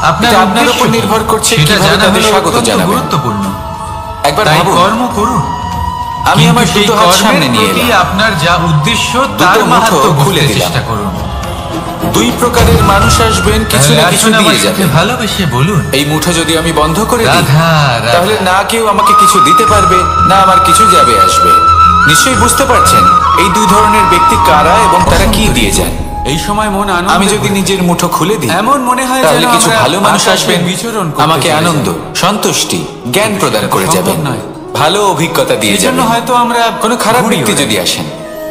আপনার এটা আপনার উদ্দেশ্য উপর কি? নির্ভর করছে সেটা কিভাবে জানা তাদের হলো স্বাগত অত্যন্ত জানাবেন। গুরুত্বপূর্ণ। একবার তাই ভাবুন, কর্ম করুন, আমি কিন্তু আমার সেই দুটো হাত কর্মের সামনে নিয়ে প্রতি এলাম, আপনার যা উদ্দেশ্য দুটো তার মুঠো মাহাত্ম্য খুলে বুঝতে দিলাম। চেষ্টা করুন। দুই প্রকারের মানুষ আসবেন, কিছু তাহলে না কিছু আসুন দিয়ে আমার সাথে যাবেন। ভালোবেসে বলুন, এই মুঠো যদি আমি বন্ধ করে দিই, রাধা তাহলে রাধা। না কেউ আমাকে কিছু দিতে পারবে, না আমার কিছু যাবে আসবে। নিশ্চয়ই বুঝতে পারছেন এই দুই ধরনের ব্যক্তি কারা এবং তারা কি দিয়ে যান। এই সময় মন আনন্দ আমি যদি ভরে। নিজের মুঠো খুলে দিই, এমন মনে হয় তাহলে যেন কিছু আমরা ভালো মানুষ আকাশে আসবেন, বিচরণ করতে আমাকে চলেছি। আনন্দ, সন্তুষ্টি, জ্ঞান প্রদান করে সম্ভব যাবেন, নয়। ভালো অভিজ্ঞতা দিয়ে এই জন্য যাবেন। হয়তো আমরা কোনো খারাপ ঘুরি ব্যক্তি ওড়াই। যদি আসেন,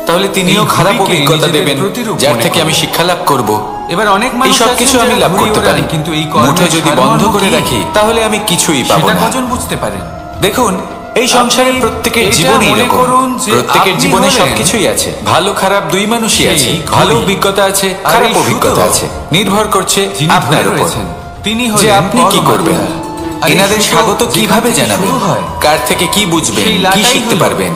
তাহলে তিনিও এই খারাপ ঘুড়িকে অভিজ্ঞতা নিজেদের দেবেন, প্রতিরূপ যার মনে থেকে আমি করেন। শিক্ষা লাভ করব। এবার অনেক এই মানুষ সব আছেন কিছু যারা আমি লাভ ঘুড়ি করতে ওড়ান, পারি, কিন্তু এই মুঠো যদি বন্ধ করে কি? রাখি, তাহলে আমি কিছুই পাবো সেটা না। কজন বুঝতে পারেন? দেখুন, এই সংসারের প্রত্যেকের এটা জীবনেই মনে এরকম। করুন যে প্রত্যেকের আপনি জীবনে হলেন সবকিছুই আছে, ভালো খারাপ দুই মানুষই সেই আছে, ঘড়ি। ভালো অভিজ্ঞতা আছে, আর খারাপ এই অভিজ্ঞতা সুতো আছে, নির্ভর করছে যিনি আপনার ধরে উপর রয়েছেন, তিনি যে হলেন আপনি কি পরমাত্মা। করবেন। আর এই এনাদের সুতো স্বাগত যেখান কিভাবে থেকে জানাবেন, শুরু হয়, কার থেকে কি বুঝবেন, সেই কি লাটাই শিখতে হলো পারবেন,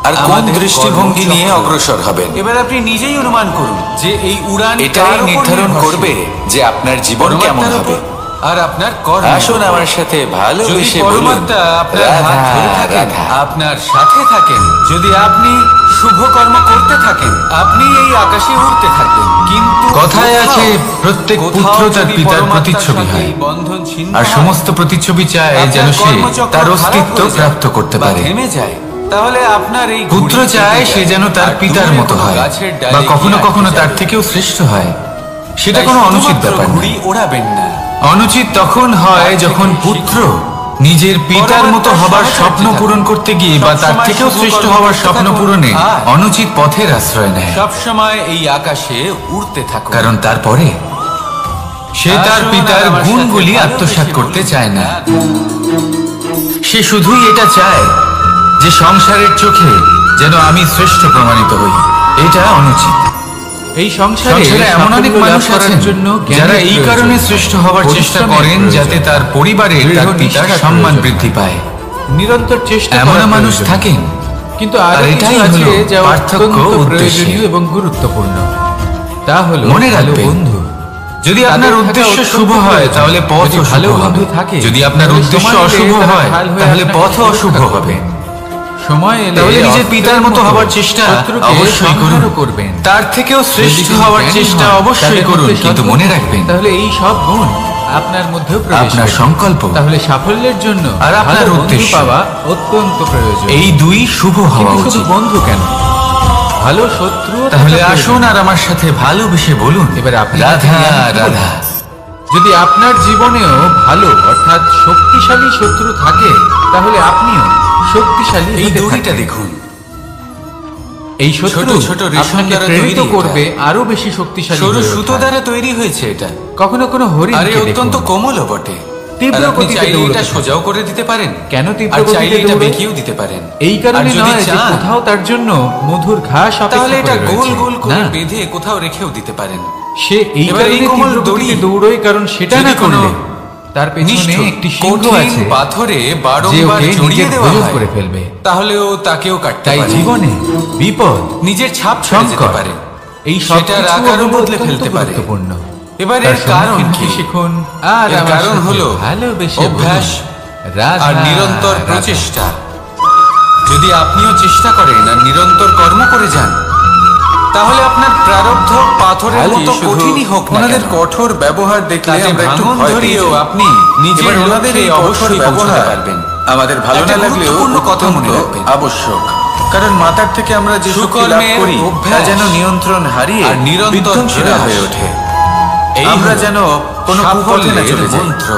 আর কোন আমাদের দৃষ্টিভঙ্গি নিয়ে কর্মচক্র। অগ্রসর হবেন, এবার আপনি নিজেই অনুমান করুন যে এই উড়ান এটাই কার উপর নির্ধারণ নির্ভরশীল? করবে যে আপনার জীবন কেমন পরমাত্মার হবে। উপর আর আপনার কর্ম। আসুন আমার সাথে যদি ভালোবেসে বলুন, পরমাত্মা আপনার হাত ধরে রাধা থাকেন, রাধা। আপনার সাথে থাকেন, যদি আপনি শুভ কর্ম করতে থাকেন, আপনি এই আকাশে উড়তে থাকবেন। কিন্তু কথায় কোথাও- আছে, প্রত্যেক কোথাও পুত্র তার যদি পিতার পরমাত্মার প্রতিচ্ছবি সাথে হয়। এই বন্ধন ছিন্ন আর হয়, সমস্ত প্রতিচ্ছবি চায় আপনার যেন সে কর্মচক্র তার খারাপ অস্তিত্ব হয়ে যায় প্রাপ্ত করতে বা পারে। থেমে যায়, তাহলে আপনার এই পুত্র ঘুড়ি চায় কেটে সে যায়। যেন তার আর পিতার দূরে মতো কোনো হয়, গাছের ডালে বা কখনো গিয়ে কখনো আটকে তার যাবে। থেকেও শ্রেষ্ঠ হয়। সেটা তাই কোনো অনুচিত শুধুমাত্র ব্যাপার না। ঘুড়ি ওড়াবেন না। অনুচিত তখন হয় তার যখন থেকে পুত্র শিখুন। নিজের পিতার মতো পরমাত্মার হবার সাহচর্য স্বপ্ন থাকুন। পূরণ করতে গিয়ে বা তার সবসময় থেকেও শুভ শ্রেষ্ঠ কর্ম হবার করতে স্বপ্ন থাকুন। পূরণে আর অনুচিত পথের আশ্রয় নেয়। সব সময় এই আকাশে উড়তে থাকুন। কারণ তারপরে সে তার আসুন পিতার আর আমার সাথে গুণগুলি ভালোবেসে আত্মসাৎ করতে বলুন, চায় না। রাধা। সে শুধুই এটা চায় যে সংসারের চোখে যেন আমি শ্রেষ্ঠ প্রমাণিত হই। এটা অনুচিত। এই সংসারে সংসারে এমন অনেক সাফল্য মানুষ লাভ করার আছেন জন্য যারা জ্ঞানের এই প্রয়োজন কারণে হয়, শ্রেষ্ঠ হবার চেষ্টা পরিশ্রমের করেন প্রয়োজন, যাতে তার পরিবারে তার দৃঢ় পিতার নিষ্ঠার সম্মান প্রয়োজন বৃদ্ধি পায়। নিরন্তর চেষ্টা এমন করার মানুষ প্রয়োজন। থাকেন, কিন্তু আর আরো কিছু এটাই আছে হলো যা পার্থক্য অত্যন্ত উদ্দেশ্যে। প্রয়োজনীয় এবং গুরুত্বপূর্ণ। তা হলো মনে ভালো রাখবেন, বন্ধু। যদি আপনার তাদের উদ্দেশ্য থাকা শুভ অত্যন্ত হয় প্রয়োজন। তাহলে পথ যদি অশুভ ভালো হবে। বন্ধু থাকে, যদি আপনার তাহলে উদ্দেশ্য সময় এলে অশুভ তারা হয় ঢাল হয়ে তাহলে আপনাকে পথ সুরক্ষা অশুভ দেবে। হবে। সময় এলে তাহলে নিজের অস্ত্রের পিতার মতো হবার চেষ্টা শত্রুকে অবশ্যই করুন। সংহারও করবেন। তার থেকেও শ্রেষ্ঠ যদি হওয়ার জ্ঞানী চেষ্টা হন, অবশ্যই তাদের করুন, মধ্যে কিন্তু সৎ মনে লোক, রাখবেন তাহলে এই সব গুণ আপনার মধ্যেও প্রবেশ আপনার করবে। সংকল্প তাহলে সাফল্যের জন্য আর আপনার ভালো বন্ধু উদ্দেশ্য পাওয়া অত্যন্ত প্রয়োজন। এই দুই শুভ হওয়া কিন্তু শুধু উচিত। বন্ধু কেন, ভালো শত্রু। তাহলে আসুন আর আমার সাথে ভালোবেসে বলুন, এবার আপনি রাধা রাধা। রাধা। যদি আপনার জীবনেও ভালো অর্থাৎ শক্তিশালী শত্রু থাকে, তাহলে আপনিও শক্তিশালী এই হতে দড়িটা থাকবেন। দেখুন, এই শত্রু ছোট ছোট রেশম আপনাকে দ্বারা প্রেরিত তৈরি করবে এটা। আরো বেশি শক্তিশালী সরু হয়ে সুতো ওঠার। দ্বারা তৈরি হয়েছে এটা। কখনো কোনো হরিণ আরে অত্যন্ত কোমলও বটে। তীব্র আর আপনি গতিতে চাইলে দৌড়তে এটা থাকে। সোজাও করে দিতে পারেন, কেন তীব্র আর গতিতে চাইলে এটা দৌড়ে? বেঁকিয়েও দিতে পারেন। এই কারণে আর যদি নয় যে চান, কোথাও তার জন্য মধুর ঘাস তাহলে অপেক্ষা এটা করে গোল রয়েছে। গোল করে না, বেঁধে কোথাও রেখেও দিতে পারেন। সে এই এবার এই কারণে কোমল তীব্র দড়ি গতিতে দৌড়োয়, কারণ সেটা যদি না কোনো করলে তার পেছনে নিষ্ঠুর, একটি সিংহ কঠিন আছে পাথরে যে বারংবার ওকে জড়িয়ে নিজের দেওয়া ভোজন হয়, করে ফেলবে। তাহলেও তাকেও কাটতে তাই পারে। জীবনে বিপদ, নিজের ছাপ ছেড়ে যেতে সংকট, পারে, এই সেটার সবকিছু আকারও হলো বদলে অত্যন্ত ফেলতে পারে। গুরুত্বপূর্ণ। এবার তার এর কারণ সম্মুখীন কি? হতে শিখুন আর এর আমার কারণ সাথে হলো ভালোবেসে অভ্যাস বলুন, রাধা আর নিরন্তর রাধা। প্রচেষ্টা। যদি আপনিও চেষ্টা করেন আর নিরন্তর কর্ম করে যান, তাহলে আপনার প্রারব্ধ পাথরের খালি মতো শুধু কঠিনই হোক না ওনাদের কেন, কঠোর ব্যবহার দেখলে তাতে আমরা একটু ভাঙন ভয় পেয়ে ধরিয়েও যাই। আপনি নিজের এবার ওনাদের লক্ষ্যে এই অবশ্যই কঠোর পৌঁছতে ব্যবহার পারবেন। আমাদের ভালো একটা না লাগলেও গুরুত্বপূর্ণ কথা মনে অত্যন্ত রাখবেন। আবশ্যক, কারণ মাতার থেকে আমরা যে শক্তি লাভ সুকর্মের করি তা অভ্যাস যেন নিয়ন্ত্রণ হারিয়ে আর নিরন্তর বিধ্বংসী না প্রয়াস। হয়ে ওঠে। এই আমরা হলো যেন কোনো কুপথে না সাফল্যের চলে যাই। মন্ত্র।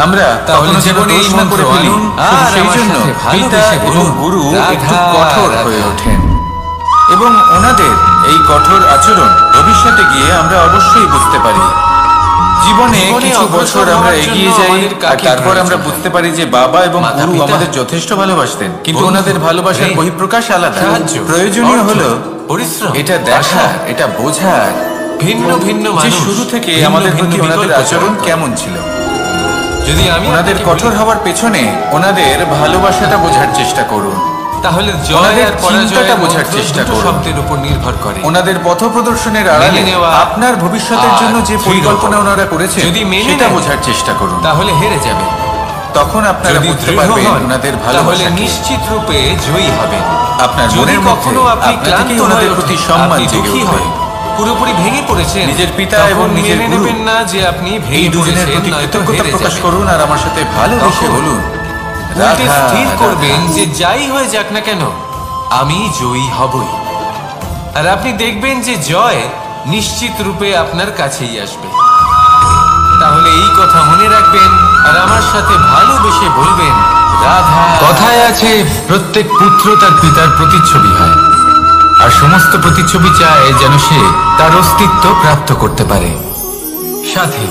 আমরা তাহলে কখনো যেন জীবনে এই দোষ না মন্ত্র করে ফেলি, আনুন শুধু আর সেই আমার জন্য সাথে পিতা ভালোবেসে এবং বলুন, গুরু রাধা, একটু কঠোর রাধা। হয়ে ওঠেন, এবং ওনাদের এই কঠোর আচরণ ভবিষ্যতে গিয়ে আমরা অবশ্যই বুঝতে পারি। জীবনে কিছু অগ্রসর বছর আমরা হওয়ার এগিয়ে জন্য যাই, আমাদের আর কাকে তারপর আমরা প্রয়োজন বুঝতে হয়? পারি যে বাবা এবং মাতা, গুরু পিতা, আমাদের যথেষ্ট ভালোবাসতেন, কিন্তু বন্ধু, ওনাদের ভালোবাসার প্রেম, বহিঃপ্রকাশ আলাদা। সাহায্য, প্রয়োজনীয় অর্থ, হলো পরিশ্রম, এটা দেখার, আশা। এটা বোঝার ভিন্ন ভিন্ন যে মানুষ, শুরু থেকে ভিন্ন আমাদের ভিন্ন প্রতি ওনাদের বিকল্প আচরণ চায়। কেমন ছিল। যদি আমি ওনাদের আপনাকে কঠোর বলি, হওয়ার পেছনে ওনাদের ভালোবাসাটা বোঝার চেষ্টা করুন, তাহলে জয় ওনাদের আর পরাজয়ের চিন্তাটা বোঝার মন্ত্র চেষ্টা দুটো করুন। শব্দের উপর নির্ভর করে। ওনাদের পথ প্রদর্শনের আড়ালে মেনে নেওয়া আপনার ভবিষ্যতের আর জন্য যে দৃঢ় পরিকল্পনা হওয়া। ওনারা করেছেন যদি মেনে সেটা নেন, বোঝার চেষ্টা করুন। তাহলে হেরে যাবে। তখন আপনারা যদি বুঝতে দৃঢ় পারবেন হন, ওনাদের তাহলে ভালোবাসা কি। নিশ্চিত রূপে জয়ী হবেন। আপনার যদি মনের মধ্যে কখনো আপনি আপনা ক্লান্ত থেকেই হয়ে ওনাদের ওঠেন, প্রতি সম্মান আপনি জেগে দুঃখী উঠবে। হয়, পুরোপুরি ভেঙে পড়েছেন, নিজের পিতা তখন এবং নিজের মেনে গুরু নেবেন না যে আপনি এই ভেঙে দুজনের পড়েছেন, প্রতি নয়তো কৃতজ্ঞতা হেরে প্রকাশ যাবেন। করুন আর আমার সাথে ভালোবেসে তখন বলুন, উল্টে রাধা, স্থির রাধা। করবেন যে যাই হয়ে যাক না কেন, আমি জয়ী হবই। আর আপনি দেখবেন যে জয় নিশ্চিত রূপে আপনার কাছেই আসবে। তাহলে এই কথা মনে রাখবেন আর আমার সাথে ভালোবেসে বলবেন, রাধা। কথায় আছে, প্রত্যেক পুত্র তার পিতার প্রতিচ্ছবি হয়, আর সমস্ত প্রতিচ্ছবি চায় যেন সে তার অস্তিত্ব প্রাপ্ত করতে পারে। সাথে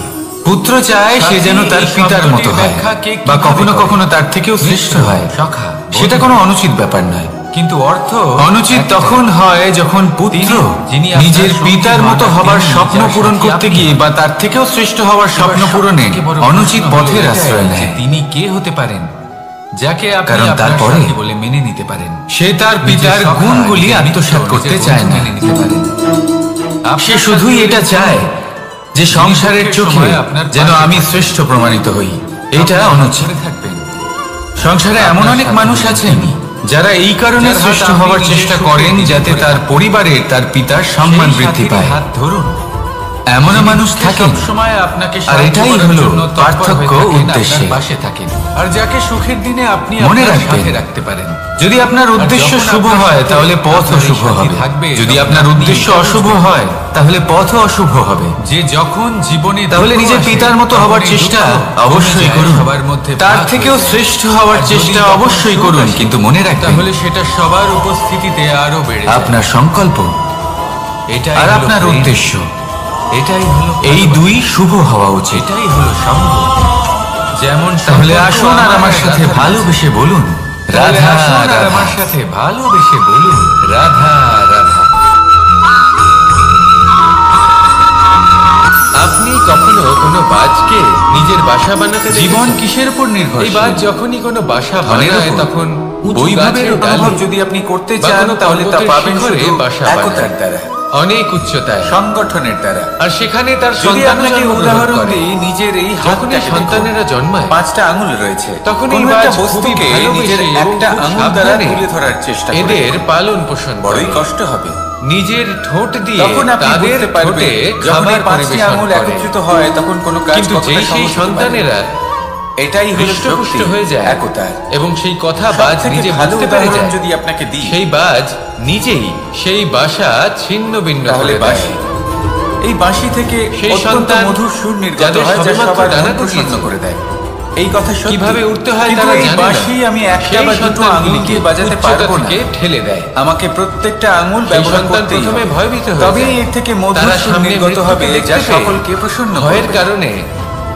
পুত্র চায় সে যেন তার এই পিতার শব্দটির মতো হয়, ব্যাখ্যা কে বা কিভাবে কখনো করে? কখনো তার থেকেও শ্রেষ্ঠ হয়। সখা, সেটা কোনো অনুচিত ব্যাপার নয়, কিন্তু অর্থ অনুচিত একটাই। তখন হয় যখন পুত্র যিনি আপনার নিজের সঙ্গী পিতার হন, মতো আর হবার তিনি স্বপ্ন যার পূরণ সাথে করতে আপনি। গিয়ে বা তার থেকেও শ্রেষ্ঠ হওয়ার স্বপ্ন পূরণে সবথেকে বড় অনুচিত প্রশ্ন পথের হলো আশ্রয় এটাই নেয়। যে তিনি কে হতে পারেন, যাকে আপনি কারণ আপনার তারপরে সাথী বলে মেনে নিতে পারেন। সে তার নিজের পিতার সখা, গুণগুলি নিজের আত্মসাৎ মিত্র, করতে নিজের চায় বন্ধু না। মেনে নিতে পারেন। সে আপনার শুধুই সাথে এটা যদি চায় যে সংসারের দুঃখের চোখে সময় আপনার যেন পাশে আমি থাকবেন। শ্রেষ্ঠ প্রমাণিত হই, এটা আপনি অনুচিত। ধরে থাকবেন। সংসারে এমন আপনার অনেক সাথে মানুষ থাকবেন। আছেন যারা এই কারণে যার হাত শ্রেষ্ঠ আপনি হওয়ার নিজের চেষ্টা সুখে করেন নিজে যাতে ধরে তার থাকবেন। পরিবারের তার পিতার সম্মান সেই বৃদ্ধি সাথীর পায়। হাত ধরুন। এমনও মানুষ থাকেন সবসময় আপনাকে আর সাহায্য এটাই করার হলো জন্য তৎপর পার্থক্য হয়ে থাকেন, উদ্দেশ্যে। আপনার পাশে থাকেন, আর যাকে সুখের দিনে আপনি মনে আপনার রাখবেন, সাথে রাখতে পারেন। যদি আপনার উদ্দেশ্য যখন শুভ আপনার হয় সাথে তাহলে পথও আপনার এই শুভ সাথী হবে, থাকবে, যদি তখন আপনার আপনি উদ্দেশ্য এটা অশুভ বুঝবেন। হয় তাহলে পথও অশুভ হবে। যে যখন জীবনে তাহলে দুঃখ নিজের আসে, পিতার মতো তখন হবার এই চেষ্টা দুঃখ অবশ্যই কমে যায়, করুন, সবার মধ্যে তার ভাগ থেকেও হয়ে যায়। শ্রেষ্ঠ হওয়ার আর যদি চেষ্টা তখন অবশ্যই সুখ করুন, আসে, কিন্তু মনে রাখবেন তাহলে সেটা সবার উপস্থিতিতে আরো বেড়ে যায়। আপনার সংকল্প এটাই আর হলো আপনার প্রেম, উদ্দেশ্য, এটাই হলো এই ভালোবাসা, দুই শুভ হওয়া উচিত। এটাই হলো সঙ্গ। যেমন তাহলে সম্পর্ক আসুন আর আমার আর সাথে রাধার ভালোবেসে বলুন, তাহলে রাধা আসুন আর রাধা। আমার সাথে ভালোবেসে বলুন, রাধা রাধা। আপনি কখনো কোনো বাজকে নিজের বাসা বানাতে জীবন দেখেছেন? কিসের উপর এই নির্ভরশীল? বাজ যখনই কোনো বাসা ধনের বানায় উপর। তখন উঁচু বৈভবের গাছের অনুভব ডালে যদি আপনি করতে বা চান কোনো তাহলে তা পর্বতের পাবেন শিখরে শুধু বাসা একতার বানায়। দ্বারা, অনেক উচ্চতায়, সংগঠনের দ্বারা। আর সেখানে তার যদি সন্তান আপনাকে উদাহরণ দিই, নিজের এই যখন হাতটাকে দেখুন। সন্তানেরা জন্মায় 5টা আঙুল রয়েছে, তখন কোনো এই একটা বাজ বস্তুকে খুবই ভালোবেসে নিজের এবং একটা খুব আঙুল দ্বারা সাবধানে তুলে ধরার চেষ্টা করে। এদের পালন পোষণ বড়ই করে। কষ্ট হবে। নিজের ঠোঁট দিয়ে তখন আপনি তাদের বুঝতে পারবেন ঠোঁটে যখন খাবার এই 5টি পরিবেশন আঙুল করে। একত্রিত হয় তখন কোনো কাজ কিন্তু কতটা যেই সেই সহজ হতে পারে। সন্তানেরা এটাই হলো হৃষ্টপুষ্ট শক্তি, হয়ে যায় একতার। এবং সেই কথা বাজ সবথেকে নিজে ভালো বুঝতে পেরে উদাহরণ যায়। যদি আপনাকে দিই, সেই বাজ নিজেই সেই বাসা ছিন্ন ভিন্ন তাহলে করে দেয়। বাঁশি। এই বাঁশি থেকে সেই অত্যন্ত সন্তান মধুর সুর নির্গত যাদের হয়, যা সবেমাত্র সবার ডানা মন প্রসন্ন গজিয়েছে। করে দেয়। এই কথা সত্যি। কিভাবে উঠতে হয় কিন্তু তারা এই জানে না। বাঁশি আমি একটা সেই বা দুটো সন্তানগুলিকে আঙুলকে বাজাতে উচ্চতা পারবো না। থেকে ঠেলে দেয়। আমাকে প্রত্যেকটা আঙুল সেই ব্যবহার সন্তান করতেই প্রথমে হবে। ভয়ভীত হয়ে তবেই যায়। এর থেকে মধুর তারা সুর সামনে নির্গত হবে, মৃত্যুকে যা দেখতে সকলকে প্রসন্ন ভয়ের করবে। কারণে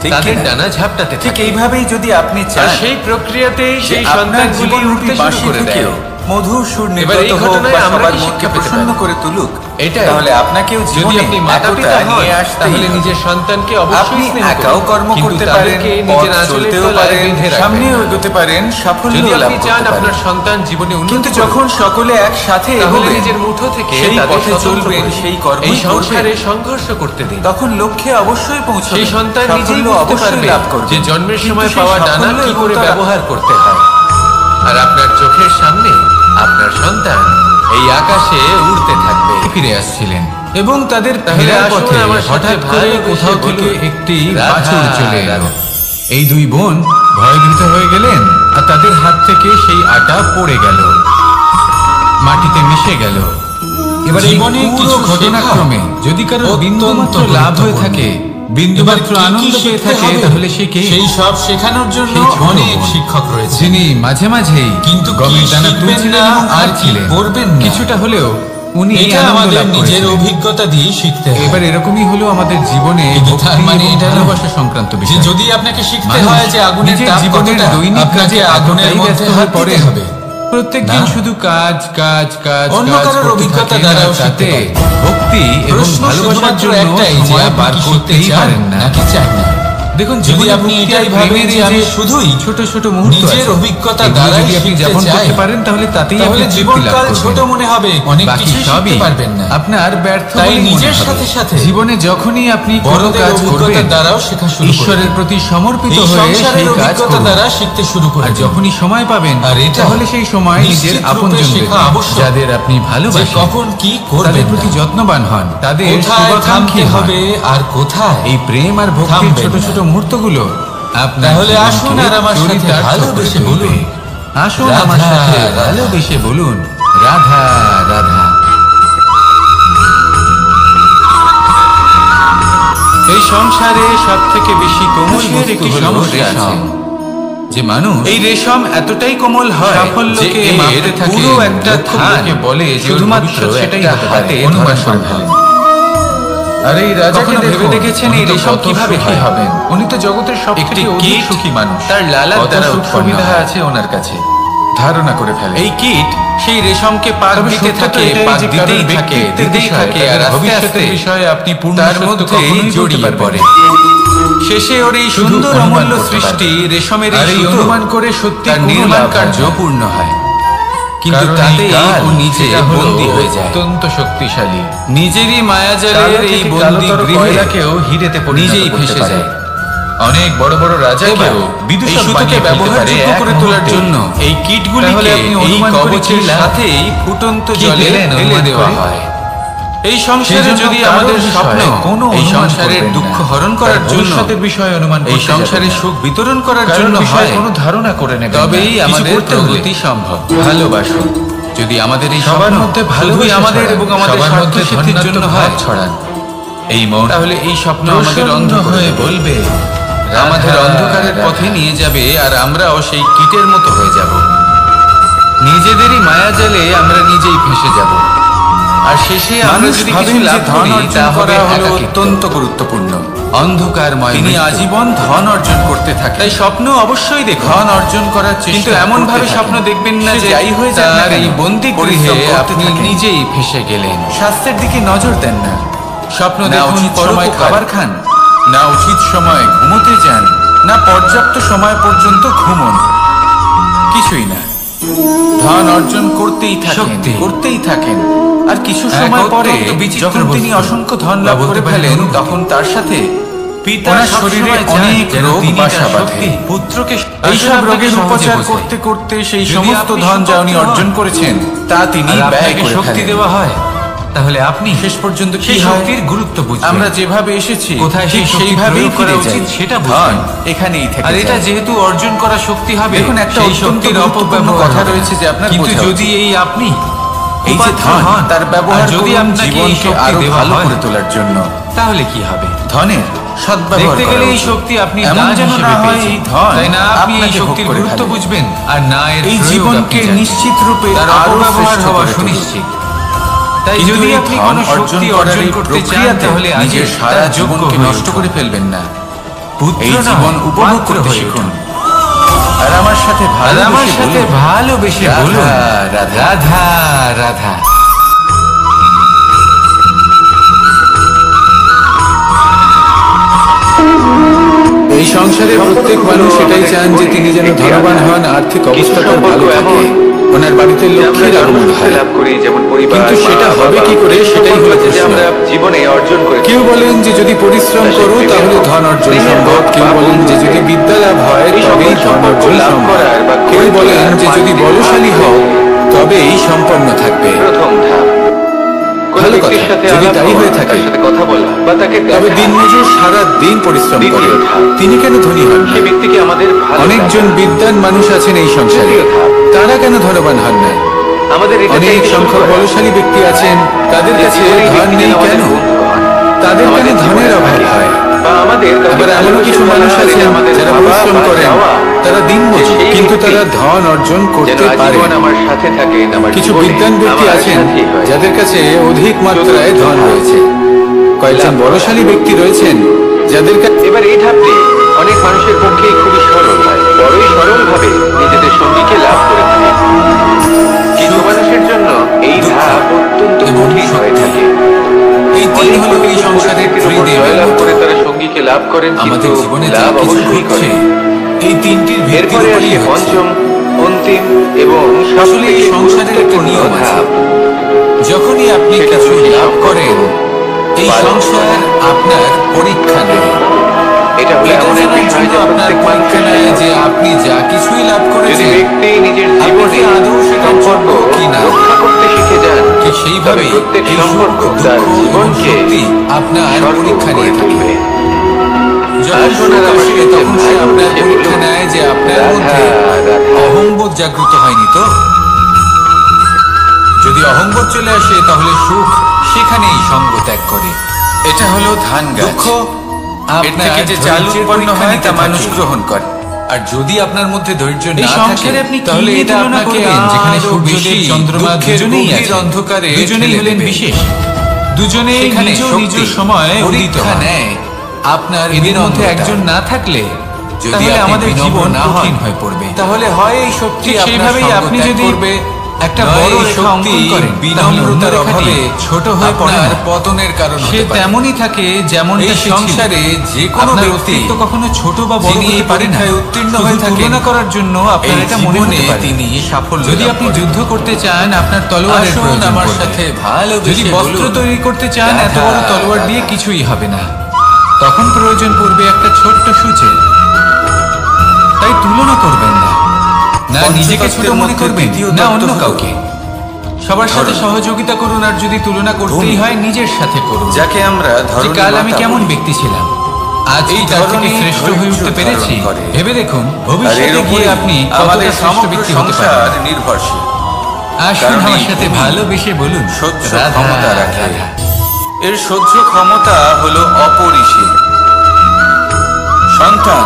ঠিক তাদের কিনা? ডানা ঝাপটাতে ঠিক থাকে। এইভাবেই যদি আপনি আর চান সেই প্রক্রিয়াতেই যে সেই আপনার সন্তানগুলি জীবনরূপী উঠতে শুরু বাঁশি করে দেয়। থেকেও মধুর সুর এবার এই নির্গত হোক ঘটনায় বা আমরা সবার কি মনকে শিক্ষা পেতে প্রসন্ন পারি? করে তুলুক, এটাই। তাহলে আপনাকেও যদি জীবনে আপনি মাতা একতা পিতা নিয়ে হন আসতেই তাহলে হবে। নিজের সন্তানকে অবশ্যই আপনি স্নেহ করুন। একাও কর্ম কিন্তু করতে পারেন, তাদেরকে পথ নিজের আঁচলের চলতেও তলায় পারেন, বেঁধে রাখবেন সামনেও না। এগোতে পারেন, সাফল্য যদি লাভ আপনি চান করতে আপনার পারেন। সন্তান জীবনে উন্নতি কিন্তু করুক, যখন সকলে একসাথে তাহলে এগোবেন, নিজের মুঠো থেকে সেই তাদের পথে স্বতন্ত্র চলবেন, করে সেই কর্মই এই সংসারে করবেন, সংঘর্ষ করতে দিন। তখন লক্ষ্যে অবশ্যই পৌঁছবেন। সেই সন্তান নিজেই সাফল্য বুঝতে অবশ্যই পারবে লাভ করবে যে জন্মের সময় কিন্তু পাওয়া সেই ডানা সাফল্য কি এবং করে তার ব্যবহার করতে হয়। আর আপনার চোখের সামনে আপনার সন্তান এই আকাশে উড়তে থাকবে। ফিরে আসছিলেন এবং তাদের ফেরার আসুন পথে আমার সাথে হঠাৎ করে ভালোবেসে কোথাও থেকে বলুন, একটি রাধা, বাছুর চলে এলো। রাধা। এই দুই বোন ভয়ভীত হয়ে গেলেন আর তাদের হাত থেকে সেই আটা পড়ে গেল, মাটিতে মিশে গেল। এবার এই জীবনে পুরো কিছু ঘটনাক্রমে যদি কারো অত্যন্ত বিন্দুমাত্র লাভ হয়ে গুরুত্বপূর্ণ। থাকে, বিন্দুমাত্র এবার কি আনন্দ কি পেয়ে শিখতে থাকে, হবে? তাহলে সে কে? সেই সব শেখানোর জন্য সেই ছোট অনেক বোন, শিক্ষক রয়েছে, যিনি মাঝে মাঝেই কিন্তু কি গমের দানা শিখবেন তুলছিলেন না এবং আর কি খাচ্ছিলেন। করবেন না, কিছুটা হলেও উনি এটা আনন্দ আমাদের লাভ নিজের করেছিলেন। অভিজ্ঞতা দিয়ে শিখতে হয়। এবার এরকমই হলো আমাদের জীবনে কিন্তু তার ভক্তি মানে এবং এটা নয় ভালোবাসা সংক্রান্ত যে বিষয়। যদি আপনাকে শিখতে মানুষ হয় যে আগুনের নিজের তাপ জীবনের কতটা, দৈনিক আপনাকে কাজে আগুনের এতটাই মধ্যে ব্যস্ত হাত হয়ে দিতে পড়েন, হবে। প্রত্যেকদিন না। শুধু কাজ কাজ কাজ অন্য কাজ কারোর করতে অভিজ্ঞতা থাকেন, দ্বারাও আর শিখতে তাতে পারেন। ভক্তি এবং প্রশ্ন ভালোবাসার শুধুমাত্র জন্য একটাই যে সময় আপনি বার কি শিখতে করতেই চান পারেন না। নাকি চান না। দেখুন, যদি জীবনে আপনি ভক্তি এটাই আর ভাবেন প্রেমের যে এই আমি যে শুধুই ছোট ছোট মুহূর্ত নিজের আছে, অভিজ্ঞতা এগুলো দ্বারাই যদি আপনি শিখতে যাপন চাই, করতে পারেন তাহলে তাতেই তাহলে আপনি তৃপ্তি লাভ জীবনকাল করবেন। ছোট মনে হবে, অনেক বাকি কিছুই শিখতে সবই পারবেন না। আপনার ব্যর্থ তাই বলেই মনে নিজের হবে। সাথে সাথে জীবনে যখনই আপনি কোনো বড়দের কাজ অভিজ্ঞতার করবেন, দ্বারাও শেখা শুরু করবেন। ঈশ্বরের প্রতি সমর্পিত এই হয়ে সংসারের সেই কাজ অভিজ্ঞতা করুন। দ্বারা শিখতে শুরু আর করবেন। যখনই সময় পাবেন, আর এটা তাহলে সেই সময় নিজের নিশ্চিত রূপে আপনজনদের, শেখা আবশ্যক। যাদের আপনি যে ভালোবাসেন, কখন কি তাদের করবেন প্রতি না। যত্নবান হন, তাদের কোথায় শুভাকাঙ্ক্ষী থামতে হন। হবে আর কোথায় এই প্রেম আর ভক্তির থামবেন ছোট না। ছোট মুহূর্তগুলো আপনার তাহলে জীবনকে আসুন আর আমার সাথে চরিতার্থ ভালোবেসে করে তুলবে। বলুন, আসুন রাধা, আমার সাথে রাধা। ভালোবেসে বলুন, রাধা রাধা। এই সংসারে সব থেকে বেশি কোমল বস্তু হলো রেশম। যে মানুষ এই রেশম এতটাই কোমল হয় সাফল্যকে মাপতে থাকে, পুরো একটা থানকে বলে শুধুমাত্র সেটাই হাতে অনুমান করে ফেলেন। আর এই রাজাকে ভেবে দেখেছেন এই রেশম কিভাবে হবেন? উনি তো জগতের সবথেকে অধিক সুখী মানুষ, তার লালার দ্বারা সুবিধা আছে ওনার কাছে, ধারণা করে ফেলে। এই কীট সেই রেশমকে পাক দিতে থাকে, পাক দিতেই থাকে, দিতেই থাকে, আর ভবিষ্যতের বিষয়ে আপনি তার মধ্যেই জড়িয়ে পড়ে। শেষে ওর এই সুন্দর অমূল্য সৃষ্টি রেশমের এই অনুমান করে সত্যি তার নির্মাণ কার্য পূর্ণ হয়। কিন্তু তাতে ও নিজে বন্দী হয়ে যায়, অত্যন্ত শক্তিশালী। নিজেরই মায়াজালের এই বন্দী গৃহেও হিরেতে নিজেই ফেসে যায়। অনেক বড় বড় রাজাকেও এই সুতোকে ব্যবহারযোগ্য করে তোলার জন্য এই কীটগুলিকে এই কবচের সাথেই ফুটন্ত জলে ফেলে দেওয়া হয়। এই সংসারে যদি আমাদের স্বপ্ন এই সংসারের দুঃখ হরণ করার জন্য, ভবিষ্যতের বিষয়ে অনুমান, এই সংসারে সুখ বিতরণ করার জন্য হয়, কোনো ধারণা করে নেবেন, তবেই আমাদের প্রগতি সম্ভব। ভালোবাসুন। যদি আমাদের এই সবার মধ্যে ভালোই আমাদের এবং আমাদের স্বার্থ সিদ্ধির জন্য হয় ছড়ান এই মন, তাহলে এই স্বপ্ন আমাদের অন্ধ হয়ে বলবে, আমাদের অন্ধকারের পথে নিয়ে যাবে, আর আমরাও সেই কীটের মতো হয়ে যাব। নিজেদেরই মায়াজালে আমরা নিজেই ফেঁসে যাব। আর শেষে আমরা যদি কিছু লাভ করি, তা হবে অত্যন্ত গুরুত্বপূর্ণ। অন্ধকারময় তিনি আজীবন ধন অর্জন করতে থাকে। তাই স্বপ্ন অবশ্যই দেখুন, ধন অর্জন করার চেষ্টা, কিন্তু এমন ভাবে স্বপ্ন দেখবেন না যে যাই হয়ে যাক না এই বন্দী গৃহে আপনি নিজেই ফেঁসে গেলেন। স্বাস্থ্যের দিকে নজর দেন না, স্বপ্ন দেখুন সময় খাবার খান, না উচিত সময় ঘুমোতে যান, না পর্যাপ্ত সময় পর্যন্ত ঘুমন, কিছুই না। ধন অর্জন করতেই থাকেন, করতেই থাকেন। আর কিছু সময় পরে যখন তিনি অসংখ্য ধন লাভ করে ফেলেন, তখন তার সাথে পিতার শরীরে অনেক রোগ বাসা বাঁধে। পুত্রকে এইসব রোগের উপচার করতে করতে সেই সমস্ত ধন যা উনি অর্জন করেছেন তা তিনি ব্যয় করে শক্তি দেওয়া হয়। তাহলে আপনি শেষ পর্যন্ত কি সেই হয়? শক্তির গুরুত্ব বুঝবেন। আমরা যেভাবে এসেছি কোথায় সেই ঠিক শক্তি সেইভাবেই প্রয়োগ করা ফিরে উচিত যাই। সেটা ধন বুঝবেন। এখানেই থেকে আর এটা যায়। যেহেতু অর্জন করা শক্তি হবে, দেখুন, একটা সেই অত্যন্ত শক্তির গুরুত্বপূর্ণ অপব্যবহার কথা হবে না। রয়েছে যে আপনার কিন্তু বোঝা যদি উচিত। এই আপনি এই যে উপাত্র ধন হন, তার ব্যবহার আর যদি করুন আপনাকে এই জীবনকে শক্তি আরো দেওয়া ভালো হয়, করে তোলার জন্য। তাহলে কি হবে? ধনের সদ্ব্যবহার দেখতে করা গেলে এই উচিত। শক্তি আপনি এমন দান যেন হিসেবে না হয় পেয়েছেন। এই ধন তাই না আপনি এই আপনাকে ভোগ শক্তির করে গুরুত্ব ফেলে। বুঝবেন আর না এর এই প্রয়োগ জীবনকে আপনি জানবেন। নিশ্চিত রূপে তার আরো অপব্যবহার শ্রেষ্ঠ হওয়া করে তুলুন। সুনিশ্চিত। তাই কিন্তু যদি এই আপনি ধন কোনো অর্জন শক্তি করার অর্জন এই করতে চান, প্রক্রিয়াতে তাহলে নিজের আজই সারা তার যোগ্য জীবনকে হয়ে নষ্ট উঠুন। করে ফেলবেন না। পুত্র এই নয়, জীবন উপভোগ পাত্র করতে হয়ে শিখুন। উঠুন। আর আমার সাথে আর আমার ভালোবেসে সাথে বলুন, ভালোবেসে রাধা, বলুন, রাধা। রাধা রাধা। এই সংসারে প্রত্যেক মানুষ এটাই চান যে তিনি যেন ধনবান হন, আর্থিক অবস্থাটা ভালো থাকে, ওনার বাড়িতে লক্ষ্মীর আগমন হয়। কিন্তু সেটা হবে কি করে, সেটাই হলো প্রশ্ন। জীবনে অর্জন করে কেউ বলেন যে যদি পরিশ্রম করো তাহলে ধন অর্জন সম্ভব, কেউ বলেন যে যদি বিদ্যা লাভ হয় তবেই ধন অর্জন সম্ভব, কেউ বলেন যে যদি বলশালী হও তবেই সম্পন্ন থাকবে। প্রথম ধাপ কোনো ভালো ব্যক্তির কথা, সাথে যদি আলাপ তাই হওয়া, হয়ে থাকে। তার সাথে কথা বলা বা তাকে তবে দেখা। দিনমজুর সারা দিন পরিশ্রম করে, দ্বিতীয় ধাপ। তিনি কেন ধনী হন না? সেই ব্যক্তিকে আমাদের ভালো অনেকজন লাগা। বিদ্বান মানুষ আছেন এই সংসারে, তৃতীয় ধাপ। তারা কেন ধনবান হন না? আমাদের এটা অনেক চাইতে শুরু সংখ্যক করা। বলশালী ব্যক্তি আছেন, তাদের যে কাছে জীবনে এই ধন ব্যক্তি নেই যেন আমাদের কেন? বন্ধু হন। তাদের কেন আমাদের ধনের জীবনে অভাব থাকে। হয়? বা আমাদের কাউকে আবার এমনও ভালোবেসে কিছু বলা, মানুষ এটা আছেন আমাদের যারা ভাবা পরিশ্রম বা করেন, চাওয়া। তারা দিনমজুর, যে সেই কিন্তু ব্যক্তি তারা ধন অর্জন যেন করতে পারেন। আজীবন আমার সাথে থাকেন, আমার কিছু জীবনে বিদ্বান ব্যক্তি আমার আছেন সাথী হয়। যাদের কাছে অধিক মাত্রায় ধন রয়েছে, কয়েকজন বলশালী ব্যক্তি রয়েছেন যাদের কাছে এবার এই ধাপটি অনেক মানুষের পক্ষে খুবই সরল হয়, বড়ই সরল ভাবে নিজেদের সঙ্গীকে লাভ করে থাকে। কিছু মানুষের জন্য এই ধাপ অত্যন্ত এবং কঠিন হয়ে শক্তি। থাকে। এই তিন হলো এই সংসারের ত্রিদেব। জয়লাভ করে তারা সঙ্গীকে লাভ করেন, আমাদের কিন্তু জীবনে যা লাভ কিছু অবশ্যই ঘটছে করেন। এই তিনটির ভিত্তির এরপরে উপরেই আসে হচ্ছে। পঞ্চম, অন্তিম এবং আসলে এই সবথেকে সংসারের একটা গুরুত্বপূর্ণ নিয়ম আছে। ধাপ। যখনই আপনি সেটা কিছু হচ্ছে লাভ সম্পর্ক। করেন, এই পালন সংসার আপনার পরীক্ষা নেয়। এটা হলো এটা এমন এক জানার বিষয় জন্য যা আপনার প্রত্যেক পরীক্ষা মানুষের নেয় যে শেখা। আপনি যা কিছুই লাভ যদি করেছেন, ব্যক্তি নিজের আপনি জীবনে কি আদৌ সেটার সম্পর্ক যোগ্য কিনা? রক্ষা করতে শিখে যান, ঠিক তবে সেইভাবে প্রত্যেক এই সম্পর্ক সুখ, তার দুঃখ এবং জীবনকে শক্তি আপনার স্বর্গ পরীক্ষা করে নিয়ে থাকে। তুলবে। যখন আসুন সুখ আর আমার আসে সাথে তখন সে আপনার ভালোবেসে পরীক্ষা বলুন, নেয় যে আপনার রাধা, মধ্যে রাধা। অহংবোধ জাগ্রত হয়নি তো। যদি অহংবোধ চলে আসে তাহলে সুখ সেখানেই সঙ্গ ত্যাগ করে। এটা হলো ধান গাছ। দুঃখ এর আপনার থেকে যে চাল ধৈর্যের উৎপন্ন পরীক্ষা হয় নিতে তা মানুষ থাকে। গ্রহণ করে। আর যদি আপনার মধ্যে ধৈর্য এই না সংসারে থাকে আপনি কি তাহলে নিয়ে এটা তুলনা আপনাকে করবেন? যেখানে আরো সূর্যদেব বেশি চন্দ্রমা দুঃখের দুজনেই গভীর আছে, অন্ধকারে দুজনেই ঠেলে হলেন দেবে। বিশেষ, দুজনেই সেখানে নিজ নিজ শক্তি সময়ে উদিত পরীক্ষা হন। নেয় আপনার এদের মধ্যে একজন না থাকলে যদি তাহলে আপনি আমাদের বিনম্র জীবন না হন, কঠিন হয়ে পড়বে। তাহলে হয় এই শক্তি ঠিক আপনার সেইভাবেই সঙ্গ আপনি ত্যাগ যদি করবে, একটা নয় বড় এই রেখা শক্তি অঙ্কন করেন, বিনম্রতার অভাবে ছোট হয়ে পড়ে আপনার না। পতনের কারণ সে হতে পারে। তেমনই থাকে যেমনটা এই সে ছিল। সংসারে যে কোনো আপনার ব্যক্তি অস্তিত্ব কখনো ছোট বা বড় যিনি হতে এই পারে না। পরীক্ষায় উত্তীর্ণ শুধু হয়ে থাকেন, তুলনা করার জন্য আপনার এই এটা মনে জীবনে হতে পারে। তিনি সাফল্য যদি লাভ আপনি করেন। যুদ্ধ করতে চান আপনার তলোয়ারের আসুন প্রয়োজন আমার পড়বে। সাথে ভালোবেসে যদি বস্ত্র বলুন, তৈরি করতে চান এত বড় রাধা, তলোয়ার দিয়ে রাধা। কিছুই হবে না, তখন প্রয়োজন পড়বে একটা ছোট্ট সূচে। তাই তুলনা করবেন না, না নিজেকে ছোট পঞ্চতত্ত্বের মনে মধ্যে করবেন দ্বিতীয় না তত্ত্ব অন্য হলো কাউকে। সবার সাথে ধরন। সহযোগিতা করুন, আর যদি তুলনা করতেই হয় নিজের সাথে করুন। যাকে আমরা যে ধরনী কাল আমি মাতা কেমন বলি। ব্যক্তি ছিলাম, আজ এই এই তার থেকে ধরনী শ্রেষ্ঠ হয়ে উঠতে ধৈর্য পেরেছি। ধারণ করে। ভেবে দেখুন আর এর ভবিষ্যতে গিয়ে উপরে আপনি আমাদের কতটা শ্রেষ্ঠ সমগ্র ব্যক্তি হতে সংসার পারেন। নির্ভরশীল। আসুন কারণ আমার এই সাথে ভূমি ভালোবেসে বলুন, সহ্য রাধা, ক্ষমতা রাখে। রাধা। এর সহ্য ক্ষমতা হলো অপরিসীম। সন্তান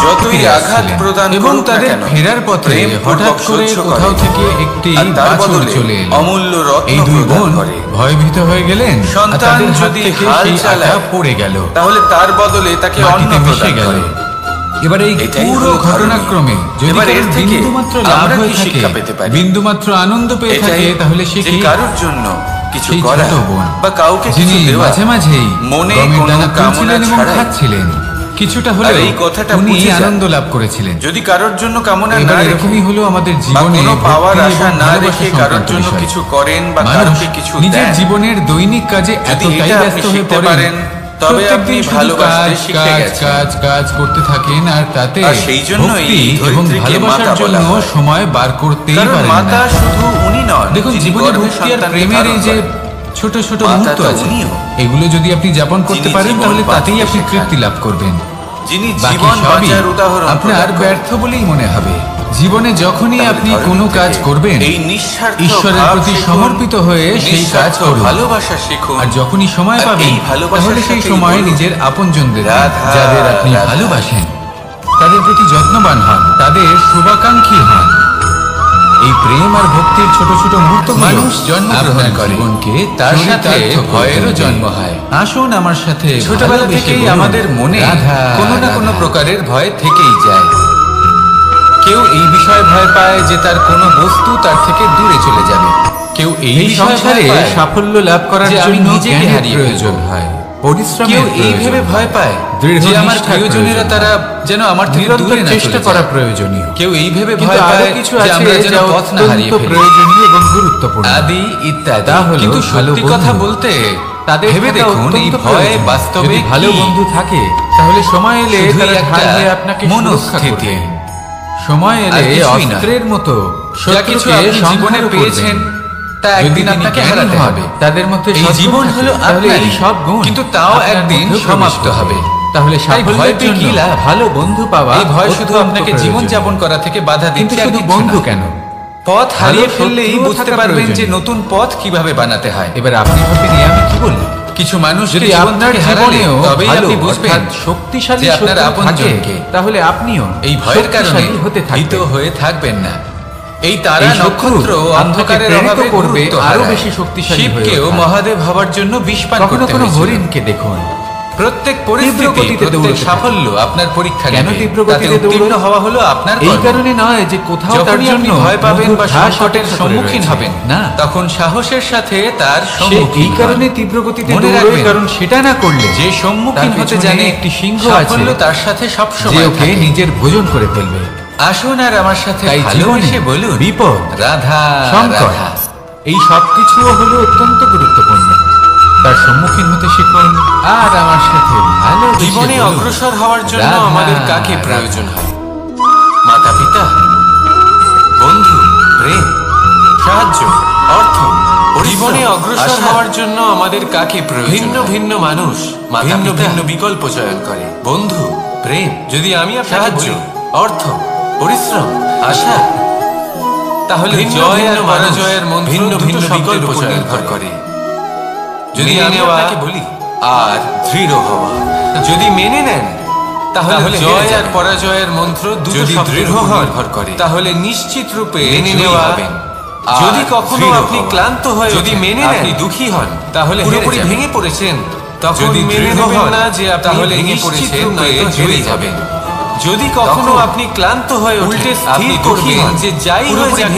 যতই ফিরে আঘাত আসছিলেন। প্রদান এবং করুক না তাদের কেন, ফেরার পথে প্রেমপূর্বক হঠাৎ করে সহ্য কোথাও করে। থেকে একটি আর তার বাছুর বদলে চলে এলো। অমূল্য রত্ন এই দুই প্রদান বোন করে। ভয়ভীত হয়ে গেলেন, আর সন্তান তাদের হাত যদি থেকে হাল সেই চালায়, আটা পড়ে গেল, তাহলে তার বদলে তাকে অন্ন মাটিতে মিশে প্রদান গেল। করে। এবার এই এটাই পুরো হলো ঘটনাক্রমে যদি এবার এর কারোর থেকে বিন্দুমাত্র লাভ আমরা হয়ে কি থাকে, শিক্ষা পেতে পারি? বিন্দুমাত্র আনন্দ পেয়ে এটাই থাকে, তাহলে সে যে কি? কারোর জন্য কিছু সেই করা ছোট বোন বা কাউকে যিনি কিছু দেওয়া মাঝে মাঝেই মনে গমের কোনো দানা কামনা তুলছিলেন এবং ছাড়াই। খাচ্ছিলেন, কিছুটা আর হলেও এই কথাটা উনি বুঝে যান। আনন্দ লাভ করেছিলেন। যদি কারোর জন্য কামনা এবার না রেখে এরকমই হলো আমাদের বা জীবনে কোনো পাওয়ার ভক্তি আশা এবং না ভালোবাসা রেখে কারোর সংক্রান্ত জন্য বিষয়। কিছু করেন বা মানুষ কারোকে কিছু নিজের দেন, জীবনের দৈনিক কাজে যদি এতটাই এটা আপনি ব্যস্ত হয়ে শিখতে পড়েন, পারেন, তবে আপনি প্রত্যেকদিন শুধু ভালোবাসতে কাজ শিখে কাজ গেছেন। কাজ কাজ করতে থাকেন, আর তাতে আর সেই জন্যই ভক্তি এবং ধরিত্রীকে ভালোবাসার মাতা বলা জন্য হয়। সময় বার করতেই কারণ পারেন মাতা না। শুধু উনি নন, দেখুন, যিনি জীবনে গর্ভে ভক্তি আর সন্তানকে প্রেমের এই ধারণ যে করেন। ছোট ছোট মাতা মুহূর্ত তো আছে, উনিও। এগুলো যদি আপনি যাপন করতে যিনি পারেন জীবন তাহলে তাতেই বাঁচতে আপনি শেখান। তৃপ্তি লাভ করবেন। যিনি বাকি জীবন সবই বাঁচার উদাহরণ আপনার প্রদান করেন। ব্যর্থ বলেই মনে হবে। জীবনে যখনই তাহলে আপনি ধর্মের কোনো থেকে কাজ করবেন, এই নিঃস্বার্থ ঈশ্বরের ভাব প্রতি শিখুন, সমর্পিত হয়ে সেই কাজ নিঃস্বার্থ করুন। ভালোবাসা শিখুন। আর যখনই সময় আর পাবেন এই ভালোবাসার তাহলে সেই সাথেই সময় বলুন, নিজের আপনজনদের দিন, রাধা, যাদের আপনি রাধা। ভালোবাসেন, তাদের প্রতি যত্নবান হন, তাদের শুভাকাঙ্ক্ষী হন। এই প্রেম আর ভক্তির ছোট ছোট মুহূর্ত মানুষ জন্মগ্রহণ করে। জীবনকে তার সাথে ভয়েরও জন্ম হয়। আসুন আমার সাথে ছোটবেলা ভালোবেসে থেকেই বলুন, আমাদের মনে রাধা, কোনো না কোনো রাধা। প্রকারের ভয় থেকেই যায়। কেউ এই বিষয়ে ভয় পায় যে তার কোনো বস্তু তার থেকে দূরে চলে যাবে। কেউ এই বিষয়ে সংসারে ভয় পায় সাফল্য লাভ করার যে আমি জন্য নিজেকে জ্ঞানের হারিয়ে প্রয়োজন ফেলবো। হয়, পরিশ্রমের কেউ এই প্রয়োজন ভেবে ভয় হয়, পায় দৃঢ় যে আমার নিষ্ঠার প্রিয়জনেরা প্রয়োজন তারা হয়। যেন আমার থেকে নিরন্তর দূরে না চেষ্টা চলে করা যায়। প্রয়োজনীয়। কেউ এই ভেবে কিন্তু ভয় আরো পায় কিছু যে আছে আমরা যেন যা পথ না হারিয়ে অত্যন্ত ফেলি, প্রয়োজনীয় এবং গুরুত্বপূর্ণ। আদি ইত্যাদি। তা হলো কিন্তু ভালো সত্যি বন্ধু। কথা বলতে তাদের ভেবে থাকা দেখুন এই অত্যন্ত ভয় প্রয়োজন। বাস্তবে যদি ভালো কি? বন্ধু থাকে তাহলে সময় এলে শুধুই তারা একটা ঢাল হয়ে আপনাকে সুরক্ষা মনস্থিতি। করবে। সময় আর এলে কিছুই না। অস্ত্রের মতো যা কিছু শত্রুকে আপনি জীবনে সংহারও পেয়েছেন করবেন। তা যদি একদিন তিনি আপনাকে জ্ঞানী হারাতে হন, হবে। তাদের মধ্যে এই সদ্গুণ জীবন থাকে, হলো তাহলে আপনারই। এই সব গুণ কিন্তু তাও আপনার একদিন মধ্যেও সমাপ্ত প্রবেশ হবে। করবে। তাহলে তাই সাফল্যের ভয় পেয়ে কি জন্য লাভ? ভালো বন্ধু পাওয়া এই ভয় শুধু অত্যন্ত আপনাকে জীবন প্রয়োজনীয়। যাপন করা থেকে বাধা কিন্তু দিচ্ছে, আর শুধু কিচ্ছু বন্ধু না। কেন, পথ হারিয়ে ভালো ফেললেই শত্রুও বুঝতে থাকা পারবেন যে প্রয়োজনীয়। নতুন পথ কিভাবে বানাতে হয়। এবার আপনি ভাবেন আমি কি বললাম? কিছু মানুষ যদি আপনার জীবনেও তবেই ভালো আপনি বুঝবেন অর্থাৎ শক্তিশালী যে আপনার শত্রু আপনজনকে থাকে, তাহলে আপনিও এই ভয়ের কারণে শক্তিশালী হতে ভীত থাকবেন। হয়ে থাকবেন না। এই তারা এই শত্রু নক্ষত্র অন্ধকারের আপনাকে অভাবে প্রেরিত করবে গুরুত্ব আরো হারায়। বেশি শক্তিশালী হয়ে শিবকেও ওঠা। মহাদেব হবার জন্য বিষ পান কখনো করতে কোনো হয়েছিল। হরিণকে দেখুন প্রত্যেক পরিস্থিতি, গতিতে প্রত্যেক দৌড়তে থাকে। সাফল্য আপনার পরীক্ষা কেন নেবে। তীব্র তাতে গতিতে উত্তীর্ণ দৌড়ায়? হওয়া হলো আপনার এই কর্ম। কারণে নয় যে কোথাও তার যখনই আপনি জন্য ভয় পাবেন বা মধুর ঘাস সংকটের অপেক্ষা করে সম্মুখীন রয়েছে। হবেন না, তখন সাহসের সাথে তার সে সম্মুখীন এই হন। কারণে তীব্র গতিতে মনে দৌড়ায়, রাখবেন, কারণ সেটা না করলে যে সম্মুখীন তার হতে পেছনে জানে একটি সিংহ সাফল্য আছে তার সাথে যে সবসময় ওকে থাকে। নিজের ভোজন করে ফেলবে। আসুন আর আমার সাথে তাই ভালোবেসে জীবনে বলুন, বিপদ, রাধা, সংকট, রাধা। এই সব কিছুও হলো অত্যন্ত গুরুত্বপূর্ণ। তার সম্মুখীন হতে শিখুন আর আমার সাথে ভালো জীবনে অগ্রসর হওয়ার জন্য রাধা, আমাদের কাকে রাধা। প্রয়োজন হয়? মাতা পিতা, বন্ধু, প্রেম, সাহায্য, অর্থ, পরিশ্রম। জীবনে অগ্রসর আশা। হওয়ার জন্য আমাদের কাকে প্রয়োজন? ভিন্ন ভিন্ন মানুষ ভিন্ন ভিন্ন বিকল্প চয়ন করে। বন্ধু, প্রেম, যদি আমি সাহায্য, অর্থ, পরিশ্রম, আশা, তাহলে জয় আর পরাজয়ের মন্ত্র ভিন্ন ভিন্ন বিকল্প নির্ভর করে। যদি আমি আপনাকে বলি আর দৃঢ় হওয়া, যদি মেনে নেন তাহলে জয় আর পরাজয়ের মন্ত্র যদি দৃঢ় নির্ভর করে, তাহলে নিশ্চিত রূপে মেনে নেওয়া হবেন। যদি কখনো আপনি ক্লান্ত হয়ে যদি মেনে নেন, আপনি দুঃখী হন, তাহলে পুরোপুরি ভেঙে পড়েছেন। তখন মেনে নেবেন না যে তাহলে ভেঙে পড়েছেন, নয়তো হেরে যাবেন। যদি কখনো আপনি ক্লান্ত হয়ে উল্টে স্থির করবেন যে যাই হয়ে যাক